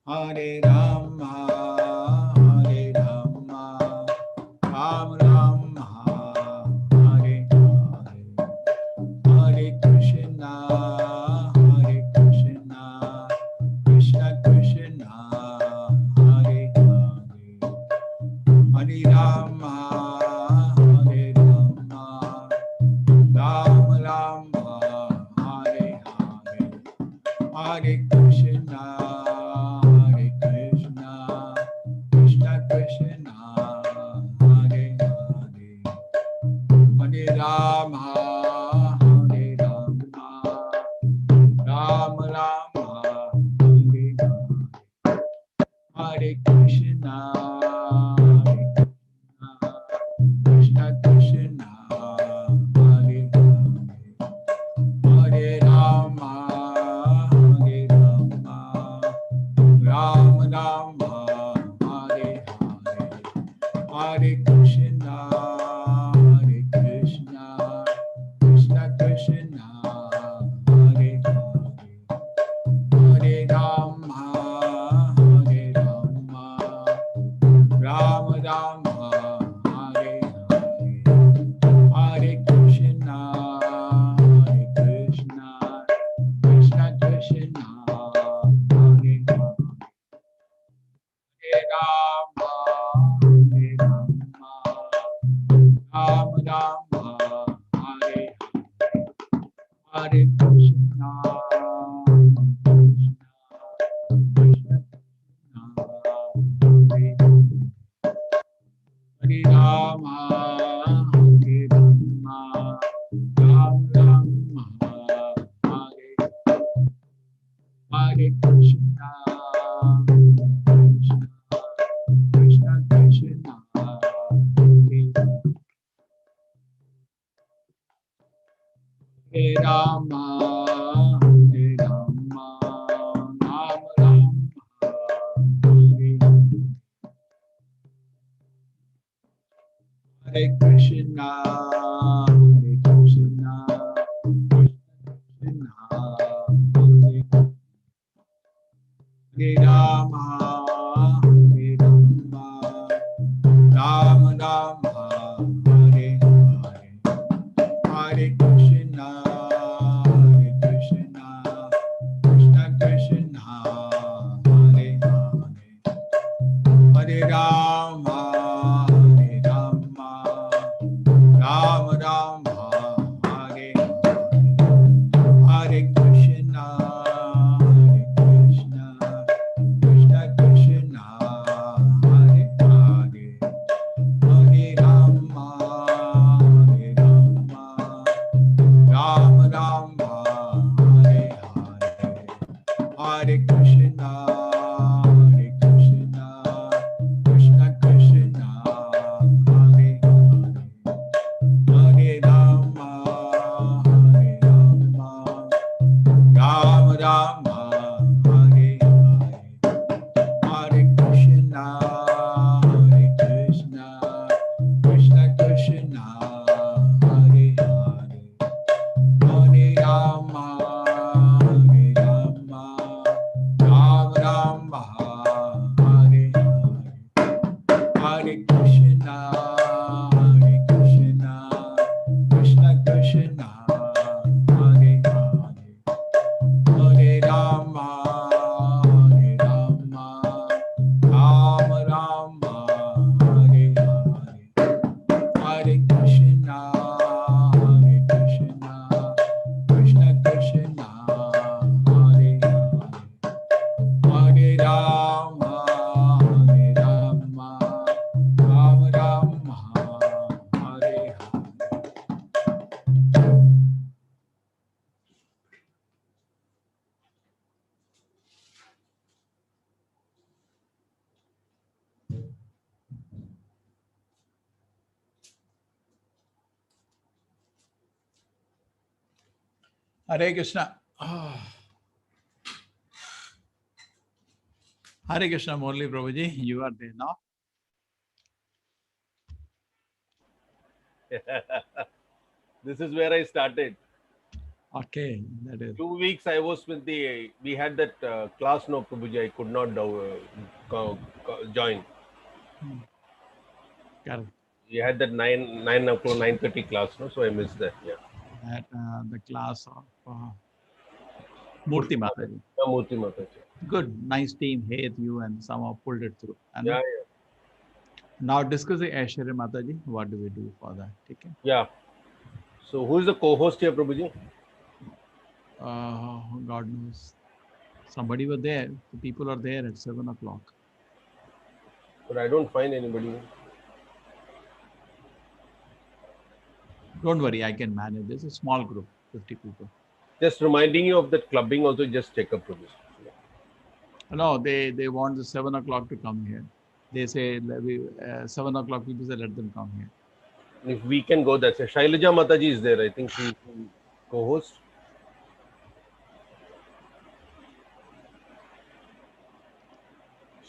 Hare Rama, Hare Rama, Rama Rama, Hare Hare, Hare Krishna, Hare Krishna, Krishna Krishna, Hare Hare, Hare Rama, Hare Rama, Rama Rama, Hare Hare, Hare Krishna, Hare Krishna, Krishna Krishna, Hare Hare, Hare Rama, Hare Rama, Rama Rama, Hare Hare, Hare Krishna, Hare Krishna, Krishna Krishna, Hare Hare, Hare Rama, Hare Rama, Rama Rama, Hare Hare, Hare Krishna, Hare Krishna, Krishna Krishna, Hare Hare, Hare Rama, Hare Rama, Rama Rama, Hare Hare, Hare Krishna, Hare Krishna, Krishna Krishna, Hare Hare, Hare Rama, Hare Rama, Rama Rama, Hare Hare, Hare Krishna, Krishna Hare Rama, Hare Rama, Rama Rama, Hare Hare Krishna, Krishna Krishna, Hare Rama, Hare Rama, Rama Rama, Hare Hare Krishna, Hare Krishna, Krishna Krishna, Hare Rama, Hare Rama, Rama Rama, Hare Hare, Hare Krishna, Hare Krishna, Krishna Krishna, Hare Hare, Hare Rama, Hare Rama, Rama Rama, Hare Hare, Hare Krishna, Hare Krishna, Krishna Krishna, Hare Hare, Hare Rama, Hare Rama, Rama Rama, Hare Hare, Hare Krishna, Hare Krishna, Krishna Krishna, Hare Hare, Hare Rama, Hare Rama, Rama Rama, Hare Hare, Hare Krishna, Hare Krishna, Krishna Krishna, Hare Hare, Hare Rama, Hare Rama, Rama Rama, Hare Hare, Hare Krishna, Hare Krishna, Krishna Krishna, Hare Hare, Hare Rama, Hare Rama, Rama Rama, Hare Hare, Hare Krishna, Hare Krishna, Krishna Krishna, Hare Hare, Hare Rama, Hare Rama, Rama Rama, Hare Hare. Hare Krishna. Hare Krishna, Murli Prabhuji, you are there now. This is where I started. Okay, that is. 2 weeks I was with we had that class, no, Prabhuji, I could not join. Correct. We had that 9 o'clock, 9:30 class, no, so I missed that. Yeah. At the class of Murti Mataji. Yeah, Murti Mataji. Good, nice team. Hey, you and somehow pulled it through. And Yeah, now discussing Aishwarya Mataji, what do we do for that? Okay. Yeah. So who is the co-host here, Prabhuji? God knows. Somebody was there. The people are there at 7 o'clock. But I don't find anybody. Don't worry, I can manage. It's a small group, 50 people. Just reminding you of that clubbing also, just check up, Prabhuji. No, they want the 7 o'clock to come here. They say 7 o'clock people say let them come here. If we can go, that's it. Shailaja Mataji is there. I think she is co-host.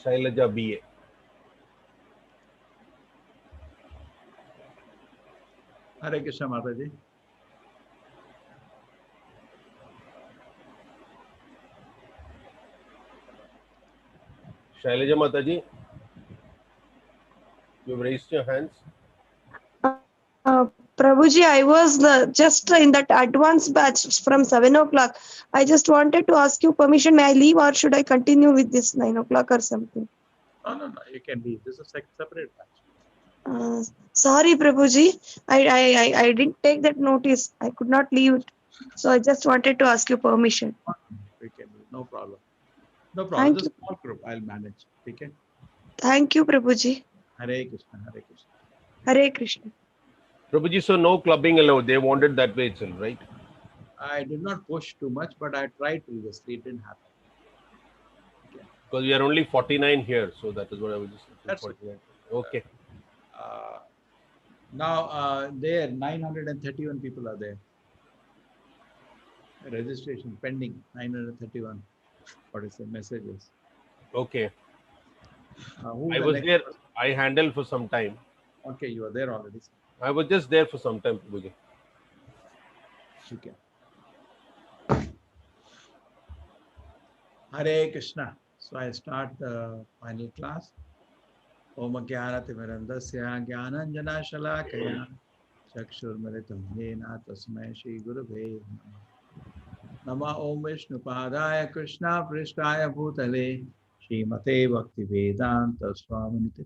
Shailaja BA. Hare Krishna Mataji. Shailaja Mataji, you've raised your hands. Prabhuji, I was just in that advanced batch from 7 o'clock. I just wanted to ask you permission. May I leave or should I continue with this 9 o'clock or something? No, you can leave. This is a separate batch. Sorry, Prabhuji. I didn't take that notice. I could not leave it. So I just wanted to ask you permission. We can leave. No problem. No problem. It's a small group. I'll manage. Okay. Thank you, Prabhuji. Hare Krishna. Hare Krishna. Hare Krishna. Prabhuji, so no clubbing allowed. They wanted that way itself, right? I did not push too much, but I tried previously. It didn't happen. Because we are only 49 here, so that is what I was just looking. That's 49. Okay. Now there 931 people are there. Registration pending 931. What is the messages? Okay. I was there. I handled for some time. Okay, you are there already. I was just there for some time, Prabhuji. Okay. Hare Krishna. So I start the final class. Om Jnanatimirandasya Jnananjana Shalakaya Chakshurmilitam Yena Tasmai Shri Gurave Nama Om Vishnu Padaya Krishna Prishtaya Bhutale Srimate Bhakti Vedanta Swaminiti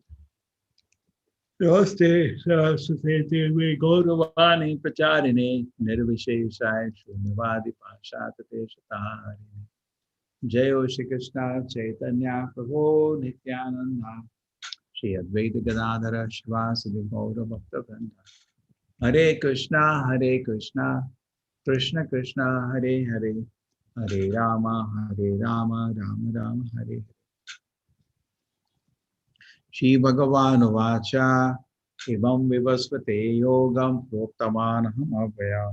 Namaste Saraswate Me Gauravani Pracharine Nirvisheshaya Shunyavadi Pashatate Shatarini Jayo Shri Krishna Chaitanya Prabhu Nityananda Shri Advaita Gadadhara Shivasadi Gaura Bhakta Vrinda Hare Krishna Krishna Krishna Hare Hare Hare Rama Rama Rama Hare Shri Bhagavan Vacha Ivam Vivasvate Yogam Proktamanaham Avaya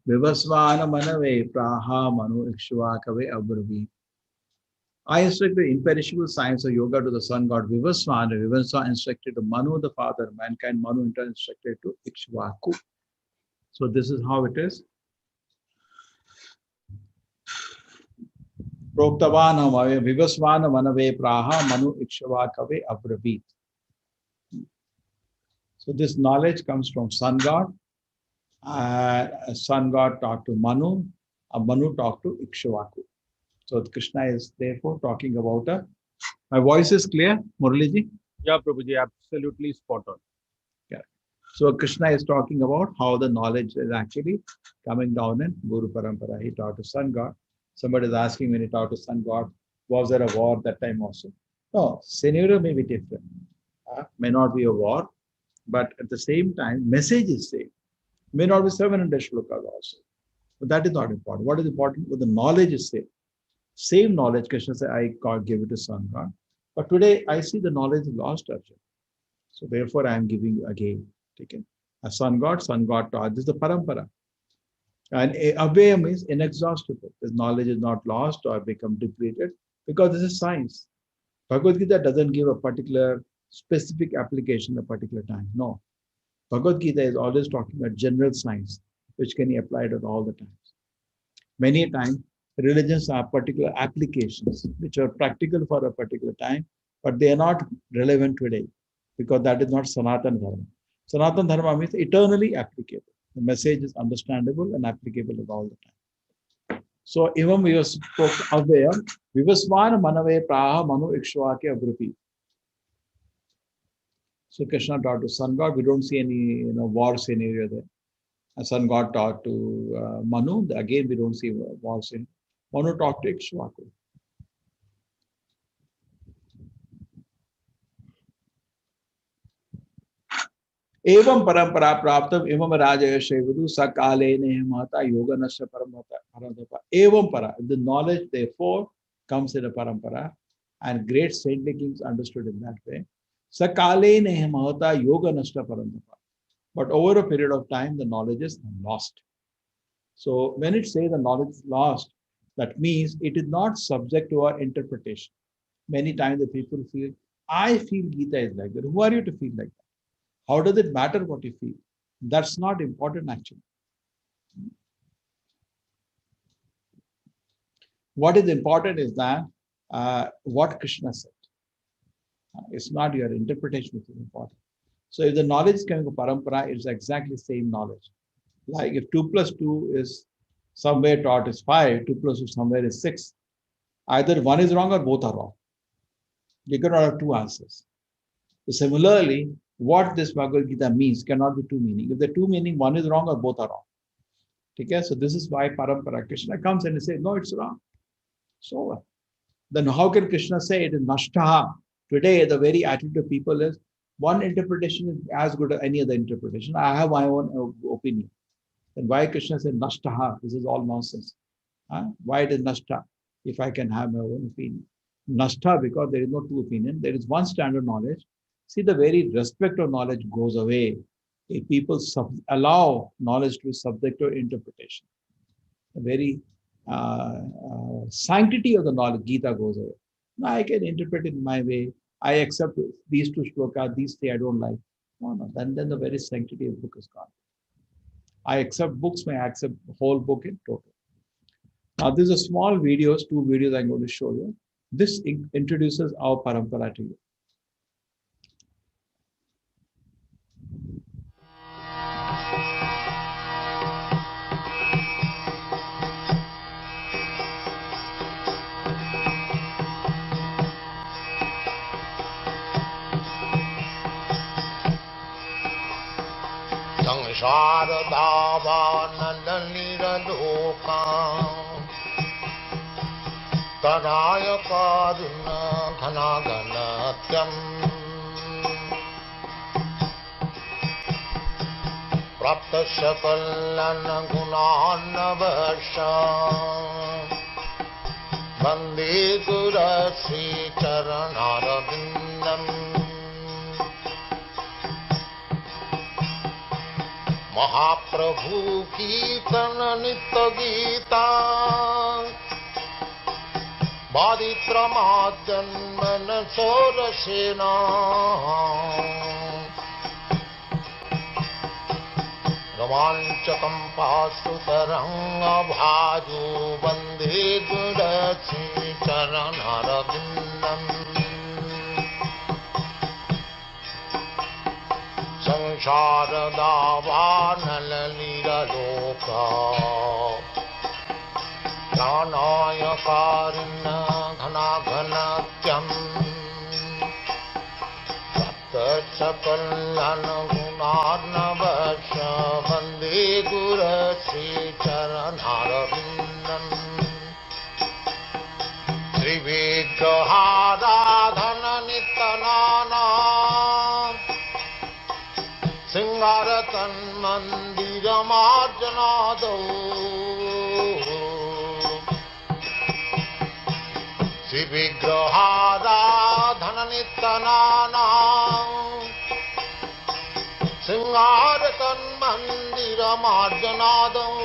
Vivasvana Manave Praha Manu Ikshvakave Abravi. I instructed the imperishable science of yoga to the sun god Vivasvana. Vivasvana instructed to Manu, the father of mankind. Manu in turn instructed to Ikshvaku. So this is how it is. Proktavanam Vivasvana Manave Praha Manu Ikshvakave Abravit. So this knowledge comes from sun god. Sun god talked to Manu. Manu talked to Ikshvaku. So Krishna is therefore talking about my voice is clear, Muraliji? Yeah, Prabhuji, absolutely spot on. Yeah. So Krishna is talking about how the knowledge is actually coming down in Guru Parampara. He taught to sun god. Somebody is asking when he taught to sun god, was there a war that time also? No, scenario may be different. May not be a war, but at the same time, message is same. May not be 700 shlokas also. But that is not important. What is important? Well, the knowledge is same. Same knowledge, Krishna said, I can't give it to sun god. But today I see the knowledge is lost, Arjun. So therefore I am giving you again. Taken. A sun god taught. This is the parampara. And Abhaya means inexhaustible. This knowledge is not lost or become depleted because this is science. Bhagavad Gita doesn't give a particular specific application at a particular time. No. Bhagavad Gita is always talking about general science, which can be applied at all the times. Many times, religions are particular applications, which are practical for a particular time, but they are not relevant today, because that is not Sanatana Dharma. Sanatana Dharma means eternally applicable. The message is understandable and applicable at all the time. So, even we spoke Avaya, Vivaswana Manave Praha Manu Ikshwake Agrupi. So Krishna taught to sun god. We don't see any war scenario there. A sun god taught to Manu. Again, we don't see war scenario. Manu talked to Ikshwaku. Evam parampara praptam evam rajaya shevadu sakale nehmata yoga nasya paramata. Evam para. The knowledge, therefore, comes in a parampara, and great saintly kings understood in that way. Sakale nehmata yoga nasya paramata. But over a period of time, the knowledge is lost. So when it says the knowledge is lost, that means it is not subject to our interpretation. Many times the people feel, I feel Gita is like that. Who are you to feel like that? How does it matter what you feel? That's not important actually. What is important is that what Krishna said. It's not your interpretation which is important. So if the knowledge is coming from parampara, it's exactly the same knowledge. Like if 2 plus 2 is somewhere taught is 5, 2 plus 2 somewhere is 6. Either one is wrong or both are wrong. You cannot have two answers. So similarly, what this Bhagavad Gita means cannot be two meanings. If the two meaning, one is wrong or both are wrong. Okay? So this is why parampara Krishna comes and says, no, it's wrong. So then how can Krishna say it is nashtaha? Today, the very attitude of people is, one interpretation is as good as any other interpretation. I have my own opinion. Then why Krishna said nashtaha? This is all nonsense. Why it is nashta? If I can have my own opinion. Nashta, because there is no two opinion. There is one standard knowledge. See, the very respect of knowledge goes away if people allow knowledge to be subject to interpretation. The very sanctity of the knowledge, Gita, goes away. Now I can interpret it in my way. I accept these two shlokas, these three I don't like. No. Then the very sanctity of the book is gone. I accept books, may I accept the whole book in total. Now, these are small videos, 2 videos I'm going to show you. This introduces our parampara to you. Taraya karuna ghana ghanatyam praptasya kallana gunanavasha Vande Guru Sri Charanarabindam Mahaprabhu Kirtana Nitya Gita Baditramadjanmana Sorasena Ramanchakam Pasutaranga Bhaju Vande Guru Sri Charanarabindam Sansara Davanala Lira Loka Pranaya Karina Ghana Ghanatyam Sapta Kallana Gunarnavasha Vande Guru Sri Charanarabindam Sri Vigrahara Dhana Nitanana Singaratan Mandira Marjanado Vigrahara dhananitanana Singaratan mandira marjanadam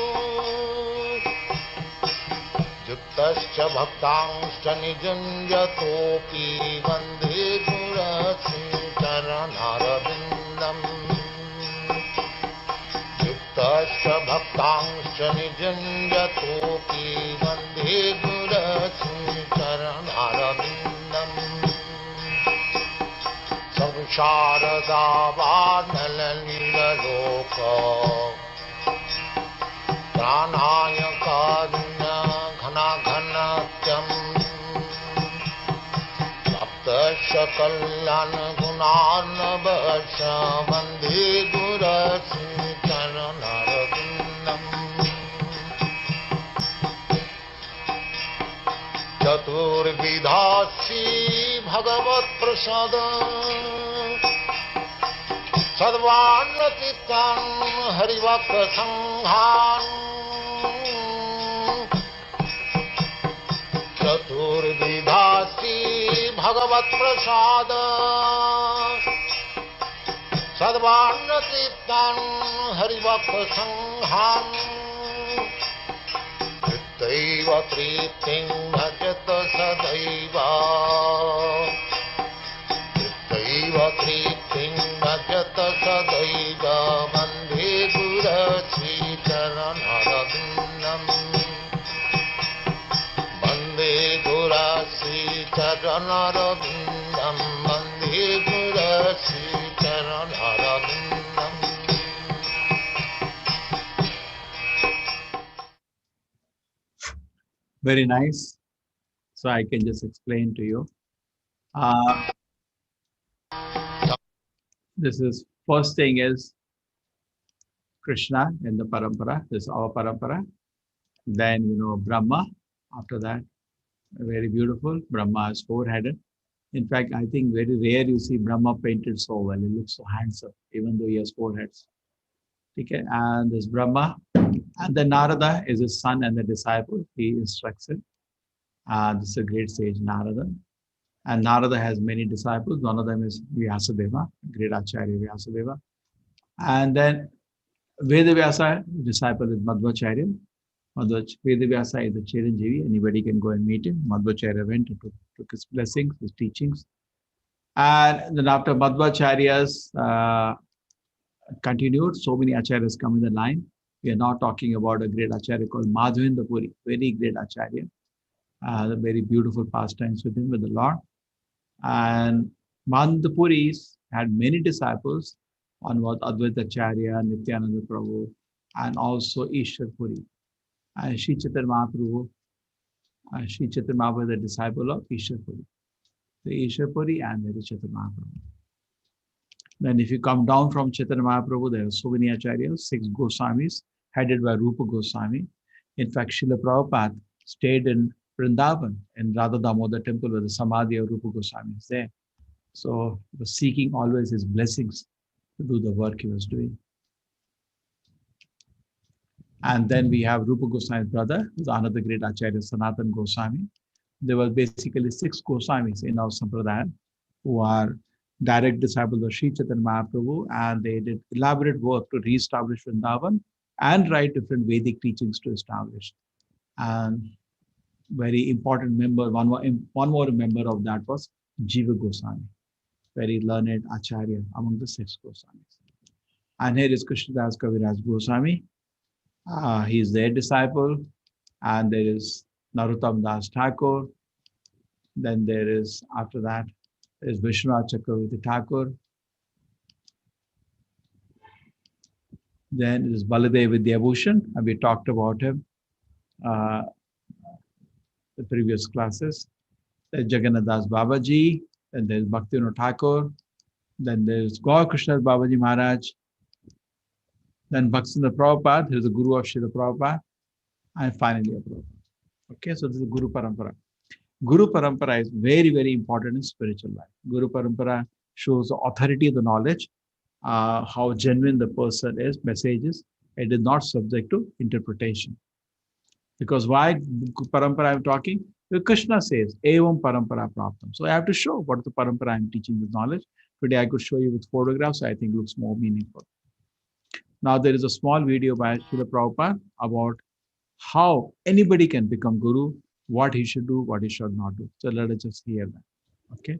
Yuktascha bhaktangscha nijanjatopi Vande Guru Sri Charanarabindam भक्तांश्च निजञ्जतोऽपि वन्दे गुरश्रीचरणारविन्दम् संसारदावानलनीललोक प्राणाय कारुण्य घनाघनत्यम् सप्तशकल्याणगुणार्णवश वन्दे गुरश्रीचरणारविन्दम् चतुर्विधासी भगवत्प्रसाद सर्वान्नतीर्थं हरिभक्तसङ्घान् चतुर्विधासी भगवत्प्रसाद सर्वान्नतीर्थं हरिभक्तसङ्घान् दैव प्रीतिं भजत सदैव दैव प्रीतिं भजत सदैव वन्दे गुरश्रीचरणारविन्दम् वन्दे गुरश्रीचरणारविन्दम् वन्दे गुरश्रीचरणारविन्दम् Very nice. So I can just explain to you. This is first thing is Krishna in the parampara. This is our parampara. Then Brahma. After that, very beautiful. Brahma is four-headed. In fact, I think very rare you see Brahma painted so well. He looks so handsome, even though he has four heads. Okay, and this Brahma. And then Narada is his son and the disciple. He instructs him. This is a great sage, Narada. And Narada has many disciples. One of them is Vyasadeva, great Acharya Vyasadeva. And then Vedavyasa, disciple is Madhvacharya. Vedavyasa is the Chiranjeevi. Anybody can go and meet him. Madhvacharya went and took his blessings, his teachings. And then after Madhvacharya's continued, so many Acharyas come in the line. We are now talking about a great Acharya called Madhavendra Puri, very great Acharya. Very beautiful pastimes with him, with the Lord. And Madhavendra Puris had many disciples on what Advaita Acharya, Nityananda Prabhu, and also Ishwar Puri. And Sri Chaitanya Mahaprabhu, Sri Chaitanya Mahaprabhu is a disciple of Ishwar Puri. The Ishwar Puri and the Chaitanya Mahaprabhu. Then if you come down from Chaitanya Mahaprabhu, there are so many Acharyas, 6 Goswamis, headed by Rupa Goswami. In fact, Srila Prabhupada stayed in Vrindavan, in Radha Damodar temple, where the Samadhi of Rupa Goswami is there. So he was seeking always his blessings to do the work he was doing. And then we have Rupa Goswami's brother, who's another great Acharya, Sanatan Goswami. There were basically 6 Goswamis in our Sampradaya who are direct disciples of Sri Chaitanya Mahaprabhu, and they did elaborate work to re-establish Vrindavan and write different Vedic teachings to establish. And very important member, one more member of that was Jiva Goswami, very learned Acharya among the 6 Goswamis. And here is Krishnadas Kaviraj Goswami. He is their disciple. And there is Narottam Das Thakur. Then there is, after that, there is Vishwanath Chakravarti Thakur. Then it is Baladev Vidyabhushan, and we talked about him the previous classes. There's Jagannath Das Babaji, then there's Bhaktivinoda Thakur, then there's Gaur Krishna Babaji Maharaj, then Bhaktivinoda Prabhupada, who is the Guru of Srila Prabhupada, and finally Prabhupada. Okay, so this is Guru Parampara. Guru Parampara is very, very important in spiritual life. Guru Parampara shows the authority of the knowledge, how genuine the person is, message is. It is not subject to interpretation. Because why Parampara I'm talking? Because Krishna says, Evam Parampara Praptam. So I have to show what the Parampara I'm teaching with knowledge. Today I could show you with photographs, I think looks more meaningful. Now there is a small video by Srila Prabhupada about how anybody can become Guru, what he should do, what he should not do. So let us just hear that. Okay.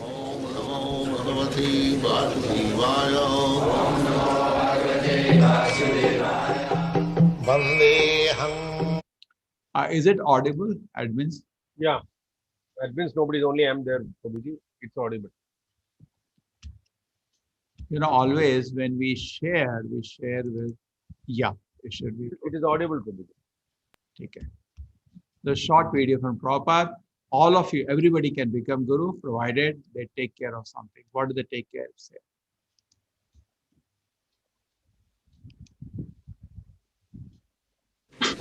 Om Namo Bhagavate Vasudevaya. Vandeham. Is it audible, admins? Yeah. That means nobody's only I'm there, Prabhuji. It's audible. Always when we share with, yeah, it should be. It is audible, Prabhuji. Okay. The short video from Prabhupada, all of you, everybody can become Guru, provided they take care of something. What do they take care of? Say?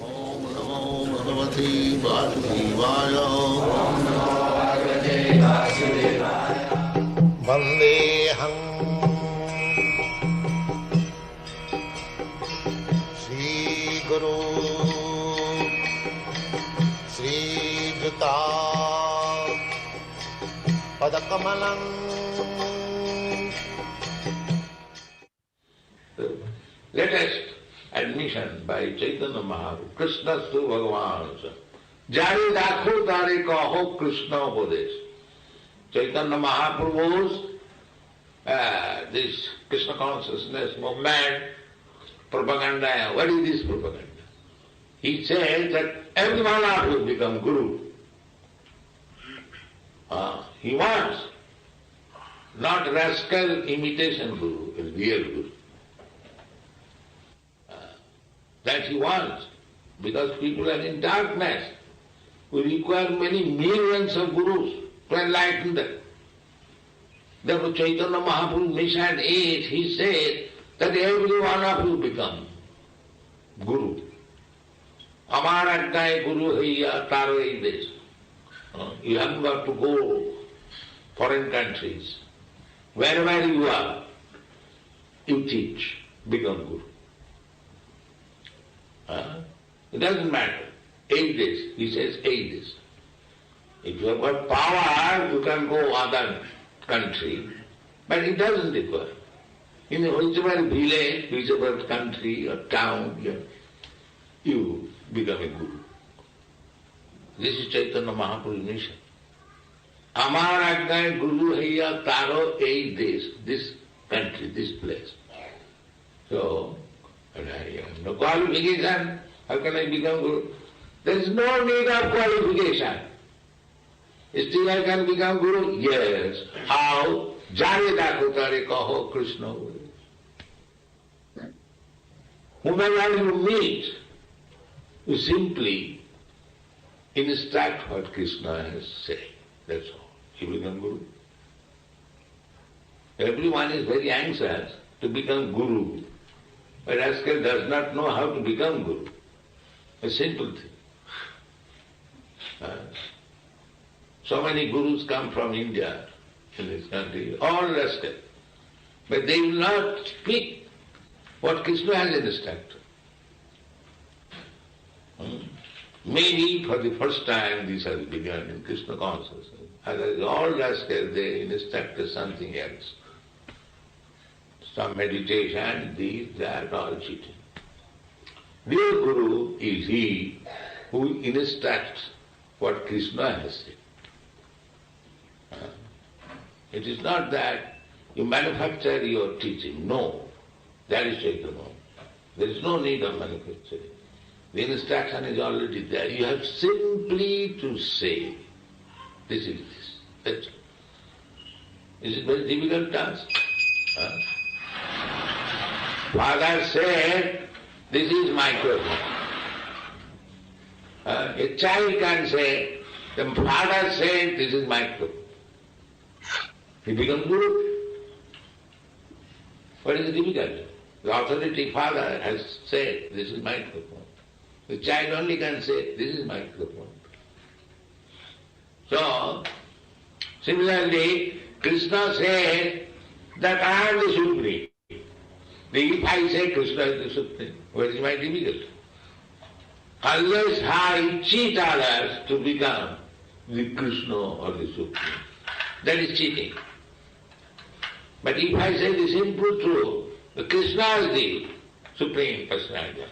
Om Namo Bhagavate Vasudevaya. Vandeham Shri Guru Sri Juta Padakamalam. Latest admission by Chaitanya Mahaprabhu, Krishna to Bhagavan. Jari dakho tare kaho Krishna upadesh. Chaitanya Mahaprabhu's this Krishna consciousness movement, propaganda. What is this propaganda? He says that everyone ought to become Guru. He wants not rascal imitation Guru, a real Guru. That he wants, because people are in darkness. We require many millions of Gurus to enlighten them. Therefore Chaitanya Mahaprabhu mission is, he said that every one of you become Guru. Amar ajnaye Guru haiya taro ei desh. You haven't got to go foreign countries. Wherever you are, you teach, become Guru. It doesn't matter. 8 days, he says 8 days. If you have got power, you can go other country, but it doesn't require. In whichever village, whichever country or town, you become a Guru. This is Chaitanya Mahaprabhu's mission. Amar ajnaye Guru haiya taro ei desh, this country, this place. So, I have no qualification. How can I become Guru? There is no need of qualification. Still I can become Guru? Yes. How? Jare dakho tare kaho Krishna. Whomever you meet, you simply instruct what Krishna has said. That's all. You become Guru. Everyone is very anxious to become Guru. But rascal does not know how to become Guru. A simple thing. So many Gurus come from India in this country, all rascal. But they will not speak what Krishna has instructed. Maybe for the first time this has begun in Krishna consciousness. Otherwise all rascal, they instructed something else. Some meditation, this, that, all cheating. Real Guru is he who instructs what Krishna has said. It is not that you manufacture your teaching. No, that is Chaitanya. There is no need of manufacturing. The instruction is already there. You have simply to say, this is this. That's all. Is it very difficult task? Father said, this is microphone. A child can say, the father said, this is microphone. He becomes Guru. What is the difficulty? The authority father has said, this is microphone. The child only can say, this is microphone. So, similarly, Krishna said that I am the Supreme. If I say Krishna is the Supreme, what is my difficulty? Unless I cheat others to become the Krishna or the Supreme, that is cheating. But if I say the simple truth, the Krishna is the Supreme Personality.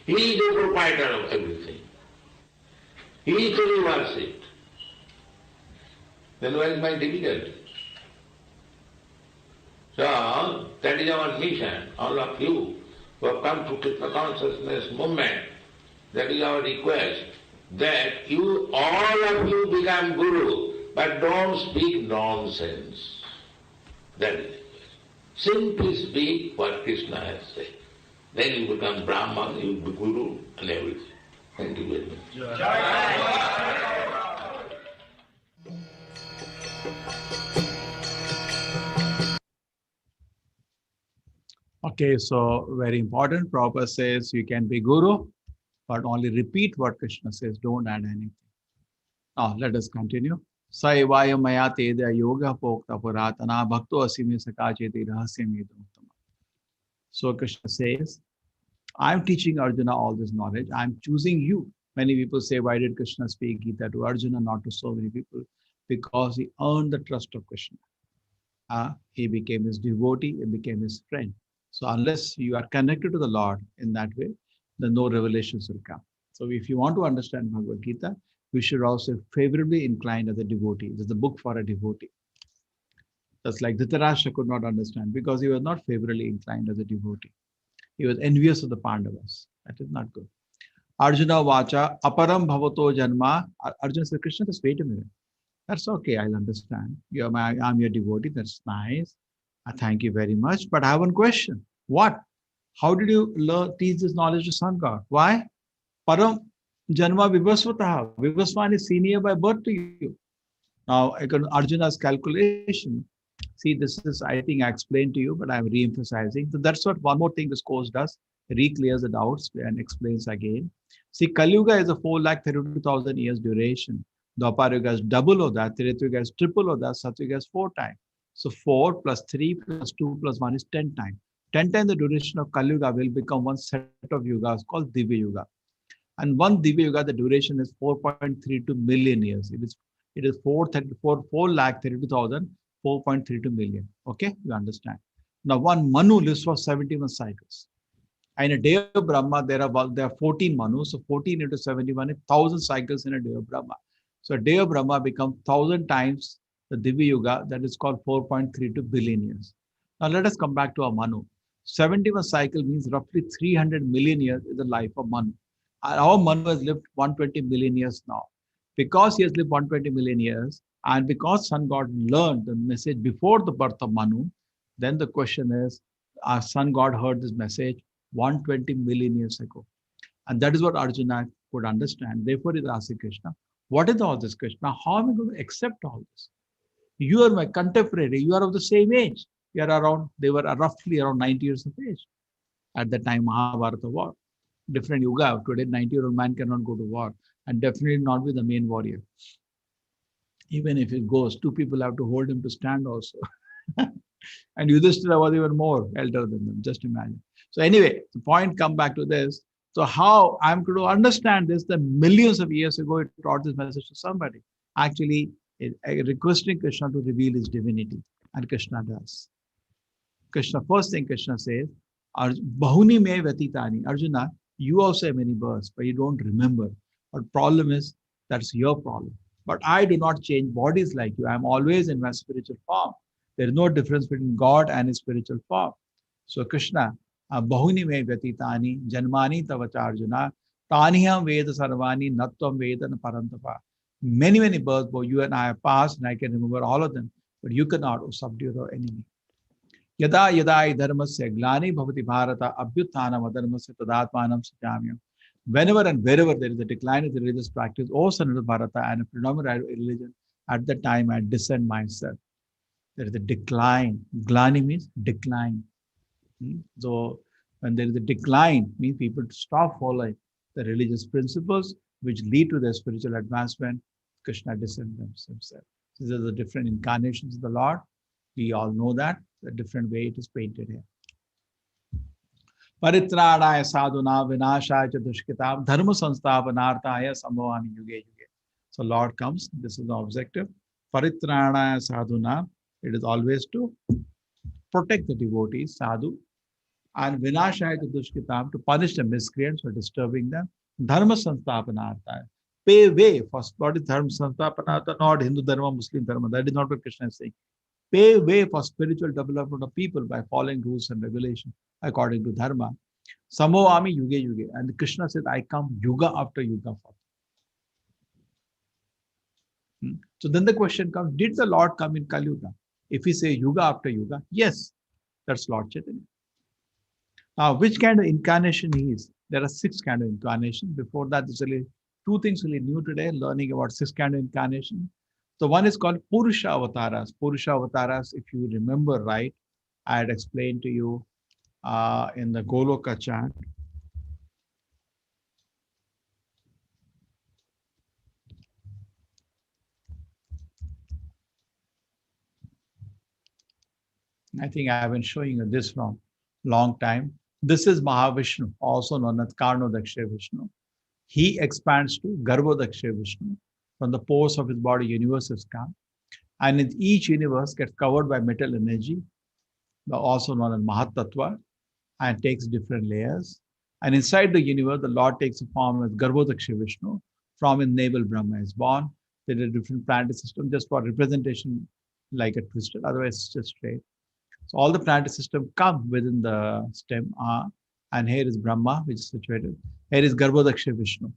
He is the proprietor of everything. He is to be worshipped. Then what is my difficulty? So that is our mission, all of you who have come to Krishna consciousness movement. That is our request, that you, all of you become Guru, but don't speak nonsense. That is the request. Simply speak what Krishna has said. Then you become Brahman, you become Guru and everything. Thank you very much. Okay, so very important. Prabhupada says you can be Guru, but only repeat what Krishna says, don't add anything. Now, let us continue. Saivaya maya tedya yoga pokta puratana bhakto asime sakacheti rahasyam idam. So Krishna says, I'm teaching Arjuna all this knowledge. I'm choosing you. Many people say, why did Krishna speak Gita to Arjuna, not to so many people? Because he earned the trust of Krishna. He became his devotee, he became his friend. So unless you are connected to the Lord in that way, then no revelations will come. So if you want to understand Bhagavad Gita, we should also favorably inclined as a devotee. This is a book for a devotee. That's like Dhritarashtra could not understand because he was not favorably inclined as a devotee. He was envious of the Pandavas. That is not good. Arjuna Vacha, Aparam Bhavato Janma. Arjuna said, Krishna, just wait a minute. That's okay, I'll understand. I'm your devotee, that's nice. Thank you very much. But I have one question. What? How did you teach this knowledge to Sun God? Why? Param Janma Vivasvataha. Vivasvan is senior by birth to you. Now, Arjuna's calculation. See, this is, I think I explained to you, but I'm re-emphasizing. So that's what one more thing this course does. Re-clears the doubts and explains again. See, Kali Yuga is a 4,32,000 years duration. Dwapar Yuga is double of that, Treta Yuga is triple of that, Satya Yuga is 4 times. So 4 plus 3 plus 2 plus 1 is 10 times. 10 times the duration of Kali Yuga will become one set of yugas called Divya Yuga. And one Divya Yuga, the duration is 4.32 million years. It is 4,32,000, 4.32 million. Okay, you understand. Now one Manu lives for 71 cycles. In a day of Brahma, there are 14 Manus. So 14 into 71 is 1,000 cycles in a day of Brahma. So a day of Brahma becomes 1,000 times the Divya Yuga, that is called 4.32 billion years. Now let us come back to our Manu. 71 cycle means roughly 300 million years is the life of Manu. Our Manu has lived 120 million years now. Because he has lived 120 million years, and because Sun God learned the message before the birth of Manu, then the question is, our Sun God heard this message 120 million years ago. And that is what Arjuna could understand. Therefore, he is asking Krishna, what is all this, Krishna? How am I going to accept all this? You are my contemporary. You are of the same age. They were roughly around 90 years of age at the time Mahabharata war. Different yuga. Today, 90-year-old man cannot go to war, and definitely not with the main warrior. Even if it goes, 2 people have to hold him to stand also. And Yudhishthira was even more elder than them. Just imagine. So anyway, the point come back to this. So how I'm going to understand this, that millions of years ago, it taught this message to somebody. Actually, requesting Krishna to reveal his divinity. And Krishna does. Krishna, first thing Krishna says, Bahuni me vatitani. Arjuna, you also have many births, but you don't remember. But problem is, that's your problem. But I do not change bodies like you. I'm always in my spiritual form. There is no difference between God and his spiritual form. So Krishna, Bahuni me vyatitani, janmani tavacha Arjuna, taniham veda sarvani, natvam veda parantapa. Many, many births, both you and I have passed, and I can remember all of them, but you cannot subdue the enemy. Yada yada dharmasya glani bhavati bharata abhyuthanam adharmasya tadatmanam sajamyam. Whenever and wherever there is a decline in the religious practice, O son of Bharata, and a predominant religion, at that time I descend myself. There is a decline. Glani means decline. So when there is a decline, means people stop following the religious principles which lead to their spiritual advancement. Krishna descends himself. These are the different incarnations of the Lord. We all know that. The different way it is painted here. Paritranaya sadhuna vinashaya dushkitam dharma sansthapanarthaya sambhavami yuge yuge. So Lord comes. This is the objective. Paritranaya sadhuna. It is always to protect the devotees, sadhu, and vinashaya dushkitam, to punish the miscreants for disturbing them. Dharma sansthapanarthaya. Pay way for what is dharma sansthapanarthaya, not Hindu dharma, Muslim dharma. That is not what Krishna is saying. pave way for spiritual development of people by following rules and regulations according to dharma. Samovami yuge yuge. And Krishna said, I come yuga after yuga for you. So then the question comes, did the Lord come in Kali Yuga? If we say yuga after yuga, yes, that's Lord Chaitanya. Now, which kind of incarnation he is? There are 6 kind of incarnations. Before that, there's only 2 things really new today, learning about 6 kind of incarnation. So one is called Purusha Avataras. Purusha Avataras, if you remember right, I had explained to you in the Goloka chant. I think I have been showing you this from long time. This is Mahavishnu, also known as Karnodaksha Vishnu. He expands to Garbhodaksha Vishnu. From the pores of his body, universe has come. And in each universe gets covered by metal energy, also known as Mahatattva, and takes different layers. And inside the universe, the Lord takes a form as Garbhodaksha Vishnu. From his navel, Brahma is born. There is a different planetary system just for representation, like a twisted, otherwise it's just straight. So all the planetary system come within the stem and here is Brahma, which is situated. Here is Garbhodaksha Vishnu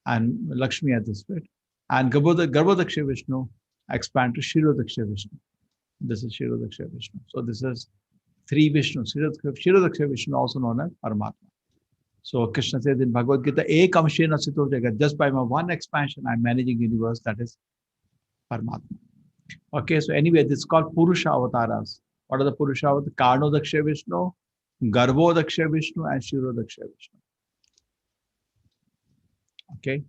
and Lakshmi at this bit. And Garbhodaksha Vishnu expand to Shirodaksha Vishnu. This is Shirodaksha Vishnu. So this is 3 Vishnu. Shirodaksha Vishnu also known as Paramatma. So Krishna says in Bhagavad Gita, Ekam Shena Sito Jagat, just by my one expansion, I'm managing universe, that is Paramatma. Okay, so anyway, this is called Purusha Avataras. What are the Purusha Avatars? Karnodaksha Vishnu, Garbhodaksha Vishnu, and Shirodaksha Vishnu. Okay.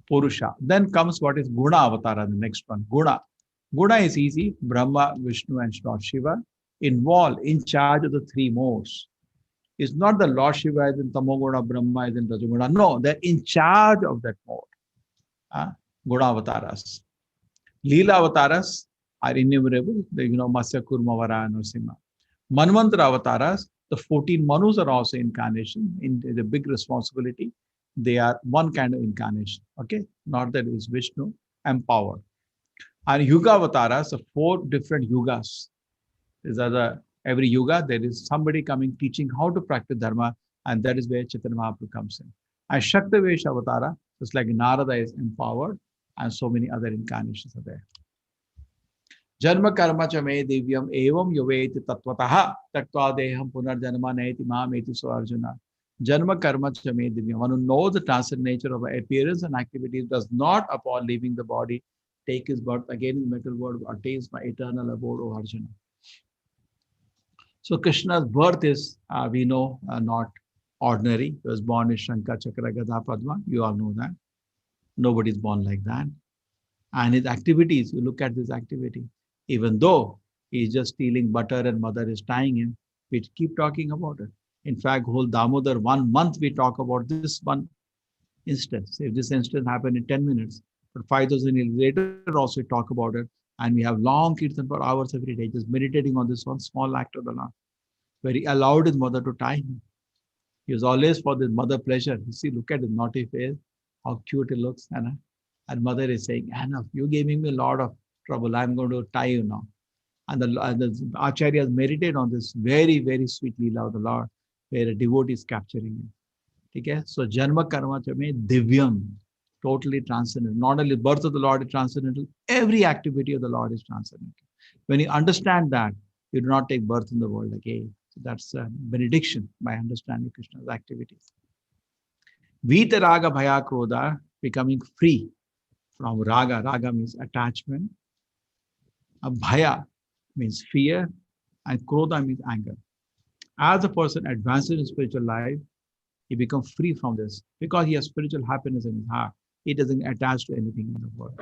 Purusha. Then comes what is Guna Avatara, the next one. Guna. Guna is easy. Brahma, Vishnu, and Lord Shiva involved in charge of the 3 modes. It's not the Lord Shiva is in Tamoguna, Brahma is in Rajoguna. No, they're in charge of that mode. Guna Avataras. Leela Avataras are innumerable. Masya, Kurma, Vara, and Nrsimha. Manvantara Avataras, the 14 Manus are also incarnation. In the big responsibility. They are one kind of incarnation. Okay, not that is Vishnu empowered. And Yuga Avataras are 4 different yugas. These are every yuga there is somebody coming teaching how to practice dharma, and that is where Chaitanya Mahaprabhu comes in. And Shaktavesh Avatara, just like Narada is empowered, and so many other incarnations are there. Janma karma cha me divyam evam yoveti tattvataha tattva deham punarjanma naiti mameti so Arjuna. Janma karma cha me divyam. One who knows the transcendent nature of appearance and activities does not, upon leaving the body, take his birth again in the metal world, attains my eternal abode, O Arjuna. So Krishna's birth is, we know, not ordinary. He was born in Shankha, Chakra, Gada, Padma. You all know that. Nobody is born like that. And his activities, you look at this activity. Even though he is just stealing butter and mother is tying him, we keep talking about it. In fact, whole Damodar, 1 month we talk about this one instance. If this instance happened in 10 minutes, but 5,000 years later also we talk about it. And we have long kirtan for hours every day, just meditating on this one small act of the Lord, where he allowed his mother to tie him. He was always for his mother pleasure. You see, look at his naughty face, how cute it looks. And mother is saying, enough, you're giving me a lot of trouble. I'm going to tie you now. And the Acharyas meditate on this very, very sweet Leela of the Lord, where a devotee is capturing him. Okay? So, Janma Karma Chame Divyam, totally transcendental. Not only birth of the Lord is transcendental, every activity of the Lord is transcendental. When you understand that, you do not take birth in the world again. So that's a benediction by understanding Krishna's activities. Vita Raga Bhaya Krodha, becoming free from Raga. Raga means attachment. Bhaya means fear, and Krodha means anger. As a person advances in spiritual life, he becomes free from this because he has spiritual happiness in his heart. He doesn't attach to anything in the world.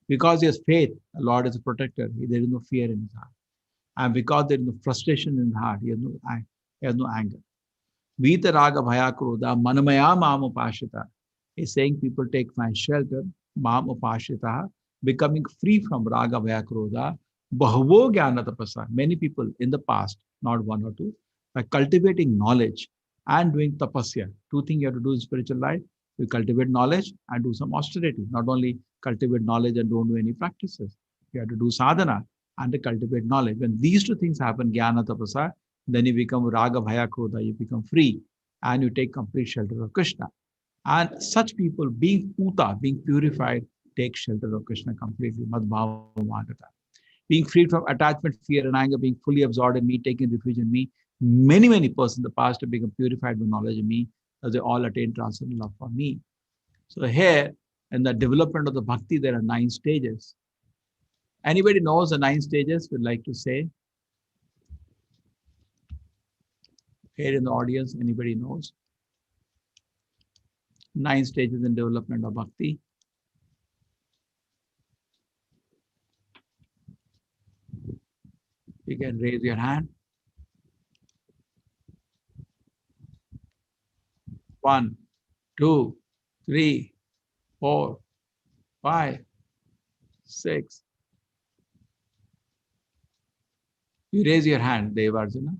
Because he has faith, the Lord is a protector. There is no fear in his heart. And because there is no frustration in his heart, he has no anger. Vita Raga Bhaya Krodha Manamaya Mam Upashita. He's saying people take my shelter, Mam Upashita, becoming free from Raga Bhaya Krodha. Bahavo Jnana Tapasa. Many people in the past, not 1 or 2, by cultivating knowledge and doing tapasya. 2 things you have to do in spiritual life. You cultivate knowledge and do some austerity. Not only cultivate knowledge and don't do any practices. You have to do sadhana and to cultivate knowledge. When these two things happen, jnana tapasa, then you become raga bhaya krodha, you become free and you take complete shelter of Krishna. And such people, being puta, being purified, take shelter of Krishna completely. Madhbhava magata. Being freed from attachment, fear, and anger, being fully absorbed in me, taking refuge in me. Many persons in the past have become purified with knowledge of me, as they all attain transcendent love for me. So here, in the development of the bhakti, there are 9 stages. Anybody knows the 9 stages? Would like to say? Here in the audience, anybody knows? 9 stages in development of bhakti. You can raise your hand. 1, 2, 3, 4, 5, 6. You raise your hand, Devarjana.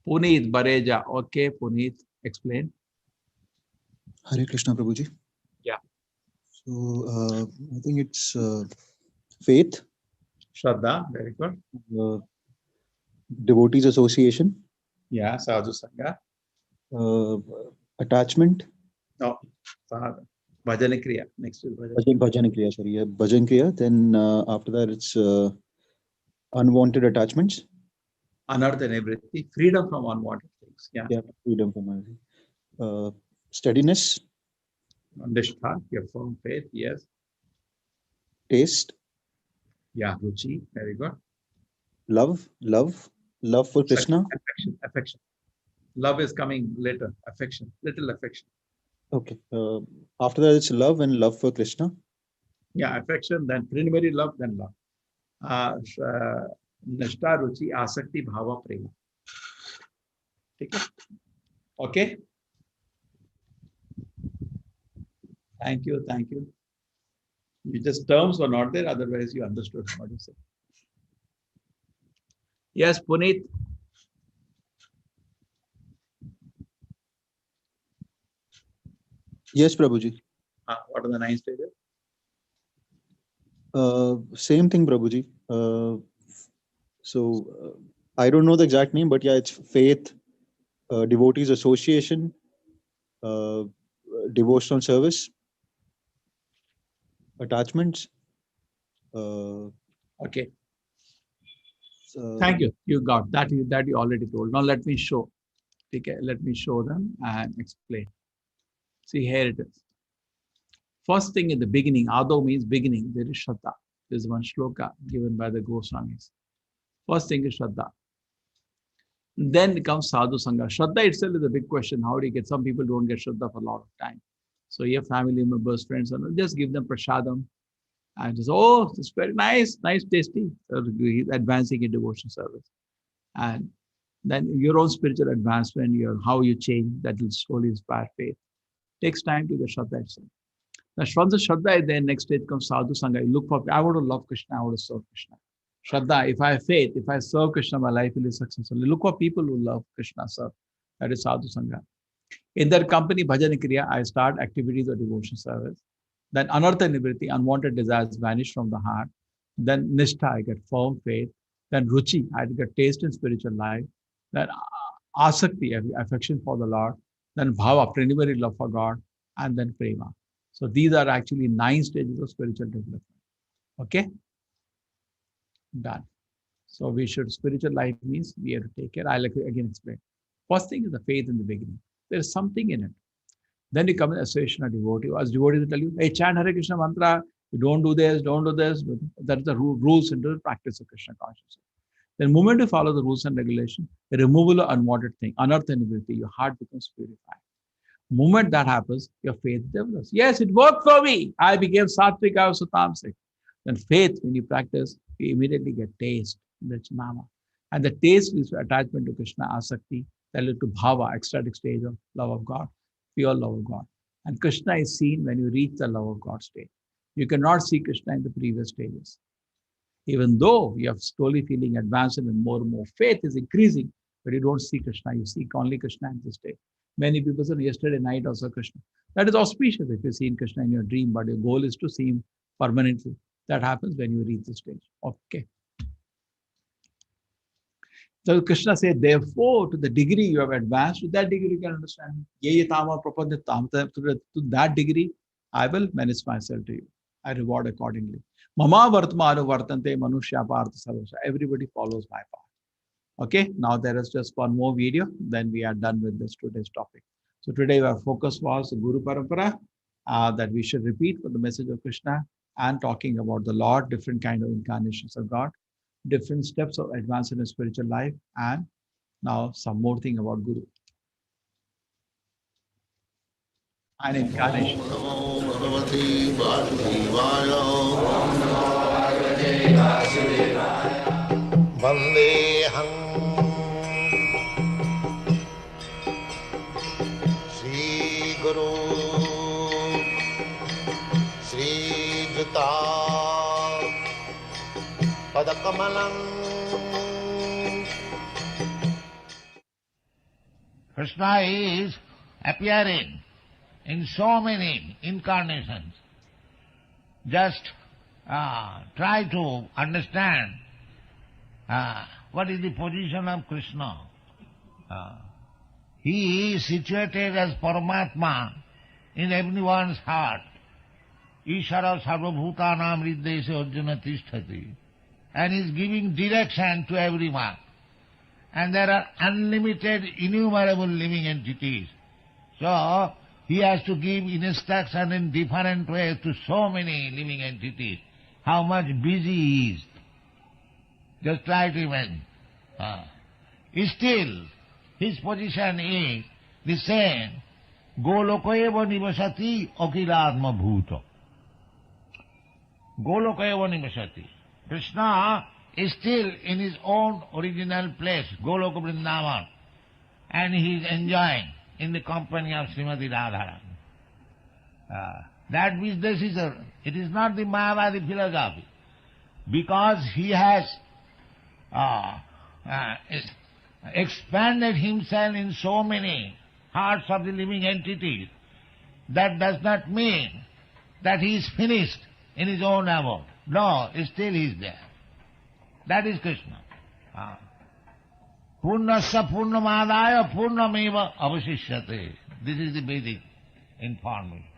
Puneet Bareja. Okay, Puneet, explain. Hare Krishna, Prabhuji. Yeah. So I think it's faith. Shraddha, very good. Devotees association. Yeah, sadhu sangha. Attachment. No, bhajan kriya. Next is Bhajan kriya, sorry. Yeah, bhajan kriya. Then after that, it's unwanted attachments. Anartha nivritti, freedom from unwanted things. Yeah. Yeah, freedom from everything. Steadiness. Nishtha, your firm faith. Yes. Taste. Yeah, ruchi. Very good. Love for Krishna. Affection. Love is coming later. Affection, little affection. Okay. After that, it's love and love for Krishna. Yeah, affection, then preliminary love, then love. Nishta, ruchi, asakti, bhava, prema. Okay. Thank you. You just terms were not there, otherwise you understood what you said. Yes, Puneet. Yes, Prabhuji. What are the 9 stages? Same thing, Prabhuji. I don't know the exact name, but yeah, it's faith, devotees association, devotional service, attachments. Okay. Thank you. You got that. That you already told. Now let me show. Okay, let me show them and explain. See, here it is. First thing in the beginning, Ado means beginning, there is Shraddha. There is one shloka given by the Goswamis. First thing is Shraddha. Then comes Sadhu Sangha. Shraddha itself is a big question. How do you get? Some people don't get Shraddha for a lot of time. So your family members, friends, just give them prasadam. And just, oh, it's very nice, tasty. So advancing in devotion service. And then your own spiritual advancement, how you change, that will slowly inspire faith. Takes time to get Shraddha itself. Now, once the Shraddha is there, next stage comes Sadhu Sangha. You look for, I want to love Krishna, I want to serve Krishna. Shraddha, if I have faith, if I serve Krishna, my life will be successful. Look for people who love Krishna, serve. That is Sadhu Sangha. In their company, Bhajan Kriya, I start activities of devotion service. Then Anartha Nivritti, unwanted desires vanish from the heart. Then Nishtha, I get firm faith. Then Ruchi, I get taste in spiritual life. Then Asakti, affection for the Lord. Then Bhava, preliminary love for God. And then Prema. So these are actually 9 stages of spiritual development. Okay? Done. So we should, spiritual life means we have to take care. I'll again explain. First thing is the faith in the beginning. There is something in it. Then you come in association of devotee. As devotees will tell you, hey, chant Hare Krishna mantra, you don't do this, don't do this. That is the rules into the practice of Krishna consciousness. The moment you follow the rules and regulations, the removal of unwanted thing, anartha nivritti, your heart becomes purified. Moment that happens, your faith develops. Yes, it worked for me. I became sattvic, I was tamasic. Then faith, when you practice, you immediately get taste. That's nama. And the taste is attachment to Krishna, asakti, that leads to bhava, ecstatic stage of love of God, pure love of God. And Krishna is seen when you reach the love of God state. You cannot see Krishna in the previous stages. Even though you are slowly feeling advancement and more, faith is increasing, but you don't see Krishna. You see only Krishna in this state. Many people said yesterday night also Krishna. That is auspicious if you see Krishna in your dream, but your goal is to see him permanently. That happens when you reach the stage. Okay. So Krishna said, therefore, to the degree you have advanced, to that degree you can understand. To that degree, I will manage myself to you. I reward accordingly. Mama vartmanu vartante manushya partha sarvasya. Everybody follows my path. Okay, now there is just one more video, then we are done with this today's topic. So today our focus was Guru Parampara, that we should repeat for the message of Krishna and talking about the Lord, different kind of incarnations of God, different steps of advance in a spiritual life, and now some more thing about Guru. An incarnation. Vandeham Sri Guru Sri Juta Padakamalam. Krishna is appearing in so many incarnations. Just try to understand what is the position of Krishna. He is situated as Paramatma in everyone's heart. Ishara sarvabhutanam riddhese arjuna tisthati. And is giving direction to everyone. And there are unlimited, innumerable living entities. So, he has to give instruction in different ways to so many living entities. How much busy he is. Just try to imagine. Still, his position is the same. Golokaeva nivasati akilatma bhuta. Golokaeva nivasati. Krishna is still in his own original place, Goloka Vrindavan, and he is enjoying in the company of Srimati Radharani. That business is it is not the Mayavadi philosophy, because he has expanded himself in so many hearts of the living entities. That does not mean that he is finished in his own abode. No, still he is there. That is Krishna. Purnasya purnamadaya purnameva avasishyate. This is the Vedic information.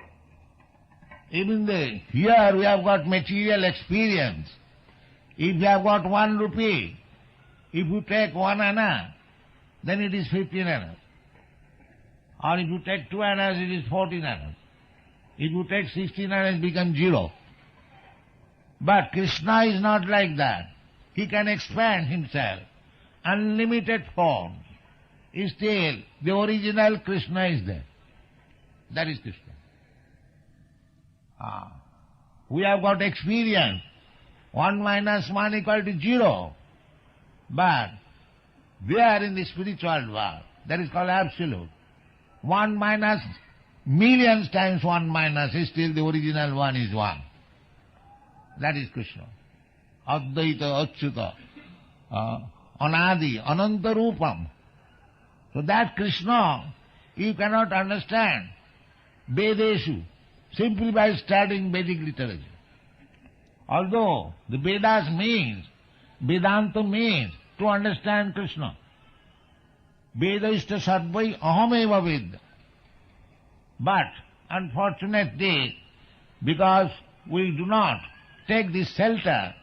Even here we have got material experience. If you have got 1 rupee, if you take 1 anna, then it is 15 annas. Or if you take 2 annas, it is 14 annas. If you take 16 annas, it becomes 0. But Krishna is not like that. He can expand himself. Unlimited forms. Still, the original Krishna is there. That is Krishna. We have got experience. 1 minus 1 equal to 0. But there in the spiritual world, that is called absolute. 1 minus millions times 1 minus is still the original 1 is 1. That is Krishna. Advaita, Achyuta, Anadi, Ananta Rupam. So that Krishna you cannot understand Vedeshu simply by studying Vedic literature. Although the Vedas means, Vedanta means to understand Krishna. Vedaishta sarvai ahameva ved. But unfortunately, because we do not take the shelter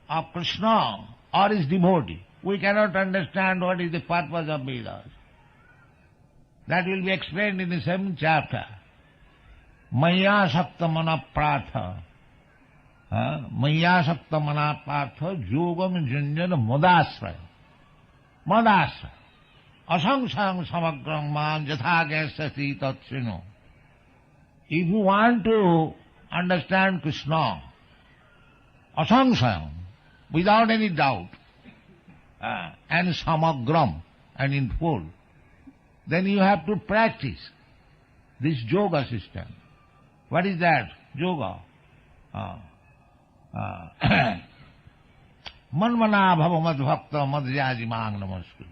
of Krishna or his devotee, we cannot understand what is the purpose of Vedas. That will be explained in the 7th chapter. Maya sakta mana pratha. Maya sakta mana pratha yogam janjana madasraya. Madasraya. Asangsang samagram man jathagayasati tatsino. If you want to understand Krishna, asangsang, without any doubt, and samagram, and in full, then you have to practice this yoga system. What is that? Yoga. Manmana bhava mad bhakta madhyaji mang namaskar.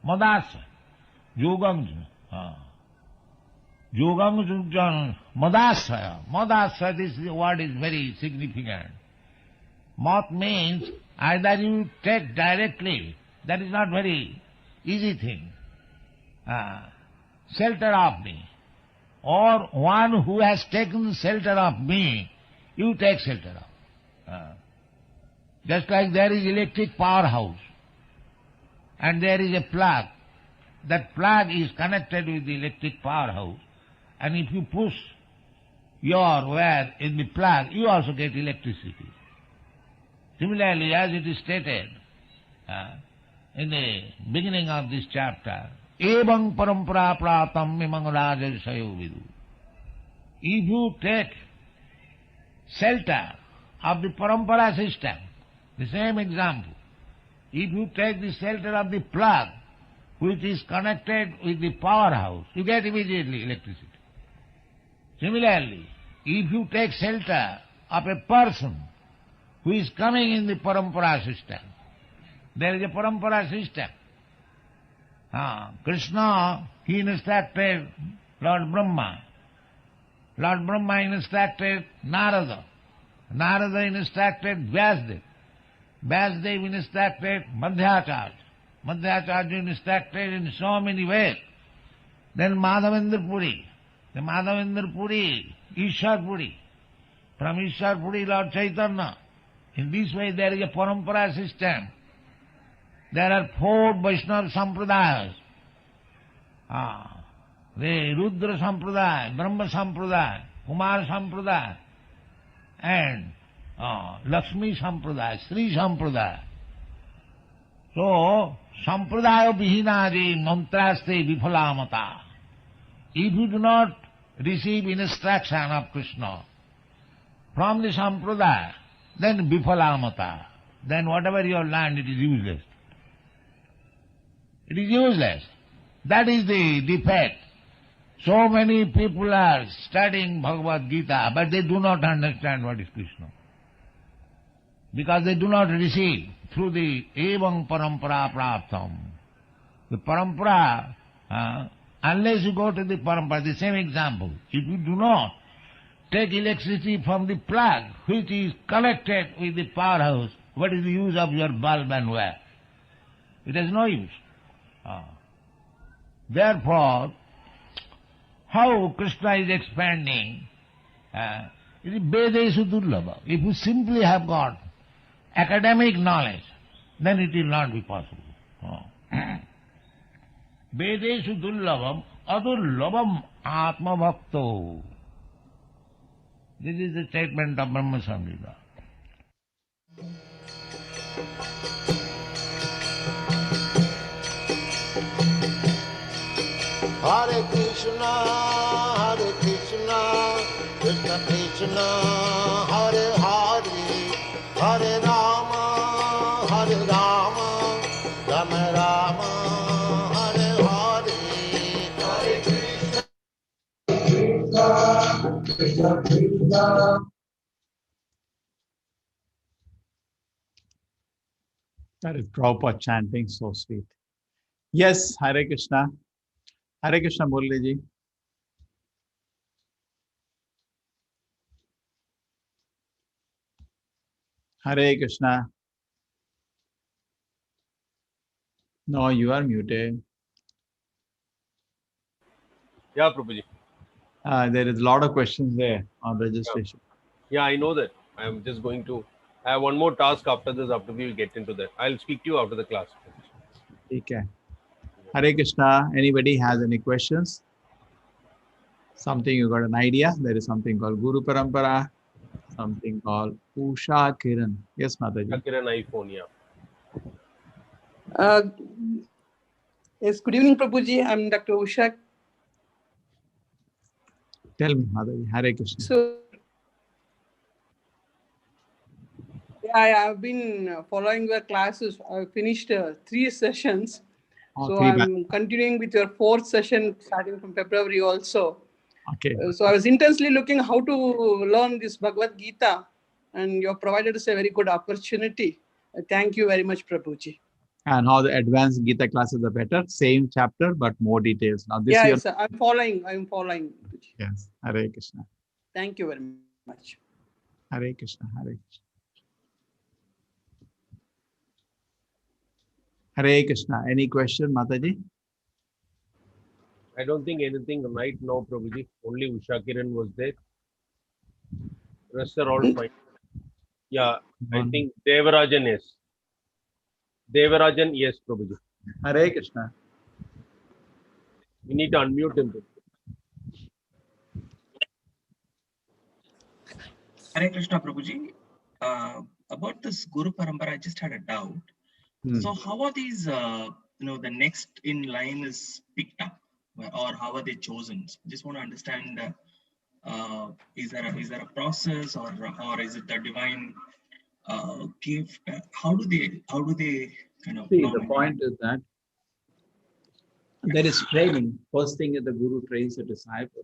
Madasa. Yogam. Yogam Sujjan Madasaya. Madasaya, this word is very significant. Mat means either you take directly, that is not very easy thing. Shelter of me. Or one who has taken shelter of me, you take shelter of. Just like there is electric powerhouse and there is a plug. That plug is connected with the electric powerhouse, and if you push your wire in the plug, you also get electricity. Similarly, as it is stated in the beginning of this chapter, Evang parampara pratam mimang rajasayo vidu. If you take shelter of the parampara system, the same example, if you take the shelter of the plug which is connected with the powerhouse, you get immediately electricity. Similarly, if you take shelter of a person who is coming in the parampara system, there is a parampara system. Krishna, he instructed Lord Brahma. Lord Brahma instructed Narada. Narada instructed Vyasdev. Vyasdev instructed Madhyacharya. Madhyacharya instructed in so many ways. Then Madhavendra Puri. The Madhavendra Puri, Ishwar Puri. From Ishwar Puri, Lord Chaitanya. In this way there is a parampara system. There are 4 Vaishnava Sampradayas. The Rudra Sampradaya, Brahma Sampradaya, Kumar Sampradaya, and Lakshmi Sampradaya, Sri Sampradaya. So, Sampradaya Vihinadi Mantraste Vifalamata. If you do not receive instruction of Krishna from the Sampradaya, then Vifalamata. Then whatever you have learned, it is useless. It is useless. That is the defect. So many people are studying Bhagavad Gita, but they do not understand what is Krishna. Because they do not receive through the Evang Parampara Praptam. The Parampara, unless you go to the Parampara, the same example, if you do not take electricity from the plug which is connected with the powerhouse, what is the use of your bulb and wire? It has no use. Therefore, how Krishna is expanding, it is Vedeshu Durlabha. If you simply have got academic knowledge, then it will not be possible. Vedeshu Durlabham Adurlabham Atma Bhakto. This is the statement of Brahma Samhita. Hare Krishna, Krishna Krishna, Hare Hare, Hare Rama, Rama Rama, Hare Hare. Hare Krishna, Krishna Krishna. That is proper chanting, so sweet. Yes, Hare Krishna. Hare Krishna, Murli ji. Hare Krishna. No, you are muted. Yeah, Prabhuji. There is a lot of questions there on registration. Yeah, I know that. I am just going to. I have one more task after this, after we will get into that. I'll speak to you after the class. Okay. Hare Krishna. Anybody has any questions? Something you got an idea? There is something called Guru Parampara, something called Usha Kiran. Yes, Mataji. Usha Kiran iPhone, yeah. Yes, good evening, Prabhuji. I'm Dr. Usha. Tell me, Mataji. Hare Krishna. So, yeah, I have been following your classes. I finished 3 sessions. So I'm continuing with your 4th session starting from February also. Okay. So I was intensely looking how to learn this Bhagavad Gita, and you have provided us a very good opportunity. Thank you very much, Prabhuji. And how the advanced Gita classes are better. Same chapter, but more details. Now this Yeah, year. yes, sir. I'm following. Yes. Hare Krishna. Thank you very much. Hare Krishna. Hare Krishna. Hare Krishna. Any question, Mataji? I don't think anything right now, Prabhuji. Only Usha Kiran was there. Rest are all fine. Yeah, I think Devarajan, yes. Devarajan, yes, Prabhuji. Hare Krishna. We need to unmute him. Hare Krishna Prabhuji. About this Guru Parampara, I just had a doubt. So how are these, the next in line is picked up, or how are they chosen? Just want to understand, is there a process, or is it a divine gift? How do they kind of See, the nominate? point is that there is training. First thing is the Guru trains a disciple.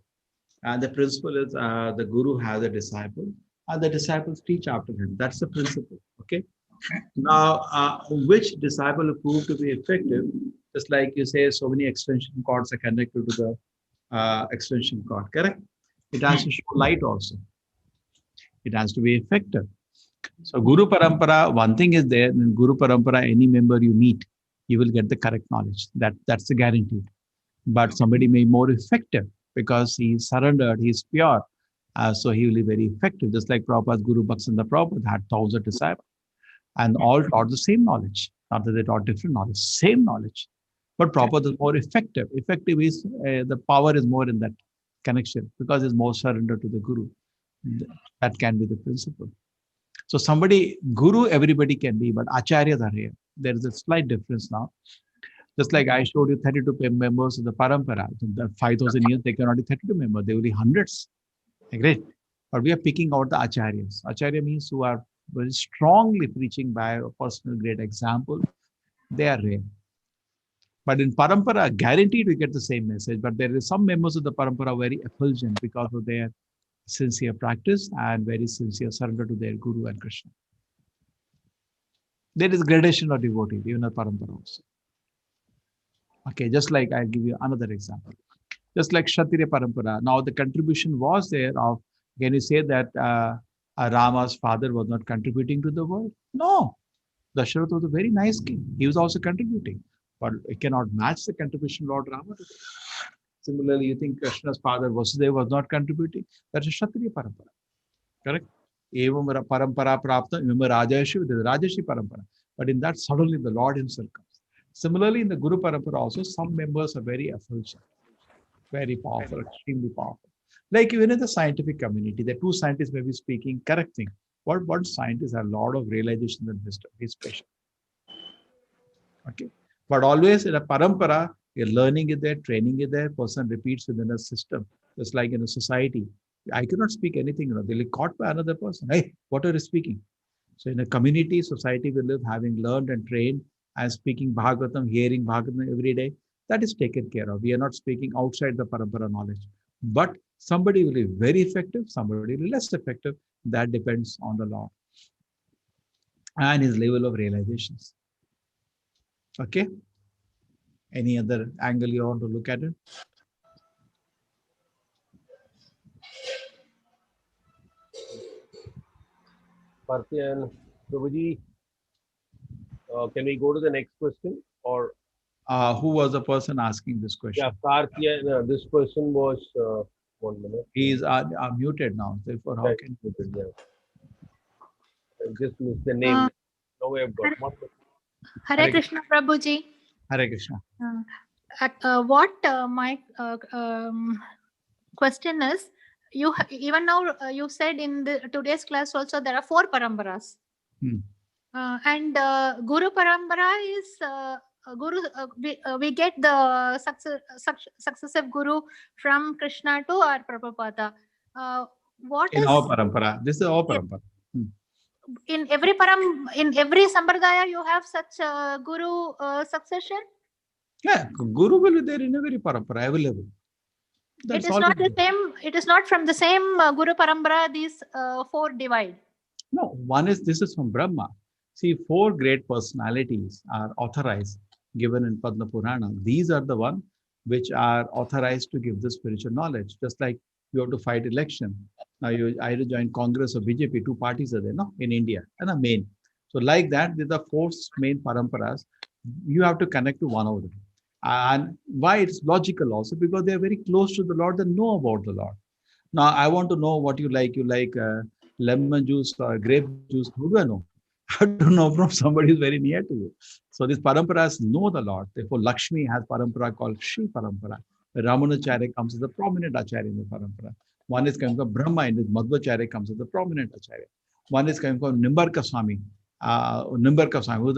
And the principle is the Guru has a disciple and the disciples teach after him. That's the principle. Okay. Now, which disciple will prove to be effective? Just like you say, so many extension cords are connected to the extension cord, correct? It has to show light also. It has to be effective. So Guru Parampara, one thing is there, in Guru Parampara, any member you meet, you will get the correct knowledge. That's the guarantee. But somebody may be more effective because he surrendered, he is pure. So he will be very effective. Just like Prabhupada's Guru Bhaksanda Prabhupada had 1,000 disciples and all taught the same knowledge. Not that they taught different knowledge, same knowledge. But Prabhupada is more effective. Effective is the power is more in that connection because it's more surrender to the Guru. That can be the principle. So somebody, Guru, everybody can be, but Acharyas are here. There is a slight difference now. Just like I showed you 32 members of the Parampara. The 5,000 years, they cannot be 32 members. They will be hundreds. Great. But we are picking out the Acharyas. Acharya means who are very strongly preaching by a personal great example. They are rare. But in Parampara, guaranteed we get the same message. But there is some members of the Parampara very effulgent because of their sincere practice and very sincere surrender to their Guru and Krishna. There is gradation of devotee, even in Parampara also. Okay, just like I'll give you another example. Just like Kshatriya Parampara. Now the contribution was there of, can you say that Rama's father was not contributing to the world? No. Dasharatha was a very nice king. He was also contributing. But it cannot match the contribution Lord Rama did. Similarly, you think Krishna's father Vasudeva was not contributing? That's a Kshatriya Parampara. Correct? Evam Parampara Prapta, remember Rajashi, there's Rajashi Parampara. But in that, suddenly the Lord himself comes. Similarly, in the Guru Parampara also, some members are very effulgent, very powerful, extremely powerful. Like even in the scientific community, the two scientists may be speaking correct thing. But one scientist has a lot of realization and wisdom. He's special. Okay. But always in a parampara, your learning is there, training is there, person repeats within a system. Just like in a society. I cannot speak anything, they'll be caught by another person. Hey, what are you speaking? So in a community, society we live, having learned and trained and speaking Bhagavatam, hearing Bhagavatam every day, that is taken care of. We are not speaking outside the parampara knowledge. But somebody will be very effective, somebody will be less effective. That depends on the Lord and his level of realizations. Okay. Any other angle you want to look at it? Parthian, Prabhuji, can we go to the next question? Or who was the person asking this question? Yeah, Parthian, this person was, 1 minute. He is muted now. Therefore, how can you? Yeah. I just missed the name. No way I've got one. Hare Krishna Prabhuji. Hare Krishna. What my question is, even now you said in the today's class also there are 4 paramparas. And Guru Parampara is Guru. We get the successive Guru from Krishna to our Prabhupada. What in is our parampara? This is our parampara. In every sampradaya you have such Guru succession? Yeah, Guru will be there in every parampara available. It is not the same. It is not from the same Guru Parampara. These 4 divide. No, one is this is from Brahma. See, 4 great personalities are authorized, given in Padma Purana. These are the one which are authorized to give the spiritual knowledge. Just like you have to fight election. Now you either join Congress or BJP, 2 parties are there, no, in India, and the main. So like that, with the 4 main paramparas, you have to connect to one of them. And why it's logical also, because they are very close to the Lord, they know about the Lord. Now I want to know what you like. You like lemon juice or grape juice? Who do I know? I have to know from somebody who's very near to you. So these paramparas know the Lord. Therefore, Lakshmi has parampara called Shri Parampara. Ramanacharya comes as a prominent acharya in the parampara. One is coming from Brahma, and Madhvacharya comes as a prominent acharya. One is coming from Nimbarka Swami,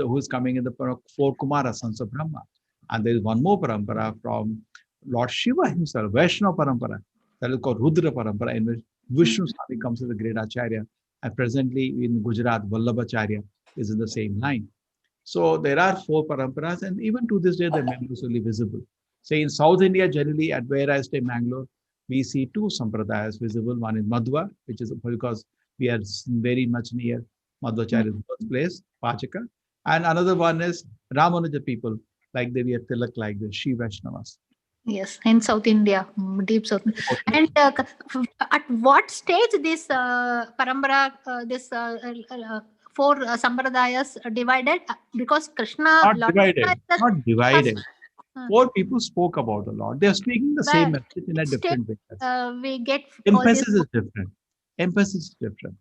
who is coming in the 4 Kumara, sons of Brahma. And there is one more parampara from Lord Shiva himself, Vaishnava parampara. That is called Rudra parampara, in which Vishnu Swami comes as a great acharya. And presently in Gujarat, Vallabhacharya is in the same line. So there are 4 paramparas, and even to this day, they're magnificently visible. Say in South India, generally at where I stay, Mangalore, we see 2 sampradayas visible. One is Madhva, which is because we are very much near Madhvacharya's birthplace, Pachaka. And another one is Ramanuja people, like they wear tilak like the Shri Vaishnavas. Yes, in South India, deep South. And at what stage this parambara, this 4 sampradayas divided? Because Krishna, Not Lord divided, Krishna is the not divided. first. 4 people spoke about the Lord. They are speaking the same But message in a still, different way. we get all Emphasis this. is different. Emphasis is different.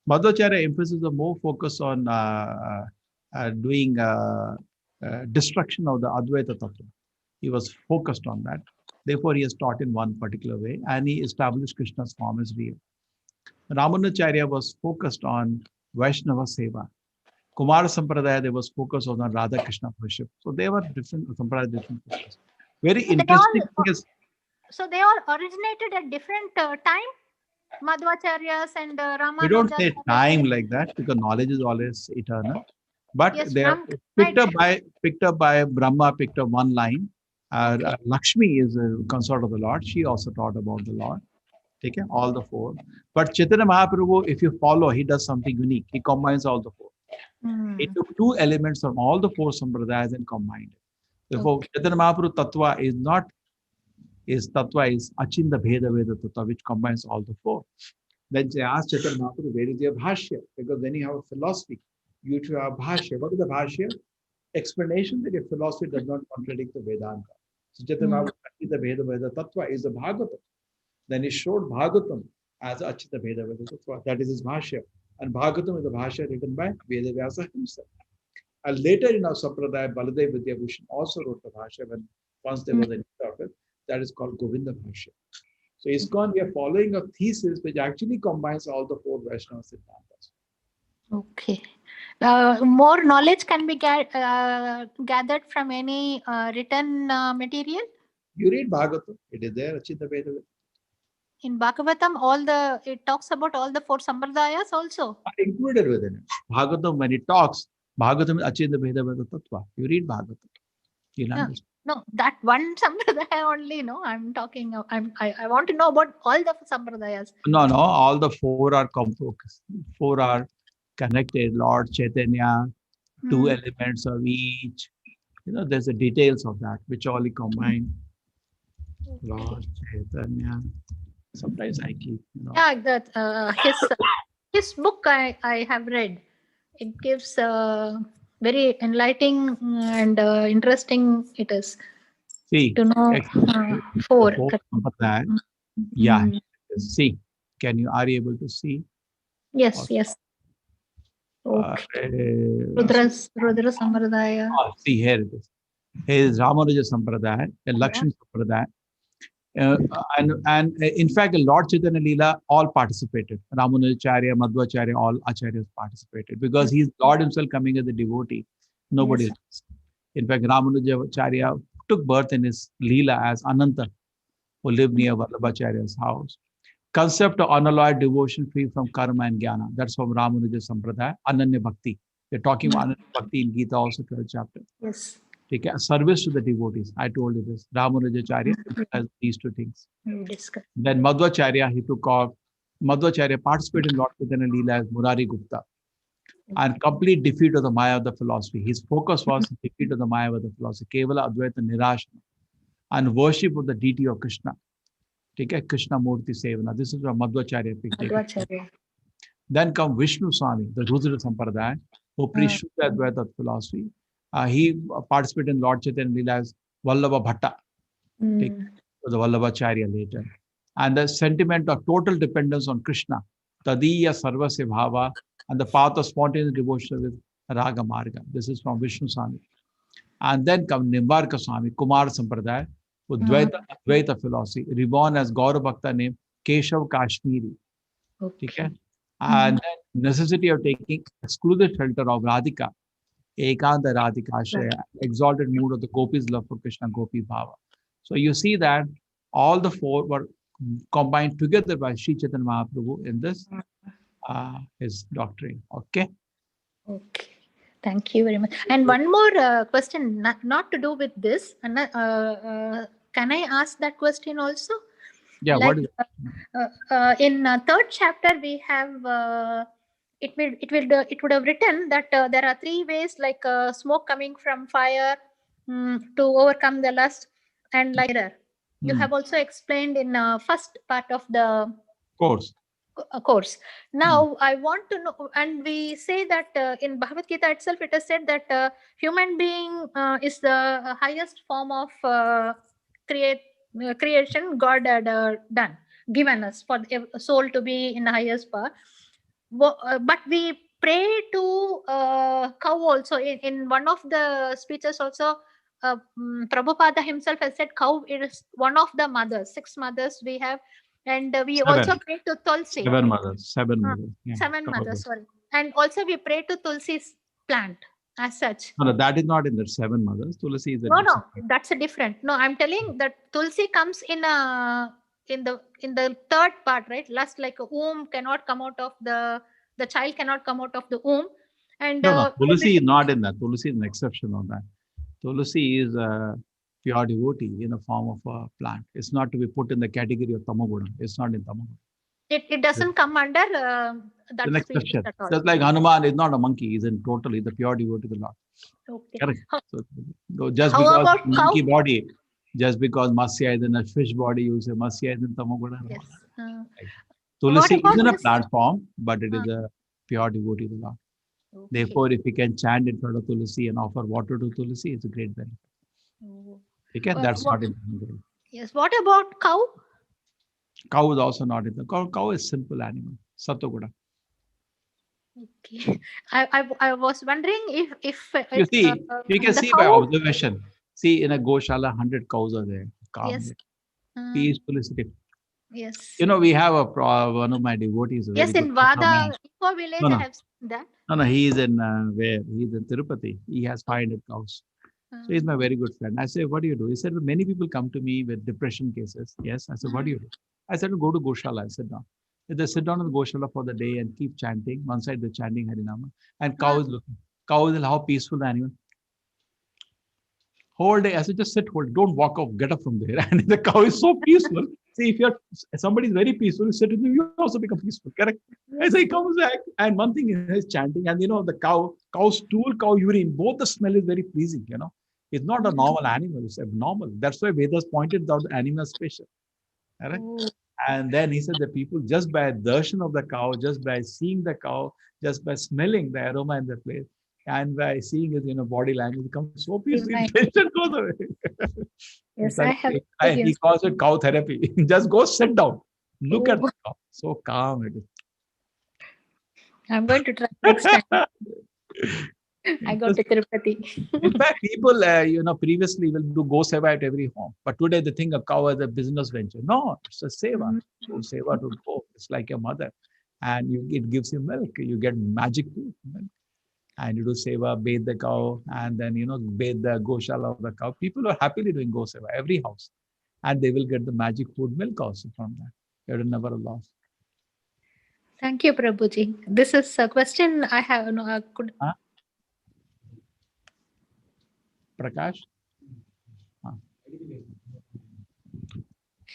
Madhvacharya emphasis is more focus on doing destruction of the Advaita Tattva. He was focused on that. Therefore, he has taught in one particular way, and he established Krishna's form as real. Ramanacharya was focused on Vaishnava Seva. Kumara Sampradaya, they was focused on Radha Krishna worship. So they were different Sampradaya, different focus. Very interesting thing is, So they all originated at different time. Madhvacharyas and we don't Ramanujas. say time like that because knowledge is always eternal. But Yes, they are picked up by Brahma, picked up one line. Lakshmi is a consort of the Lord. She also taught about the Lord. Okay, all the 4. But Chaitanya Mahaprabhu, if you follow, he does something unique. He combines all the 4. He took 2 elements from all the 4 sampradayas and combined it. Therefore, Chaitanya Mahaprabhu Tattva is not, his Tattva is Achinda Bheda Veda Tattva, which combines all the 4. Then they asked Chaitanya Mahaprabhu, where is your Bhashya? Because then you have a philosophy. You should have Bhashya. What is the Bhashya? Explanation that your philosophy does not contradict the Vedanta. So Chaitanya Mahaprabhu, Achinda Bheda Veda Tattva is the Bhagavatam. Then he showed Bhagavatam as Achinda Bheda Veda Tattva. That is his Bhashya. And Bhagavatam is the Bhashya written by Vedavyasa himself. And later in our Sampradaya, Baladev Vidyabhushan also wrote the Bhashya when once there was a need of it. That is called Govinda Bhashya. So ISKCON, we are following a thesis which actually combines all the 4 Vaishnava Siddhantas. Okay. More knowledge can be gathered from any written material? You read Bhagavatam, it is there, Achinda Veda. In Bhagavatam, it talks about all the 4 sampradayas also. Are included within it. Bhagavatam, when it talks, Bhagavatam is Achinda Veda Veda Tattva. You read Bhagavatam, you'll understand. No, that one sampradaya only. No, I'm talking. I want to know about all the sampradayas. No, all the 4 are complex. 4 are connected. Lord Chaitanya, 2 elements of each. There's the details of that which all combine. Lord Chaitanya. Sometimes I keep. Yeah, that his book I have read. It gives very enlightening and interesting. It is. See, to know 4. Yeah. See, are you able to see? Yes, yes. Okay. Rudra Sampradaya. See, here it is. Here is Ramanuja Sampradaya, Lakshmi Sampradaya. And in fact, Lord Chaitanya Leela all participated. Ramanujacharya, Madhvacharya, all acharyas participated because he's Lord himself coming as a devotee. Nobody else. In fact, Ramanujacharya took birth in his Leela as Ananta, who lived near Vallabhacharya's house. Concept of unalloyed devotion free from karma and jnana. That's from Ramanuja Sampradaya, Ananya Bhakti. We're talking about Ananya Bhakti in Gita also, 12th chapter. Yes. Okay, service to the devotees. I told you this. Ramanujacharya has these 2 things. Then Madhvacharya, he took off. Madhvacharya participated in Lord Chaitanya Leela as Murari Gupta. and complete defeat of the Maya of the philosophy. His focus was defeat of the Maya of the philosophy, Kevala Advaita Nirashana, and worship of the deity of Krishna. Okay, Krishna Murti Sevana. This is what Madhvacharya picked. Madhvacharya. Then come Vishnu Swami, the Rudra Sampradaya, who preached the Advaita philosophy. He participated in Lord Chaitanya Leela as Vallabha Bhatta, the Vallabhacharya later. And the sentiment of total dependence on Krishna, Tadiya Sarvasya Bhava, and the path of spontaneous devotion with Raga Marga. This is from Vishnu Swami. And then come Nimbarka Swami, Kumar Sampradaya, who Advaita philosophy, reborn as Gaura Bhakta named Keshav Kashmiri. Okay. And then necessity of taking exclusive shelter of Radhika, Ekanta Radhika Ashraya, exalted mood of the Gopi's love for Krishna, Gopi Bhava. So you see that all the four were combined together by Sri Chaitanya Mahaprabhu in this his doctrine. Okay. Okay. Thank you very much. And one more question, not to do with this. Can I ask that question also? Yeah. Like, What is in third chapter, we have it would have written that there are three ways, like smoke coming from fire to overcome the lust, and like mirror. You have also explained in first part of the course. Now I want to know, and we say that in Bhagavad Gita itself, it is said that human being is the highest form of creation God had given us for the soul to be in the highest power. But we pray to cow also. In one of the speeches also, Prabhupada himself has said cow is one of the mothers, 6 mothers we have. And we also pray to Tulsi. 7 mothers. 7 mothers. Yeah. 7 mothers, sorry. And also we pray to Tulsi's plant as such. No, that is not in the 7 mothers. Tulsi is a No, that's a different. No, I'm telling that Tulsi comes in the third part, right? Lust, like a womb cannot come out of the child cannot come out of the womb. And no, Tulsi is not in that. Tulsi is an exception on that. Tulsi is a pure devotee in the form of a plant. It's not to be put in the category of Tamoguna. It's not in Tamoguna. It doesn't come under that an exception. Just like Hanuman is not a monkey, he's in totally the pure devotee to the Lord. Okay. Correct. So just because monkey body, just because Matsya is in a fish body, you say Matsya is in Tamoguna. Yes. Tulsi is in a plant form, but it is a pure devotee to the Lord. Okay. Therefore, if you can chant in front of Tulsi and offer water to Tulsi, it's a great benefit. Okay, that's not in Tamoguna. Yes. What about cow? Cow is also not in the cow is simple animal. Sattva-guda. Okay. I was wondering if you see, you can see by observation. See, in a Goshala, 100 cows are there. Yes. Peacefully sitting. Yes. You know, we have one of my devotees. Yes, in Vada, Info Village, I have seen that. No, he is in where? He is in Tirupati. He has 500 cows. So he's my very good friend. I say, what do you do? He said, well, many people come to me with depression cases. Yes. I said, what do you do? I said, go to Goshala. I sit down. They sit down in the Goshala for the day and keep chanting. One side they're chanting Harinama. And cow is looking. Cow is how peaceful the animal. Whole day. I said, just sit, hold. Don't walk off. Get up from there. And the cow is so peaceful. See, if somebody is very peaceful, you sit with him, you also become peaceful. Correct? I say, he comes back. And one thing is chanting. And the cow stool, cow urine, both the smell is very pleasing, It's not a normal animal, it's abnormal. That's why Vedas pointed out the animal special. Right? And then he said that people, just by darshan of the cow, just by seeing the cow, just by smelling the aroma in the place, and by seeing his body language, becomes so peaceful. Tension goes away. Yes, I have. He calls it cow therapy. Just go sit down. Look at the cow. So calm it is. I'm going to try next time. I go to Tirupati. In fact, people, previously will do go seva at every home. But today they think of cow as a business venture. No, it's a seva. So seva to go. It's like your mother. And it gives you milk. You get magic food. Milk. And you do seva, bathe the cow, and then, bathe the goshala of the cow. People are happily doing go seva, every house. And they will get the magic food milk also from that. You're never a loss. Thank you, Prabhuji. This is a question I have. Huh? Prakash?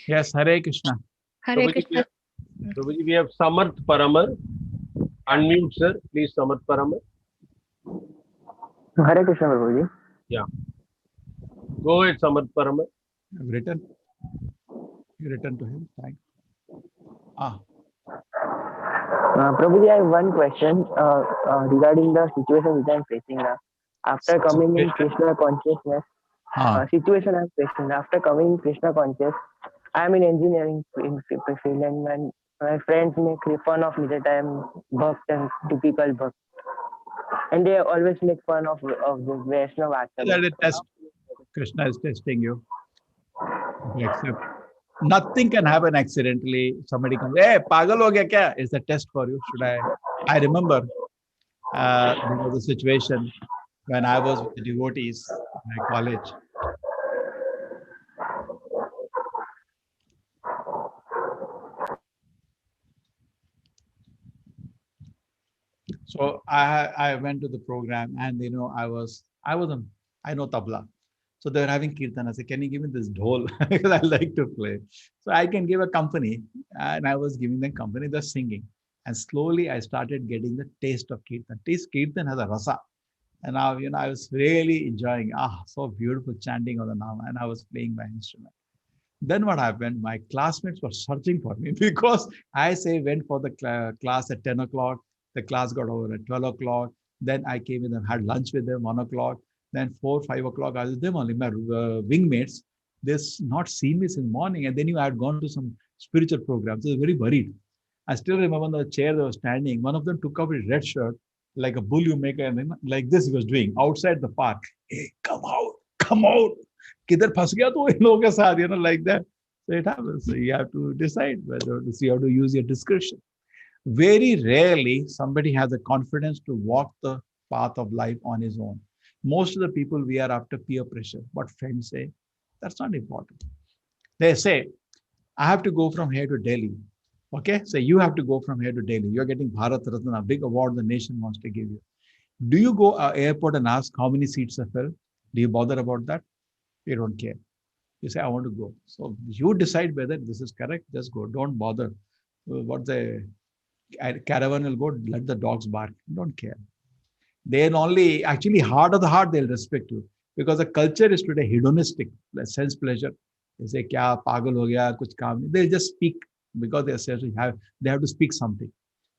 Yes, Hare Krishna. Hare Krishna. Prabhuji, we have Samarth Paramar Unmute, sir. Please, Samarth Paramar. Hare Krishna, Prabhuji. Yeah. Go ahead, Samarth Paramar. I've written. You written to him. Thanks. Prabhuji, I have one question regarding the situation which I am facing now. After coming in Krishna consciousness, situation I am facing after coming in Krishna conscious, I am in engineering field, and my friends make fun of me that I am bhakt and typical bhakt, and they always make fun of the Vaishnava That activity. is test. Krishna is testing you. Except nothing can happen accidentally. Somebody comes, hey, pagal ho gaya kya? Is the test for you. Should I remember there was a situation when I was with the devotees in my college. So I went to the program, and I know tabla. So they were having kirtan. I said, can you give me this dhol? Because I like to play. So I can give a company, and I was giving them company, they're singing. And slowly I started getting the taste of kirtan. Taste kirtan has a rasa. And now, I was really enjoying, so beautiful chanting of the Nama, and I was playing my instrument. Then what happened? My classmates were searching for me because I went for the class at 10 o'clock. The class got over at 12 o'clock. Then I came with them, had lunch with them, 1 o'clock. Then 4, 5 o'clock, I was with them only. My wingmates, they not seen me since morning. And then I had gone to some spiritual programs. So they were very worried. I still remember the chair they were standing. One of them took off his red shirt, like a bull you make, and then like this he was doing outside the park. Hey, come out, come out. Kidhar phas gaya to in logon ke saath, like that. So it happens. So you have to decide whether to see how to use your discretion. Very rarely somebody has the confidence to walk the path of life on his own. Most of the people we are after peer pressure. What friends say, that's not important. They say, I have to go from here to Delhi. Okay, so you have to go from here to Delhi. You're getting Bharat Ratna, a big award the nation wants to give you. Do you go airport and ask how many seats are filled? Do you bother about that? You don't care. You say, I want to go. So you decide whether this is correct, just go. Don't bother. What the caravan will go, let the dogs bark. Don't care. They'll only, actually, heart of the heart, they'll respect you. Because the culture is today hedonistic, sense pleasure. They say, kya pagal ho gaya, kuch kaam nahi. They'll just speak because they have to speak something.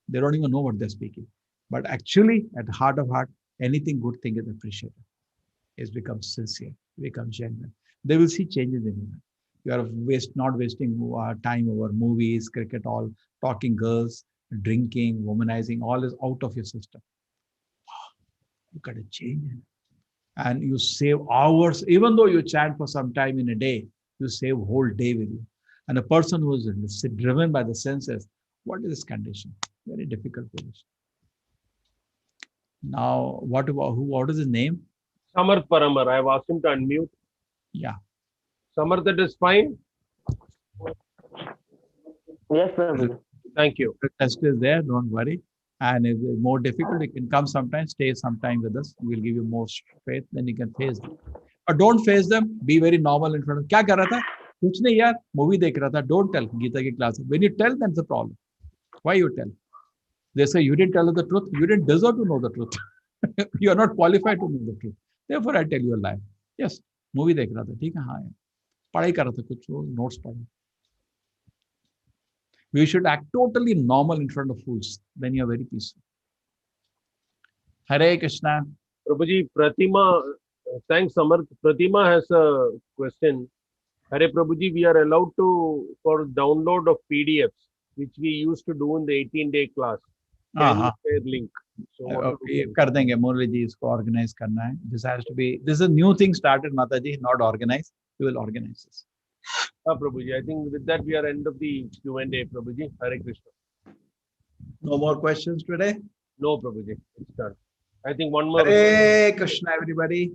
They don't even know what they're speaking. But actually, at the heart of heart, anything good thing is appreciated. It becomes sincere, becomes genuine. They will see changes in you. You are not wasting time over movies, cricket, all talking girls, drinking, womanizing, all is out of your system. You got to change it. And you save hours, even though you chant for some time in a day, you save whole day with you. And a person who is driven by the senses, what is this condition? Very difficult position. Now, what is his name? Samarth Paramar. I have asked him to unmute. Yeah. Samarth, it is fine? Yes, sir. Thank you. The test is there, don't worry. And if it's more difficult, you can come sometime, stay sometime with us. We'll give you more faith, then you can face them. But don't face them, be very normal in front of them. Kya kar raha tha? Kuch nahi yaar, movie dekh raha tha. Don't tell Gita ki class. When you tell, that's the problem. Why you tell? They say you didn't tell us the truth. You didn't deserve to know the truth. You are not qualified to know the truth. Therefore, I tell you a lie. Yes, movie dekh raha tha. Theek hai, haan. Padhai kar raha tha, kuch notes padha. We should act totally normal in front of fools. Then you are very peaceful. Hare Krishna. Prabhuji, Pratima, thanks Samarth. Pratima has a question. Hare Prabhuji, we are allowed for download of PDFs, which we used to do in the 18-day class. Can you share link? So Kar denge, Murli ji, isko organize karna hai. This has to be, this is a new thing started, Mataji, not organized. We will organize this. Prabhuji, I think with that we are end of the Q&A, Prabhuji. Hare Krishna. No more questions today? No, Prabhuji. It's done. I think one more. Hare Krishna, everybody.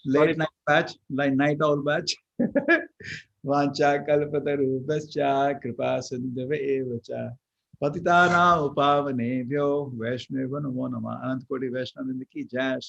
Late night batch, night owl batch. Vancha kalpatarubhascha kripa sindhave evacha patitana upavanebhyo Vaishnava namo nama. Anant Koti Vaishnava ki jai.